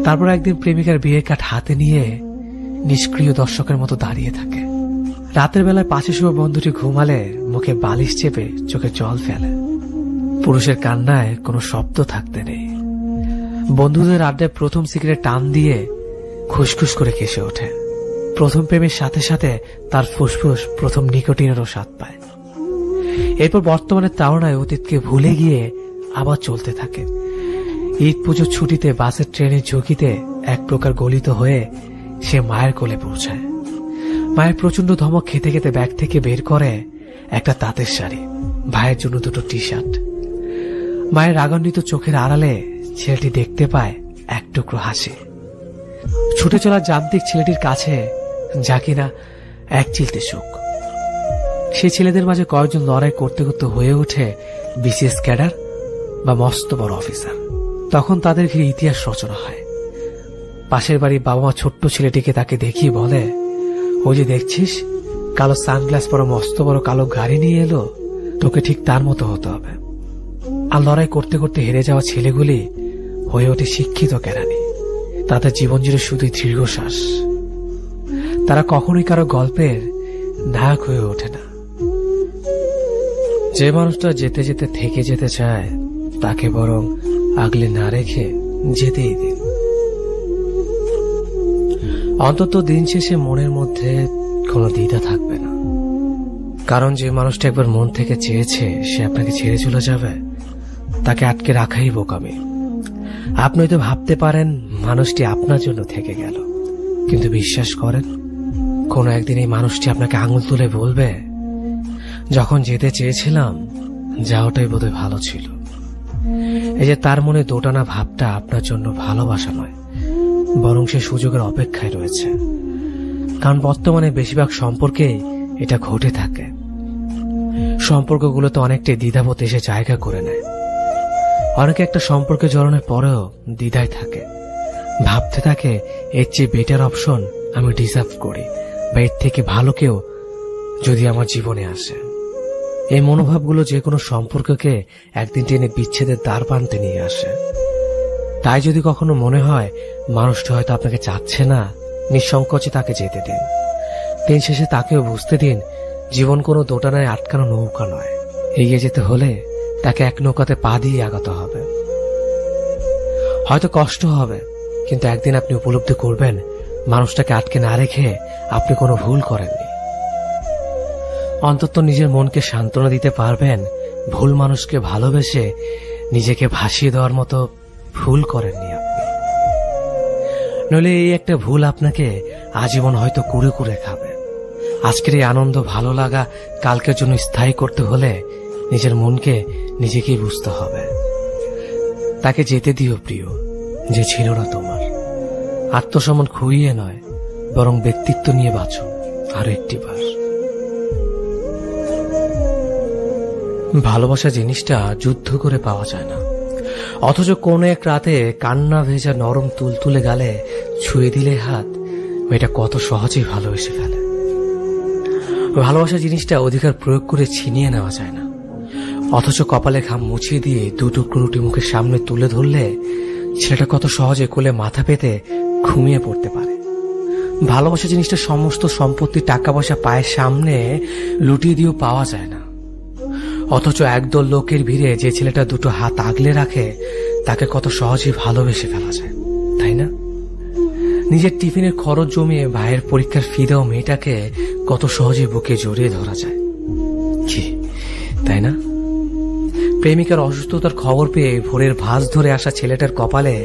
তারপর একদিন প্রেমিকার বিয়ের কাঠ হাতে নিয়ে নিষ্ক্রিয় দর্শকের মতো দাঁড়িয়ে থাকে। রাতের বেলায় পাশে শুয়ে বন্ধুটি ঘুমালে মুখে বালিশ চেপে চোখে জল ফেলে। পুরুষের কান্নায় কোনো শব্দ থাকতে নেই। বন্ধুদের আড্ডায় প্রথম সিগারেট টান দিয়ে খুশখুশ করে কেসে ওঠে। প্রথম প্রেমের সাথে সাথে তার ফুসফুস প্রথম নিকোটিনেরও স্বাদ পায়। এরপর বর্তমানের তাড়নায় অতীতকে ভুলে গিয়ে আবার চলতে থাকে। ঈদ পুজোর ছুটিতে বাসের ট্রেনের ঝুঁকিতে এক প্রকার গলিত হয়ে সে মায়ের কোলে পৌঁছায়। মায়ের প্রচন্ড ধমক খেতে খেতে ব্যাগ থেকে বের করে একটা তাঁতের শাড়ি, ভাইয়ের জন্য 2টো টি-শার্ট। মায়ের রাগান্বিত চোখের আড়ালে ছেলেটি দেখতে পায় এক টুকরো হাসি। ছুটে চলা যান্ত্রিক ছেলেটির কাছে যা কিনা এক চিলতে সুখ। সেই ছেলেদের মাঝে কয়েকজন লড়াই করতে করতে হয়ে ওঠে বিসিএস ক্যাডার বা মস্ত বড় অফিসার। তখন তাদের ঘিরে ইতিহাস রচনা হয়। পাশের বাড়ির বাবা মা ছোট্ট ছেলেটিকে তাকে দেখিয়ে বলে, ওই যে দেখছিস কালো সানগ্লাস পরা মস্ত বড় কালো গাড়ি নিয়ে এলো, তোকে ঠিক তার মতো হতে হবে। আর লড়াই করতে করতে হেরে যাওয়া ছেলেগুলি হয়ে ওঠে শিক্ষিত কেরানি। তাদের জীবন জুড়ে শুধুই দীর্ঘশ্বাস। তারা কখনোই কারো গল্পের নায়ক হয়ে ওঠে না। যে মানুষটা যেতে যেতে থেকে যেতে চায় তাকে বরং আগলে না রেখে যেতেই দিন। অন্তত দিন শেষে মনের মধ্যে কোনো দ্বিধা থাকবে না, কারণ যে মানুষটা একবার মন থেকে চেয়েছে সে আপনাকে ছেড়ে চলে যাবে, তাকে আটকে রাখাই বোকামি। আপনি হয়তো ভাবতে পারেন মানুষটি আপনার জন্য থেকে গেল, কিন্তু বিশ্বাস করেন কোনো একদিন এই মানুষটি আপনাকে আঙুল তুলে বলবে, যখন যেতে চেয়েছিলাম যাওয়াটাই বোধহয় ভালো ছিল। এই যে তার মনে দোটানা ভাবটা আপনার জন্য ভালোবাসা নয়, বরং সে সুযোগের অপেক্ষায় রয়েছে। কারণ বর্তমানে বেশিরভাগ সম্পর্কে এটা ঘটে থাকে। সম্পর্কগুলোতে অনেকটাই দ্বিধাবোধ এসে জায়গা করে নেয়। অনেকে একটা সম্পর্কে জড়ানোর পরেও দ্বিধায় থাকে, ভাবতে থাকে এর চেয়ে বেটার অপশন আমি ডিজার্ভ করি, বা এর থেকে ভালো কেউ যদি আমার জীবনে আসে। এই মনোভাবগুলো যে কোনো সম্পর্ককে একদিন টেনে বিচ্ছেদের দ্বার প্রান্তে নিয়ে আসে। তাই যদি কখনো মনে হয় মানুষটা হয়তো আপনাকে চাচ্ছে না, নিঃসংকোচে তাকে যেতে দিন। দিন শেষে তাকেও বুঝতে দিন জীবন কোনো দোটানায় আটকানো নৌকা নয়। এগিয়ে যেতে হলে তাকে এক নৌকাতে পা দিয়ে আগাতে হবে। হয়তো কষ্ট হবে, কিন্তু একদিন আপনি উপলব্ধি করবেন মানুষটাকে আটকে না রেখে আপনি কোনো ভুল করেননি। অন্তত নিজের মনকে সান্ত্বনা দিতে পারবেন ভুল মানুষকে ভালোবেসে নিজেকে ভাসিয়ে দেওয়ার মতো ভুল করেননি আপনি। নইলে এই একটা ভুল আপনাকে আজীবন হয়তো কুড়ে কুড়ে খাবে। আজকের এই আনন্দ ভালো লাগা কালকের জন্য স্থায়ী করতে হলে নিজের মনকে নিজেকেই বুঝতে হবে। তাকে যেতে দিও প্রিয়, যে ছিল না তোমার। আত্মসম্মান খুইয়ে নয়, বরং ব্যক্তিত্ব নিয়ে বাঁচো আরো একটি বার। ভালোবাসা জিনিসটা যুদ্ধ করে পাওয়া যায় না, অথচ কোন এক রাতে কান্না ভেজা নরম তুলতুলে গালে ছুঁয়ে দিলে হাত, মেয়েটা কত সহজেই ভালোবেসে ফেলে। ভালোবাসা জিনিসটা অধিকার প্রয়োগ করে ছিনিয়ে নেওয়া যায় না, অথচ কপালে ঘাম মুছিয়ে দিয়ে দু টুকরো রুটি মুখের সামনে তুলে ধরলে ছেলেটা কত সহজে কোলে মাথা পেতে ঘুমিয়ে পড়তে পারে। ভালোবাসা জিনিসটা সমস্ত সম্পত্তি টাকা পয়সা পায়ের সামনে লুটিয়ে দিয়েও পাওয়া যায় না, অথচ একদল লোকের ভিড়ে যে ছেলেটা দুটো হাত আগলে রাখে তাকে কত সহজেই ভালোবেসে ফেলা যায়, তাই না? নিজের টিফিনের খরচ জমিয়ে ভাইয়ের পরীক্ষার ফি দেওয়া মেয়েটাকে কত সহজে বুকে জড়িয়ে ধরা যায়, কি তাই না? প্রেমিকার অসুস্থতার খবর পেয়ে ভোরের ভাঁজ ধরে আসা ছেলেটার কপালে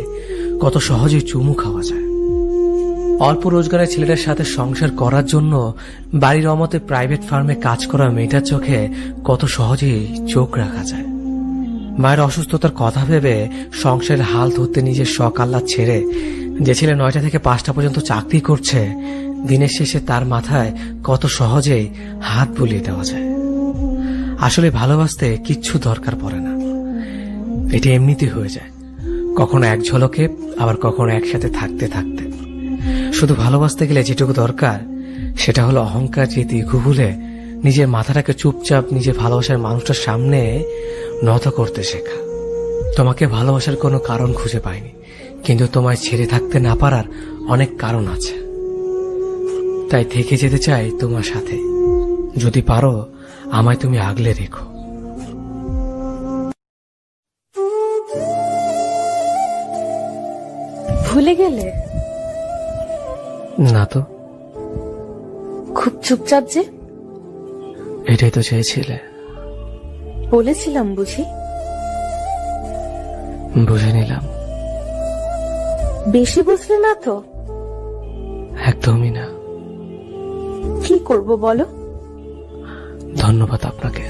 কত সহজে চুমু খাওয়া যায়। অল্প রোজগারের ছেলেটার সাথে সংসার করার জন্য বাড়ির অমতে প্রাইভেট ফার্মে কাজ করা মেয়েটার চোখে কত সহজেই চোখ রাখা যায়। মায়ের অসুস্থতার কথা ভেবে সংসারের হাল ধরতে নিজের শখ আহ্লাদ ছেড়ে যে ছেলে 9টা থেকে 5টা পর্যন্ত চাকরি করছে, দিনের শেষে তার মাথায় কত সহজেই হাত বুলিয়ে দেওয়া যায়। আসলে ভালোবাসতে কিচ্ছু দরকার পড়ে না, এটা এমনিতে হয়ে যায়, কখনো এক ঝলকে, আবার কখনো একসাথে থাকতে থাকতে। শুধু ভালোবাসতে গেলে যেটুকু দরকার সেটা হলো অহংকার রীতি ভুলে নিজের মাথাটাকে চুপচাপ নিজের ভালোবাসার মানুষটার সামনে নত করতে শেখা। তোমাকে ভালোবাসার কোনো কারণ খুঁজে পাইনি, কিন্তু তোমায় ছেড়ে থাকতে না পারার অনেক কারণ আছে। তাই থেকে যেতে চাই তোমার সাথে, যদি পারো আমায় তুমি আগলে রেখো। ভুলে গেলে? না তো। খুব চুপচাপ যে? এটাই তো চেয়েছিলে। বলেছিলাম বুঝি? বুঝে নিলাম। বেশি বুঝলে না তো? একদমই না। কি করব বলো? ধন্যবাদ আপনাকে।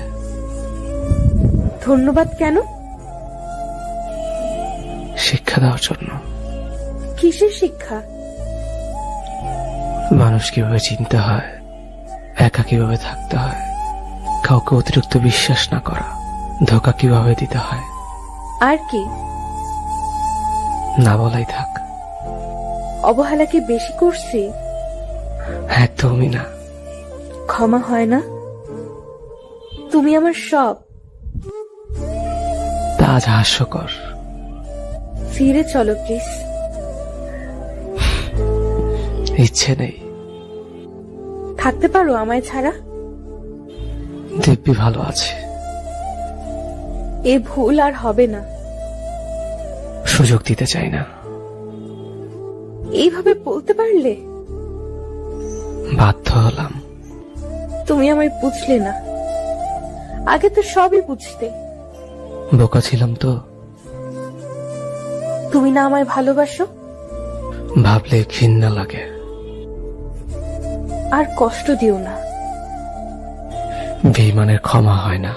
ধন্যবাদ কেন? শিক্ষা দেওয়ার জন্য। কিসের শিক্ষা? মানুষ কিভাবে চিনতে হয়, একা কিভাবে থাকতে হয়, কাউকে অতিরিক্ত বিশ্বাস না করা, ধোঁকা কিভাবে দিতে হয়। আর কি? না বলাই থাক। অবহেলা কি বেশি করছি? একদমই না। ক্ষমা হয় না? তুমি আমার সব। তা আজ হাস্যকর। ফিরে চলো প্লিজ। ইচ্ছে নেই। থাকতে পারো আমায় ছাড়া? দিব্যি ভালো আছে। এ ভুল আর হবে না। সুযোগ দিতে চাই না। এইভাবে বলতে পারলে? বাধ্য হলাম। তুমি আমায় বুঝলে না, আগে তো সবই বুঝতে। বোকা ছিলাম তো। তুমি না আমায় ভালোবাসো? ভাবলে ঘৃণা লাগে। আর কষ্ট দিও না। বেঈমানের ক্ষমা হয় না।